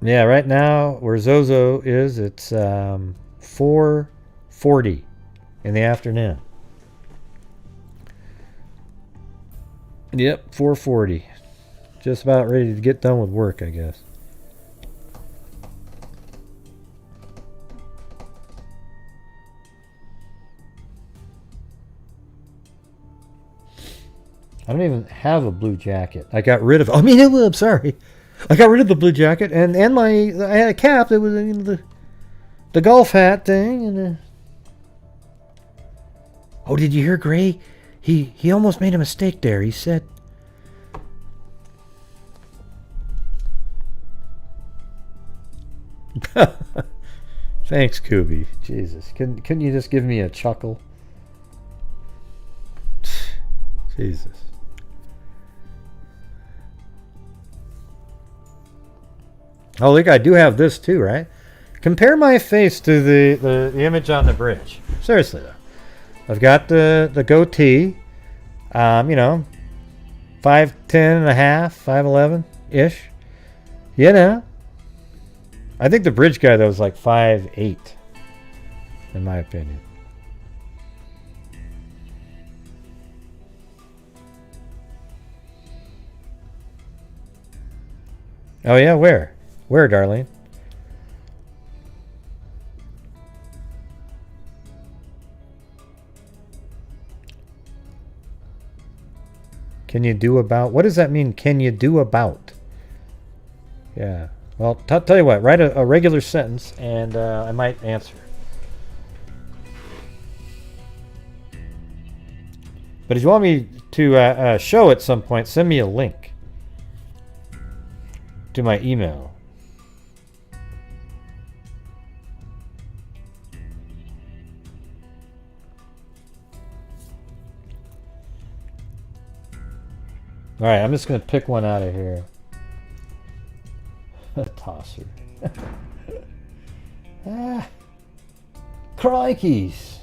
Yeah, right now where Zozo is, it's 4:40 in the afternoon. Yep, 4:40. Just about ready to get done with work, I guess. I don't even have a blue jacket. I got rid of. I'm sorry. I got rid of the blue jacket and I had a cap that was the golf hat thing and. Oh, did you hear Gray? He almost made a mistake there. He said. Thanks, Kubi. Jesus, couldn't you just give me a chuckle? Jesus. Oh, look, I do have this too, right? Compare my face to the image on the bridge. Seriously, though. I've got the goatee, 5'10 and a half, 5'11-ish. You know. I think the bridge guy, though, is like 5'8", in my opinion. Oh, yeah, where? Where, Darlene? Can you do about? What does that mean? Can you do about? Yeah. Well, tell you what, write a regular sentence, and I might answer. But if you want me to show at some point, send me a link to my email. All right, I'm just going to pick one out of here. Tosser. Crikeys.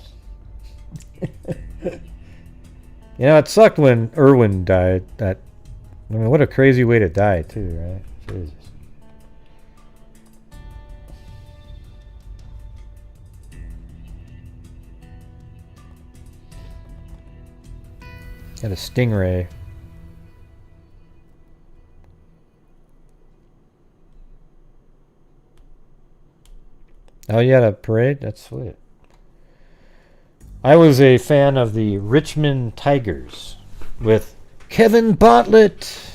You know, it sucked when Irwin died. I mean, what a crazy way to die, too, right? Jesus. Got a stingray. Oh, you had a parade? That's sweet. I was a fan of the Richmond Tigers with Kevin Bartlett.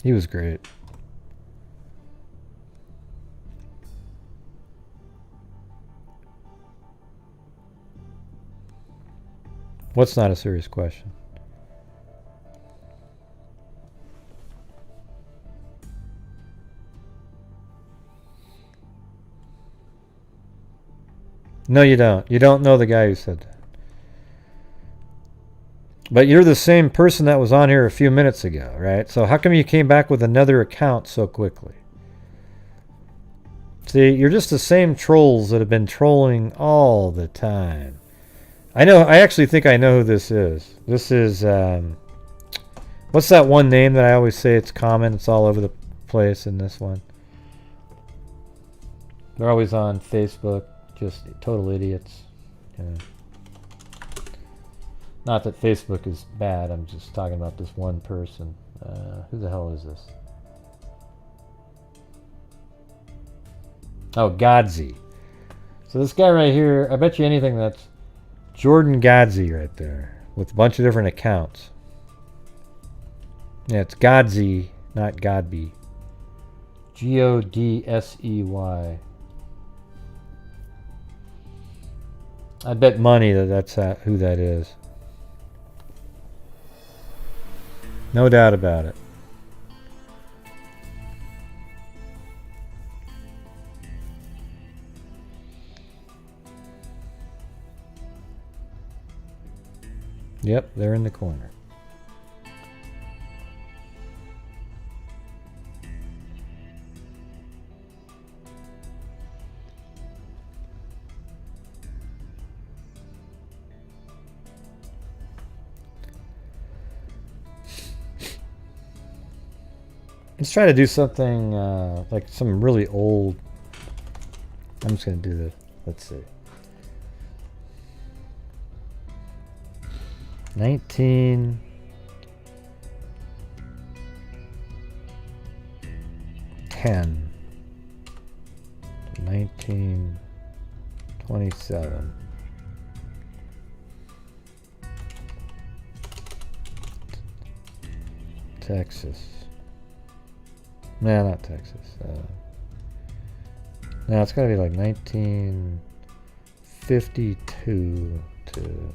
He was great. What's not a serious question? No, you don't. You don't know the guy who said that. But you're the same person that was on here a few minutes ago, right? So how come you came back with another account so quickly? See, you're just the same trolls that have been trolling all the time. I actually think I know who this is. This is, what's that one name that I always say it's common? It's all over the place in this one. They're always on Facebook. Just total idiots. Yeah. Not that Facebook is bad. I'm just talking about this one person. Who the hell is this? Oh, Godsey. So this guy right here, I bet you anything that's Jordan Godsey right there with a bunch of different accounts. Yeah, it's Godsey, not Godby. Godsey. I bet money that's who that is. No doubt about it. Yep, they're in the corner. Let's try to do something like some really old. I'm just going to do this. Let's see. 1910. 1927. Texas. No, not Texas. No, it's got to be like 1952 to...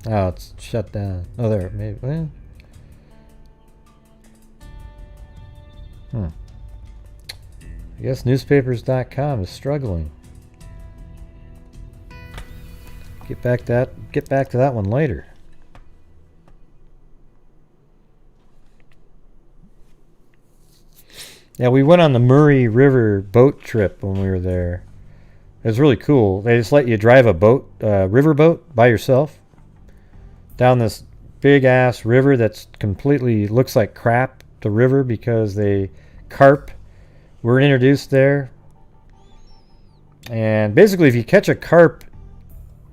Oh, it's shut down. Oh, there, maybe. Well. I guess newspapers.com is struggling. Get back to that one later. Yeah, we went on the Murray River boat trip when we were there. It was really cool. They just let you drive a boat, river boat by yourself down this big ass river that's completely looks like crap, the river, because carp were introduced there. And basically if you catch a carp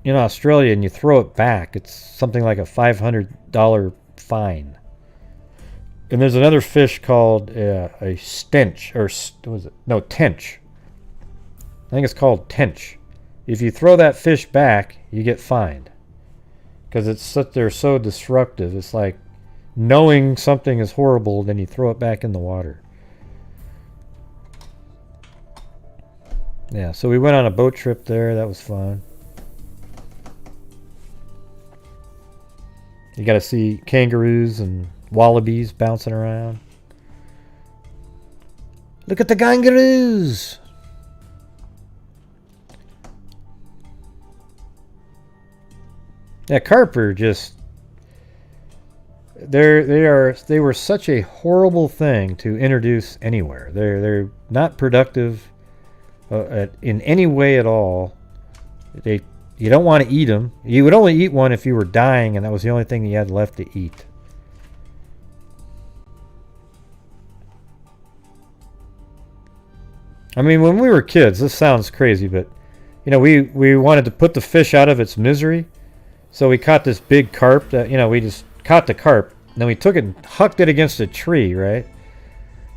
in Australia and you throw it back, it's something like a $500 fine. And there's another fish called a stench, or what was it? No, tench. think it's called tench. If you throw that fish back, you get fined. Because they're so disruptive. It's like knowing something is horrible, then you throw it back in the water. Yeah, so we went on a boat trip there. That was fun. You got to see kangaroos and wallabies bouncing around. Look at the kangaroos! Yeah, carp are just... They were such a horrible thing to introduce anywhere. They're not productive in any way at all. You don't want to eat them. You would only eat one if you were dying, and that was the only thing you had left to eat. I mean, when we were kids, this sounds crazy, but you know, we wanted to put the fish out of its misery, so we caught this big carp. That, you know, we just caught the carp, and then we took it and hucked it against a tree, right?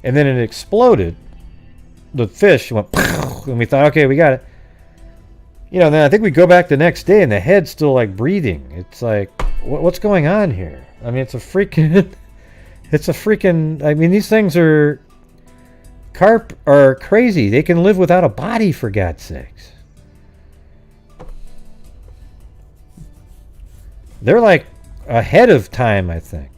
And then it exploded. The fish went, and we thought, okay, we got it. You know, then I think we go back the next day, and the head's still like breathing. It's like, what's going on here? I mean, it's a freaking, I mean, these things are, carp are crazy. They can live without a body, for God's sakes. They're like ahead of time, I think.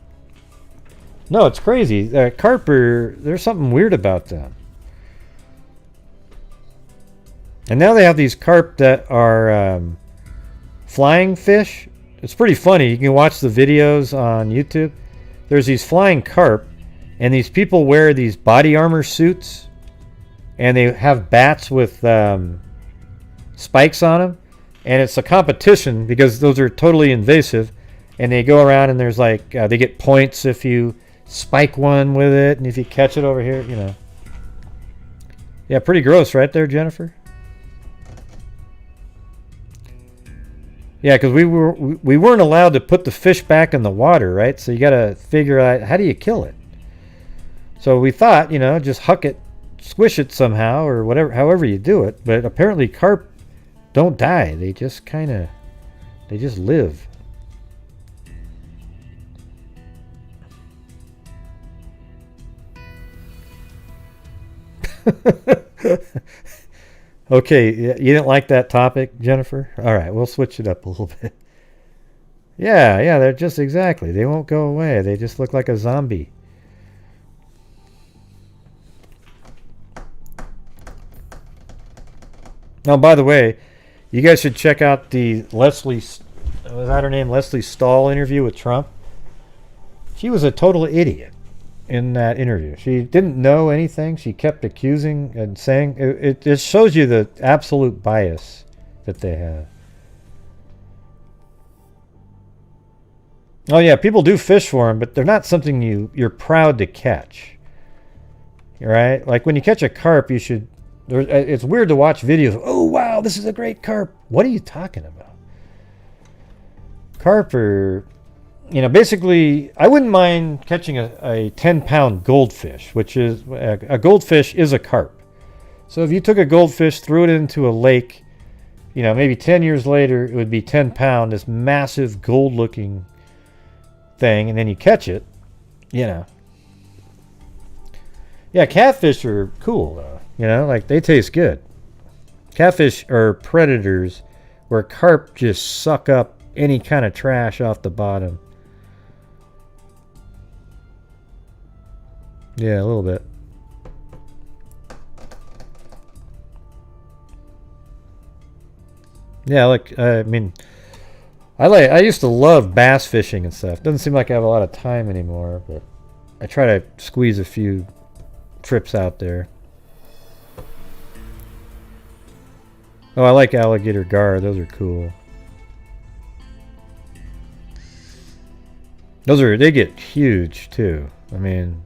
No, it's crazy. Carp there's something weird about them. And now they have these carp that are flying fish. It's pretty funny. You can watch the videos on YouTube. There's these flying carp, and these people wear these body armor suits, and they have bats with spikes on them. And it's a competition because those are totally invasive. And they go around, and there's like, they get points if you spike one with it, and if you catch it over here, you know. Yeah, pretty gross, right there, Jennifer? Yeah, because we weren't allowed to put the fish back in the water, right? So you got to figure out, how do you kill it? So we thought, you know, just huck it, squish it somehow, or whatever, however you do it. But apparently carp don't die. They just they just live. Okay, you didn't like that topic, Jennifer? All right, we'll switch it up a little bit. Yeah, they're just exactly. They won't go away. They just look like a zombie. Oh, by the way, you guys should check out the was that her name? Leslie Stahl interview with Trump. She was a total idiot in that interview. She didn't know anything. She kept accusing and saying. It shows you the absolute bias that they have. Oh yeah, people do fish for them, but they're not something you're proud to catch. Right? Like when you catch a carp, you should. It's weird to watch videos. Oh wow, this is a great carp. What are you talking about? Carp are, you know, basically, I wouldn't mind catching a 10-pound goldfish, which is, a goldfish is a carp. So if you took a goldfish, threw it into a lake, you know, maybe 10 years later, it would be 10-pound, this massive gold-looking thing, and then you catch it, you know. Yeah, catfish are cool, though. You know, like, they taste good. Catfish are predators where carp just suck up any kind of trash off the bottom. Yeah, a little bit. Yeah, like, I mean, I used to love bass fishing and stuff. Doesn't seem like I have a lot of time anymore, but I try to squeeze a few trips out there. Oh, I like alligator gar. Those are cool. They get huge too. I mean,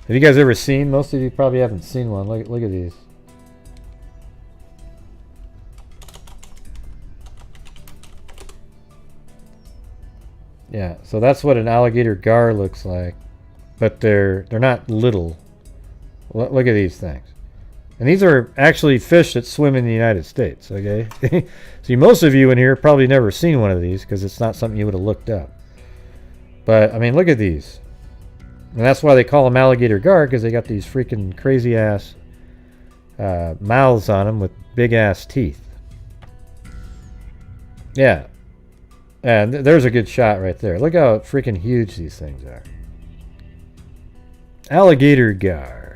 have you guys ever seen? Most of you probably haven't seen one. Look at these. Yeah, so that's what an alligator gar looks like. but they're not little. Look at these things. And these are actually fish that swim in the United States, okay? See, most of you in here probably never seen one of these because it's not something you would have looked up. But, I mean, look at these. And that's why they call them alligator gar, because they got these freaking crazy-ass mouths on them with big-ass teeth. Yeah. And there's a good shot right there. Look how freaking huge these things are. Alligator gar.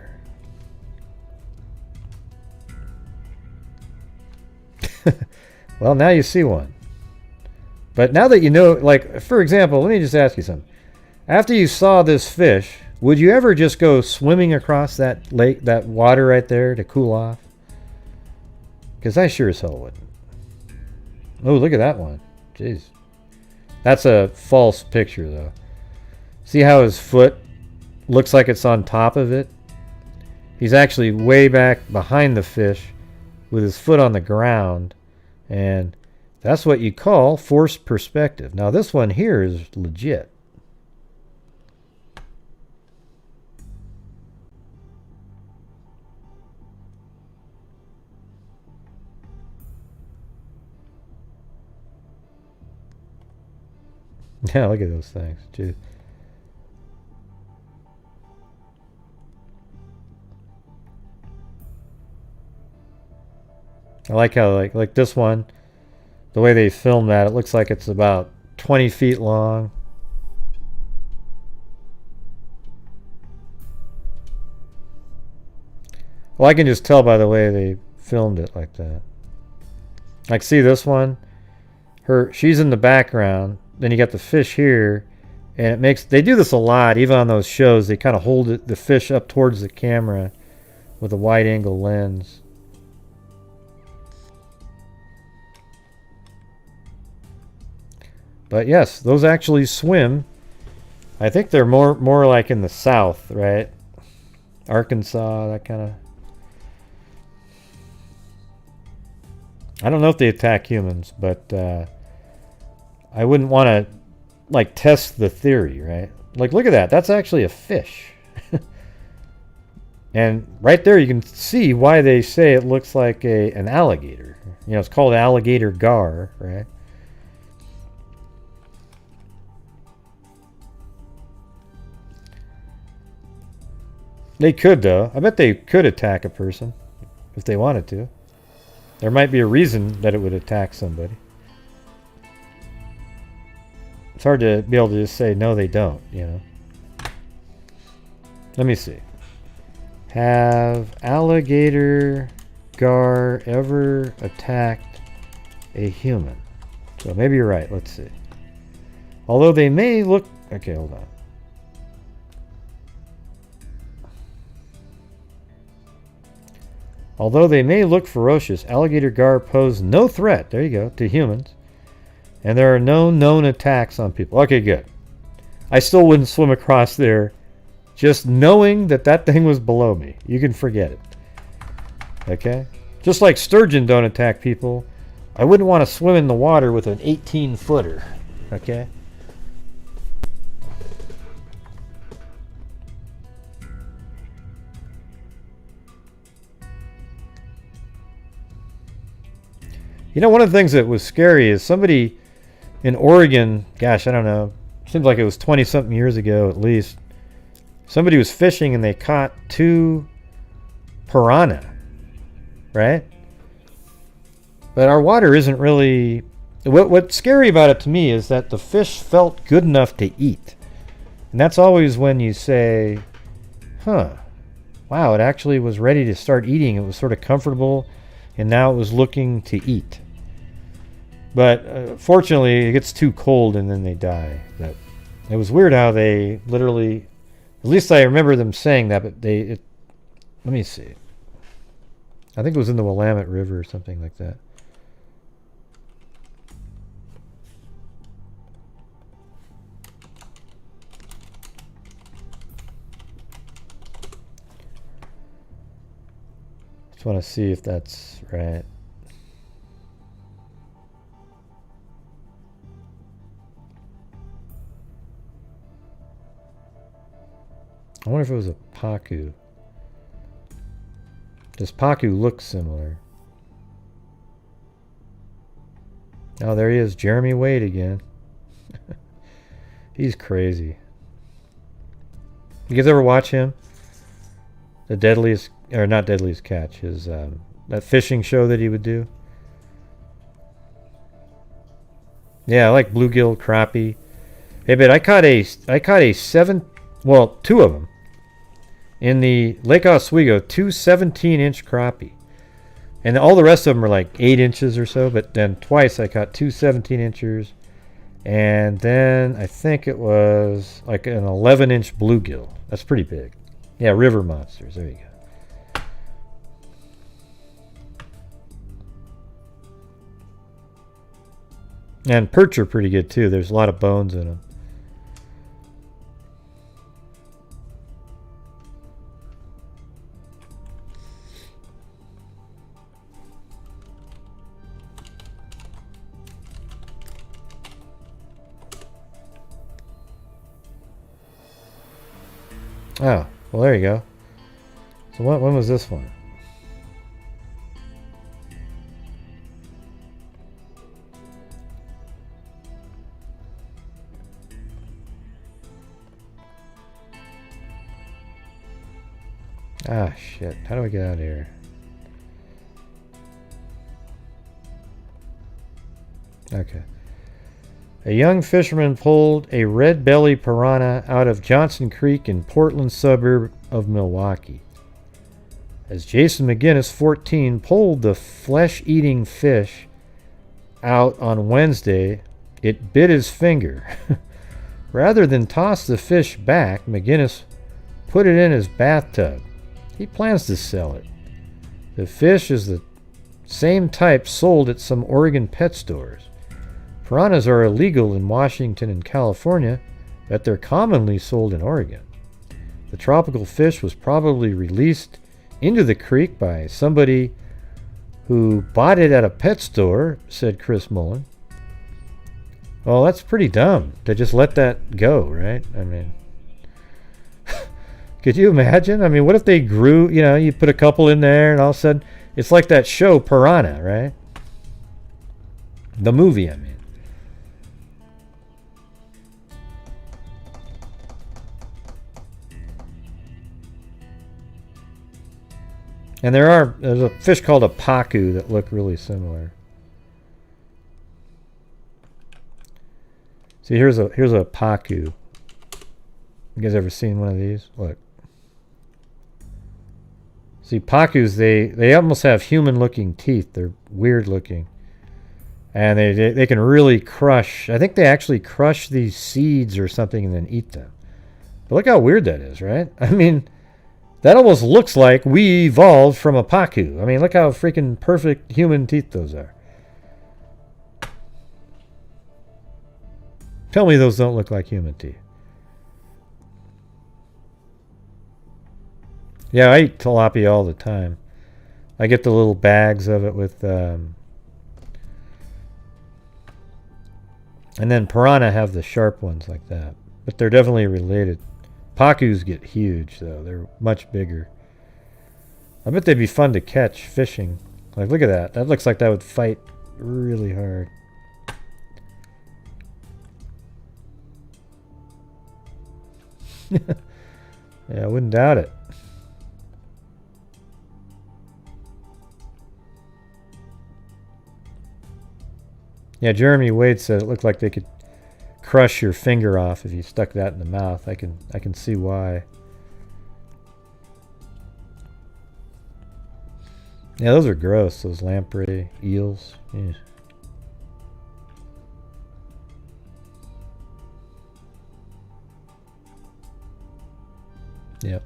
Well, now you see one. But now that you know, like, for example, let me just ask you something. After you saw this fish, would you ever just go swimming across that lake, that water right there to cool off? Because I sure as hell wouldn't. Oh, look at that one. Jeez. That's a false picture, though. See how his foot looks like it's on top of it? He's actually way back behind the fish with his foot on the ground. And that's what you call forced perspective. Now, this one here is legit. Yeah, look at those things. Jeez. I like how like this one, the way they filmed that, it looks like it's about 20 feet long. Well, I can just tell by the way they filmed it like that. Like, see this one? She's in the background. Then you got the fish here, and it makes, they do this a lot, even on those shows. They kind of hold the fish up towards the camera with a wide angle lens. But yes, those actually swim. I think they're more like in the south, right? Arkansas, that kind of. I don't know if they attack humans, but I wouldn't want to like test the theory, right? Like, look at that. That's actually a fish. And right there you can see why they say it looks like an alligator. You know, it's called alligator gar, right? They could, though. I bet they could attack a person if they wanted to. There might be a reason that it would attack somebody. It's hard to be able to just say, no, they don't, you know. Let me see. Have alligator gar ever attacked a human? So maybe you're right. Let's see. Although they may look... Okay, hold on. Although they may look ferocious, alligator gar pose no threat, there you go, to humans. And there are no known attacks on people. Okay, good. I still wouldn't swim across there just knowing that that thing was below me. You can forget it. Okay? Just like sturgeon don't attack people, I wouldn't want to swim in the water with an 18-footer. Okay? You know, one of the things that was scary is somebody in Oregon, gosh, I don't know, seems like it was 20-something years ago at least, somebody was fishing and they caught 2 piranha, right? But our water isn't really... What's scary about it to me is that the fish felt good enough to eat. And that's always when you say, huh, wow, it actually was ready to start eating. It was sort of comfortable, and now it was looking to eat. But fortunately, it gets too cold and then they die. But it was weird how they literally, at least I remember them saying that, but let me see. I think it was in the Willamette River or something like that. Just want to see if that's right. I wonder if it was a Pacu. Does Pacu look similar? Oh, there he is. Jeremy Wade again. He's crazy. You guys ever watch him? The Deadliest, or not Deadliest Catch, his that fishing show that he would do. Yeah, I like bluegill, crappie. Hey, but I caught a 2 of them in the Lake Oswego, 2 17-inch crappie. And all the rest of them are like 8 inches or so, but then twice I caught 2 17-inchers. And then I think it was like an 11-inch bluegill. That's pretty big. Yeah, river monsters. There you go. And perch are pretty good too. There's a lot of bones in them. Oh, well there you go. So when was this one? Ah, shit. How do I get out of here? Okay. A young fisherman pulled a red belly piranha out of Johnson Creek in Portland suburb of Milwaukee. As Jason McGinnis, 14, pulled the flesh-eating fish out on Wednesday, it bit his finger. Rather than toss the fish back, McGinnis put it in his bathtub. He plans to sell it. The fish is the same type sold at some Oregon pet stores. Piranhas are illegal in Washington and California, but they're commonly sold in Oregon. The tropical fish was probably released into the creek by somebody who bought it at a pet store, said Chris Mullen. Well, that's pretty dumb to just let that go, right? I mean, could you imagine? I mean, what if they grew, you put a couple in there and all of a sudden, it's like that show Piranha, right? The movie, I mean. And there's a fish called a Pacu that look really similar. See, here's a Pacu. You guys ever seen one of these? Look. See, Pacus, they almost have human-looking teeth. They're weird-looking. And they can really crush. I think they actually crush these seeds or something and then eat them. But look how weird that is, right? I mean, that almost looks like we evolved from a Pacu. I mean, look how freaking perfect human teeth those are. Tell me those don't look like human teeth. Yeah, I eat tilapia all the time. I get the little bags of it with... and then piranha have the sharp ones like that. But they're definitely related. Pacus get huge, though. They're much bigger. I bet they'd be fun to catch fishing. Like, look at that. That looks like that would fight really hard. Yeah, I wouldn't doubt it. Yeah, Jeremy Wade said it looked like they could crush your finger off if you stuck that in the mouth. I can see why. Yeah, those are gross, those lamprey eels. Yeah. Yep.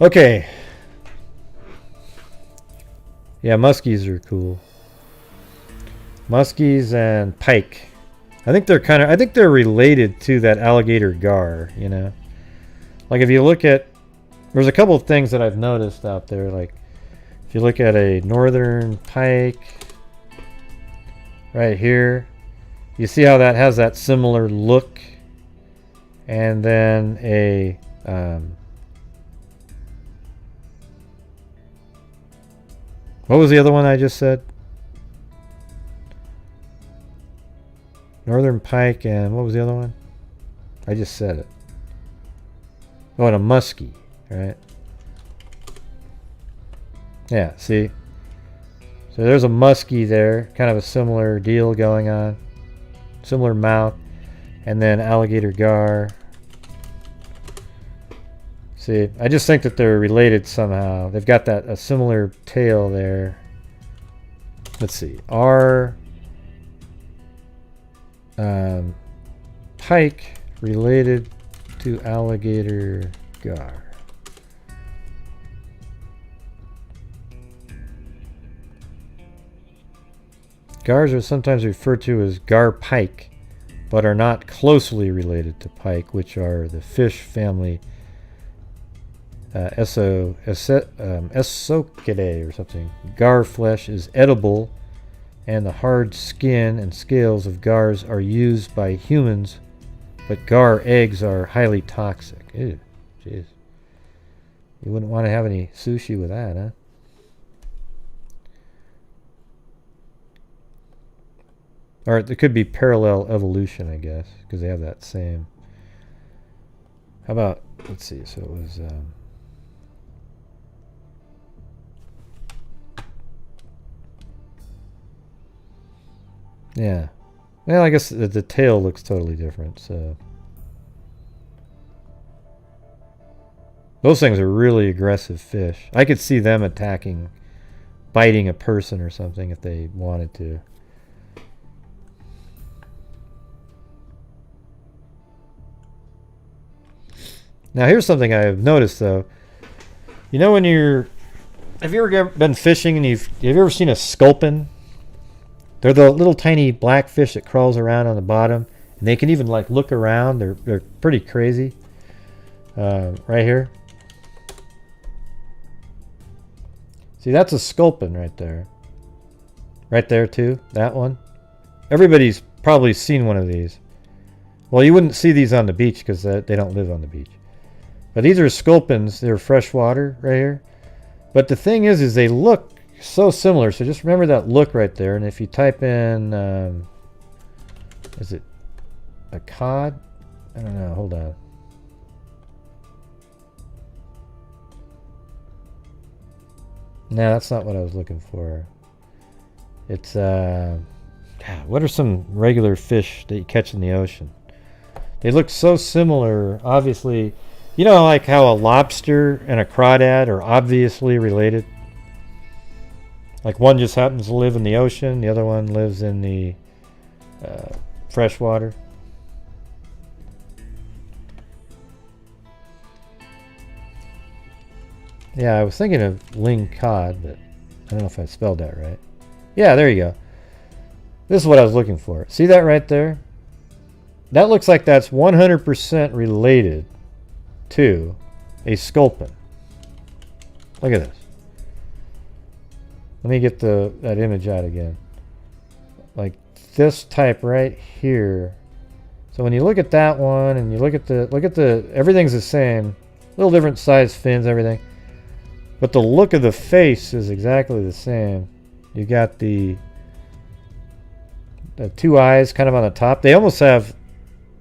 Okay. Yeah, muskies are cool. Muskies and pike. I think they're related to that alligator gar, you know. Like if you look at, there's a couple of things that I've noticed out there. Like if you look at a northern pike right here, you see how that has that similar look. And then a What was the other one I just said? Northern pike, and what was the other one? I just said it. Oh, and a muskie, right? Yeah, see? So there's a muskie there, kind of a similar deal going on. Similar mouth. And then alligator gar. See, I just think that they're related somehow. They've got a similar tail there. Let's see. Are pike related to alligator gar? Gars are sometimes referred to as gar pike, but are not closely related to pike, which are the fish family Esocidae or something. Gar flesh is edible, and the hard skin and scales of gars are used by humans, but gar eggs are highly toxic. Ew, jeez. You wouldn't want to have any sushi with that, huh? Or it could be parallel evolution, I guess, because they have that same. How about, let's see, so it was... yeah. Well, I guess the tail looks totally different, so... Those things are really aggressive fish. I could see them attacking, biting a person or something if they wanted to. Now here's something I have noticed though. You know when have you ever been fishing and have you ever seen a sculpin? They're the little tiny black fish that crawls around on the bottom, and they can even like look around. They're pretty crazy. Right here. See, that's a sculpin right there. Right there too, that one. Everybody's probably seen one of these. Well, you wouldn't see these on the beach because they don't live on the beach. But these are sculpins. They're freshwater right here. But the thing is they look so similar. So just remember that look right there. And if you type in, is it a cod? I don't know. Hold on. No, that's not what I was looking for. It's, what are some regular fish that you catch in the ocean? They look so similar, obviously. You know, like how a lobster and a crawdad are obviously related? Like one just happens to live in the ocean, the other one lives in the freshwater. Yeah, I was thinking of ling cod, but I don't know if I spelled that right. Yeah, there you go. This is what I was looking for. See that right there? That looks like that's 100% related to a sculpin. Look at this. Let me get that image out again. Like this type right here. So when you look at that one and you look at the everything's the same. Little different size fins, everything. But the look of the face is exactly the same. You got the two eyes kind of on the top. They almost have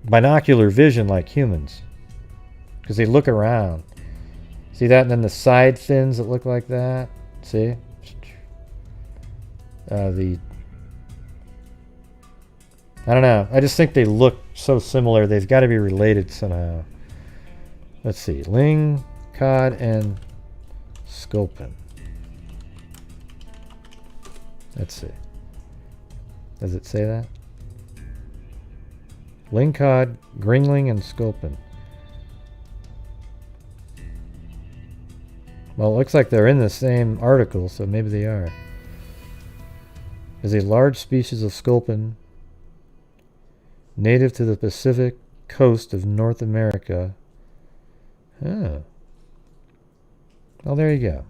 binocular vision like humans, because they look around. See that? And then the side fins that look like that. See? I don't know. I just think they look so similar. They've got to be related somehow. Let's see. Ling, cod, and sculpin. Let's see. Does it say that? Lingcod, Gringling, and Sculpin. Well, it looks like they're in the same article, so maybe they are. Is a large species of sculpin native to the Pacific coast of North America. Oh. Well, there you go.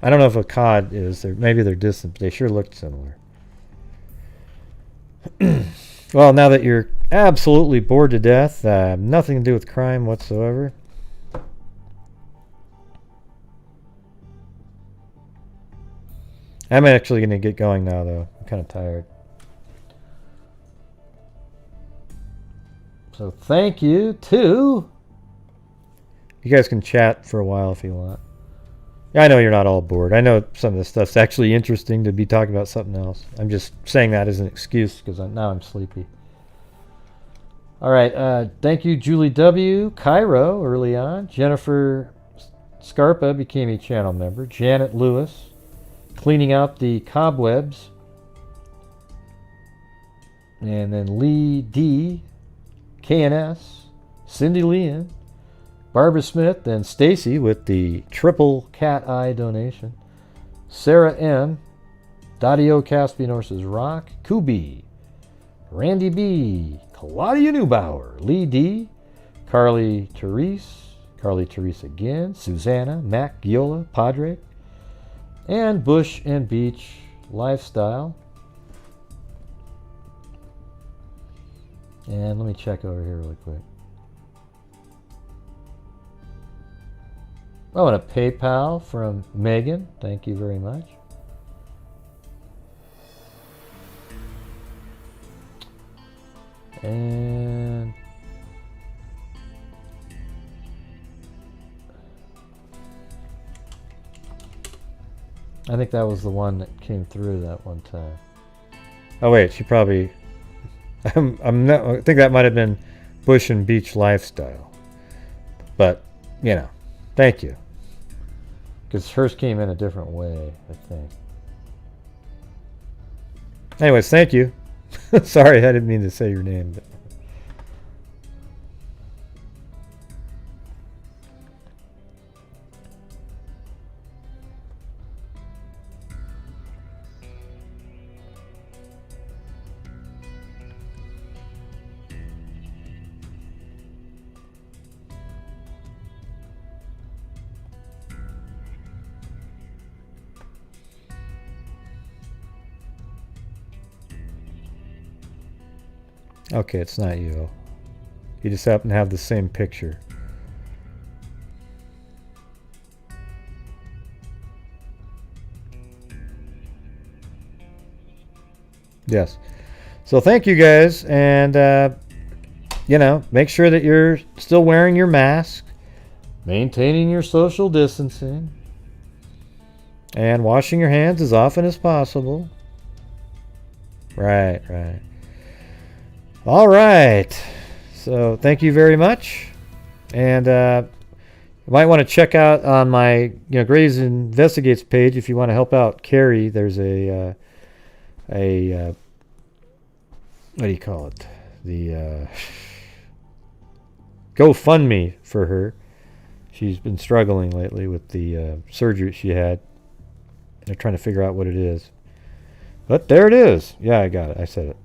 I don't know if a cod is. Maybe they're distant, but they sure look similar. Well, now that you're absolutely bored to death. Nothing to do with crime whatsoever. I'm actually going to get going now, though. I'm kind of tired. So thank you to... You guys can chat for a while if you want. I know you're not all bored. I know some of this stuff's actually interesting to be talking about something else. I'm just saying that as an excuse because now I'm sleepy. All right. Thank you, Julie W. Cairo early on. Jennifer Scarpa became a channel member. Janet Lewis. Cleaning out the cobwebs. And then Lee D. KNS. Cindy Leon. Barbara Smith and Stacy with the triple cat eye donation. Sarah M. Dadio Caspian Horses Rock. Kubi. Randy B. Claudia Neubauer. Lee D. Carly Therese. Carly Therese again. Susanna. Mac Giola. Padre. And Bush and Beach Lifestyle. And let me check over here really quick. Oh, and a PayPal from Megan. Thank you very much. And I think that was the one that came through that one time. Oh wait, she probably I'm not, I think that might have been Bush and Beach Lifestyle. But, you know, thank you. Because hers came in a different way, I think. Anyways, thank you. Sorry, I didn't mean to say your name. But. Okay, it's not you. You just happen to have the same picture. Yes. So thank you guys, and you know, make sure that you're still wearing your mask, maintaining your social distancing, and washing your hands as often as possible. Right, right. All right. So thank you very much, and you might want to check out on my Grays Investigates page if you want to help out Carrie. There's a what do you call it? The GoFundMe for her. She's been struggling lately with the surgery she had. They're trying to figure out what it is. But there it is. Yeah, I got it. I said it.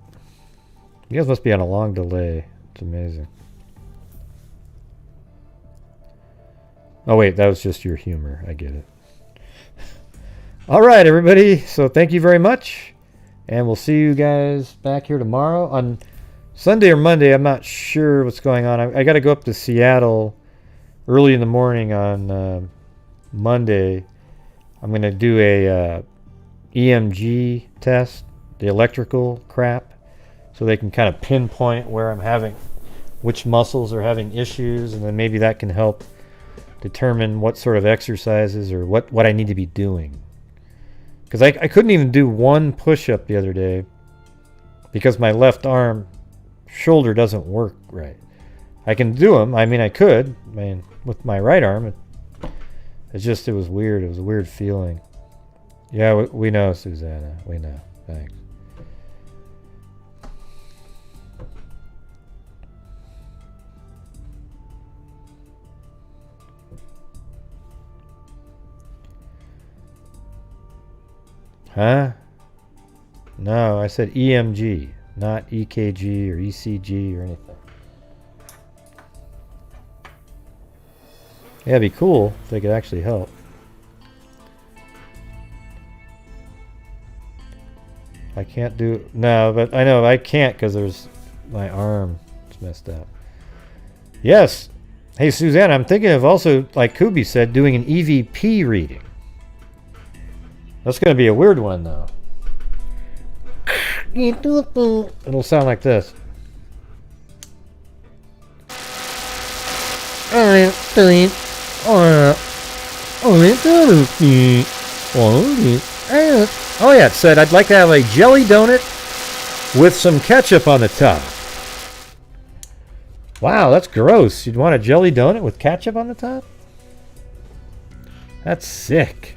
You guys must be on a long delay. It's amazing. Oh, wait. That was just your humor. I get it. All right, everybody. So thank you very much. And we'll see you guys back here tomorrow. On Sunday or Monday, I'm not sure what's going on. I got to go up to Seattle early in the morning on Monday. I'm going to do a EMG test, the electrical crap. So they can kind of pinpoint where I'm having, which muscles are having issues, and then maybe that can help determine what sort of exercises or what I need to be doing. Because I couldn't even do one push-up the other day because my left arm shoulder doesn't work right. I can do them. I mean, I could. I mean, with my right arm, it was weird. It was a weird feeling. Yeah, we know, Susanna. We know. Thanks. Huh? No, I said EMG, not EKG or ECG or anything. Yeah, it'd be cool if they could actually help. I can't do... No, but I know I can't because there's my arm is messed up. Yes. Hey, Suzanne, I'm thinking of also, like Kubi said, doing an EVP reading. That's going to be a weird one, though. It'll sound like this. Oh yeah, it said I'd like to have a jelly donut with some ketchup on the top. Wow, that's gross. You'd want a jelly donut with ketchup on the top? That's sick.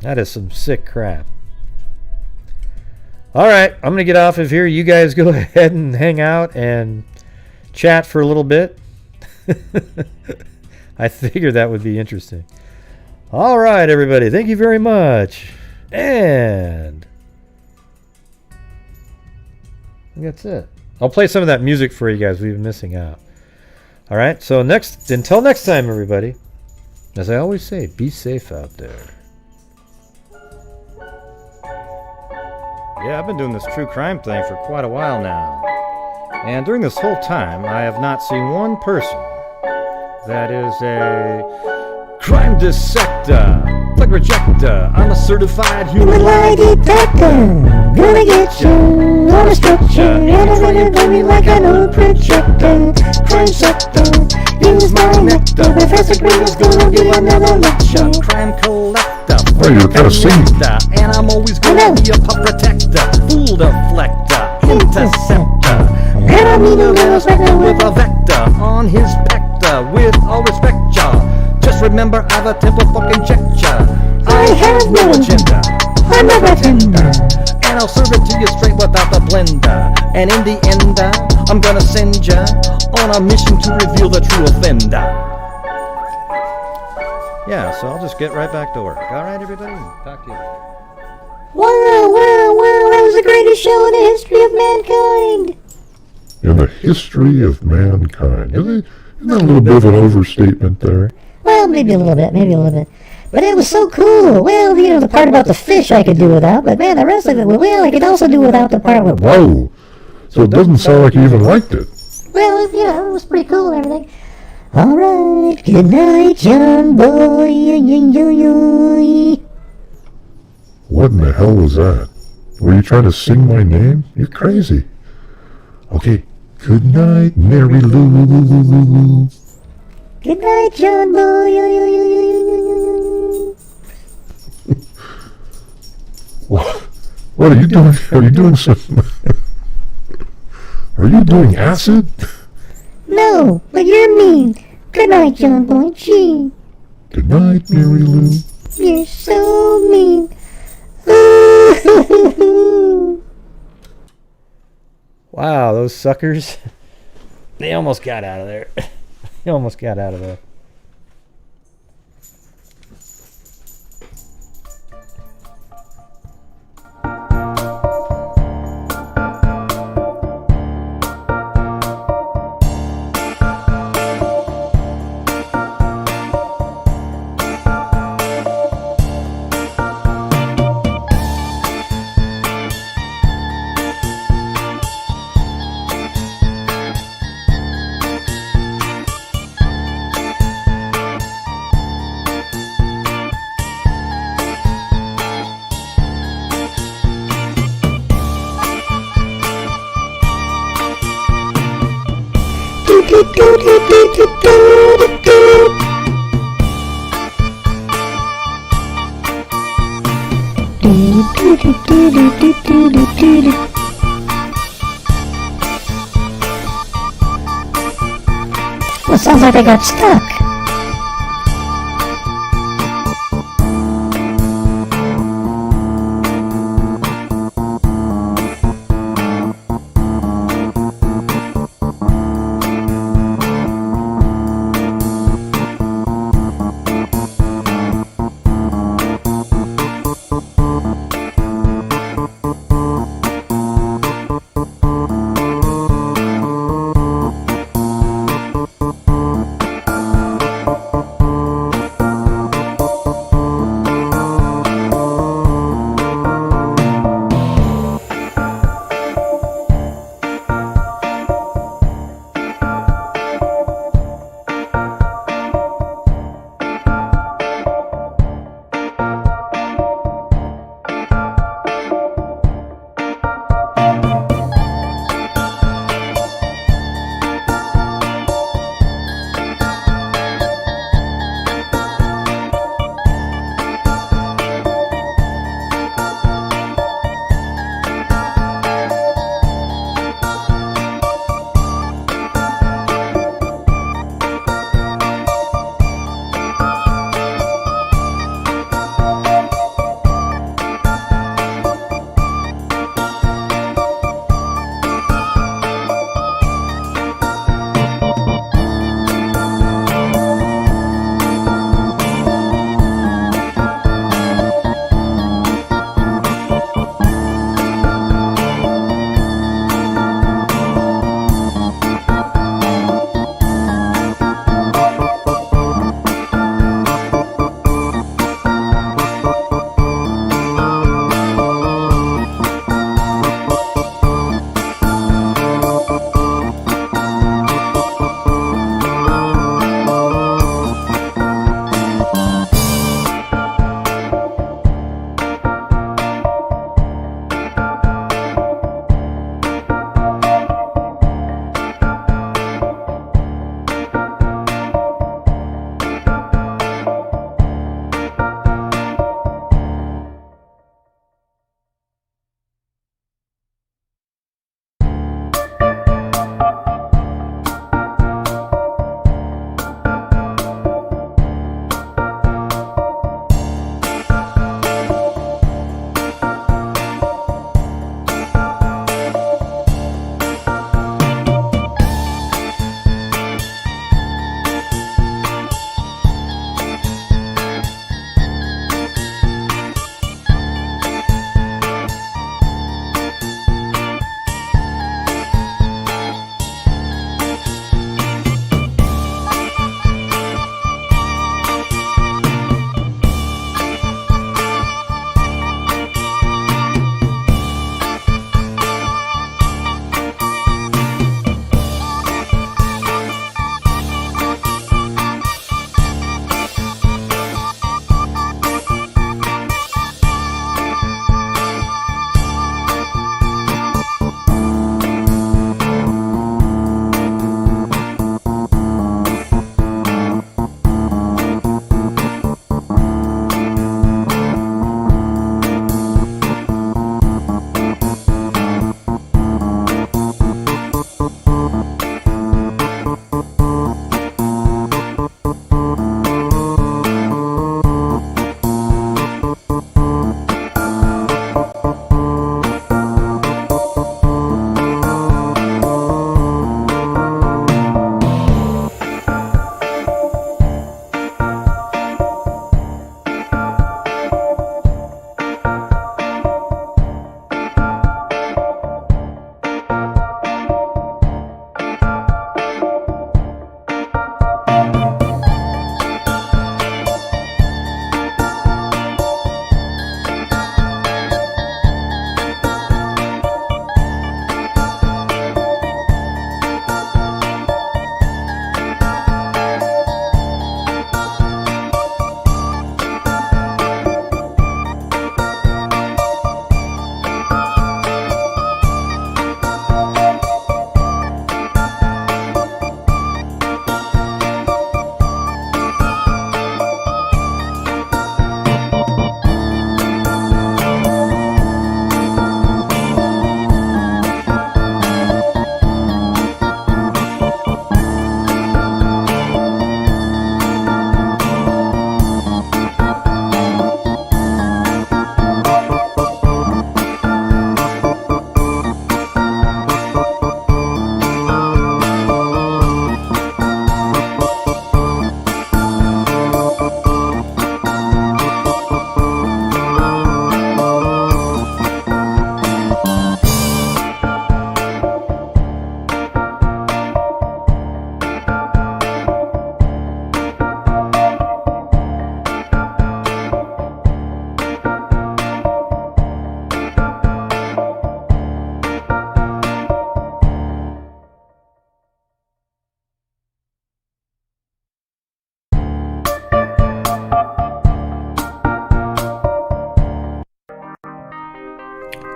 That is some sick crap. Alright, I'm going to get off of here. You guys go ahead and hang out and chat for a little bit. I figured that would be interesting. Alright, everybody. Thank you very much. And that's it. I'll play some of that music for you guys. We've been missing out. Alright, so until next time, everybody. As I always say, be safe out there. Yeah, I've been doing this true crime thing for quite a while now. And during this whole time, I have not seen one person that is a crime dissector, plug rejector. I'm a certified human lie detector. Gonna get you on a structure, and I'm gonna play me like an old projector. Crime sector, use my nectar. Professor Green is gonna do another lecture. Crime collector. Oh, you're kind of singing. And I'm always gonna be a pup protector, fool deflector, interceptor. And I mean a little specter with a vector on his pector. With all respect, y'all, just remember I've a temper fucking check ya. I have no agenda, I'm a pretender, and I'll serve it to you straight without the blender. And in the end, I'm gonna send ya on a mission to reveal the true offender. Yeah, so I'll just get right back to work. Alright, everybody? Talk to you later. Wow, wow, wow, that was the greatest show in the history of mankind. In the history of mankind. Isn't that a little bit of an overstatement there? Well, maybe a little bit. But it was so cool. Well, you know, the part about the fish I could do without, but man, the rest of it, well, I could also do without the part with... Whoa! So it doesn't sound like you even liked it. Well, you know, it was pretty cool and everything. Alright, good night, John boy. What in the hell was that? Were you trying to sing my name? You're crazy. Okay, good night, Mary Lou. Good night, John boy. What are you doing? Are you doing some... Are you doing acid? No, but you're mean. Good night, John boy. Gee. Good night, Mary Lou. You're so mean. Wow, those suckers. They almost got out of there. They almost got out of there. Well, sounds like I got stuck.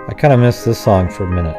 I kind of missed this song for a minute.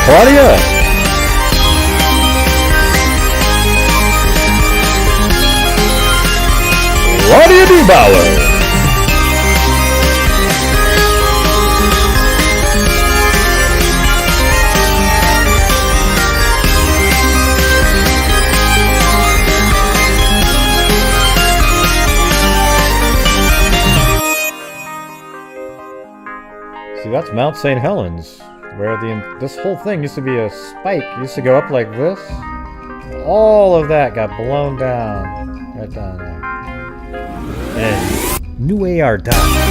Claudia! What do you do, Bauer? See, that's Mount St. Helens, where this whole thing used to be a spike. It used to go up like this. All of that got blown down. Right down there. And New AR died.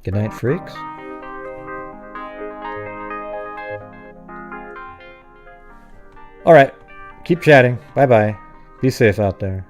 Good night, freaks. All right, keep chatting. Bye-bye. Be safe out there.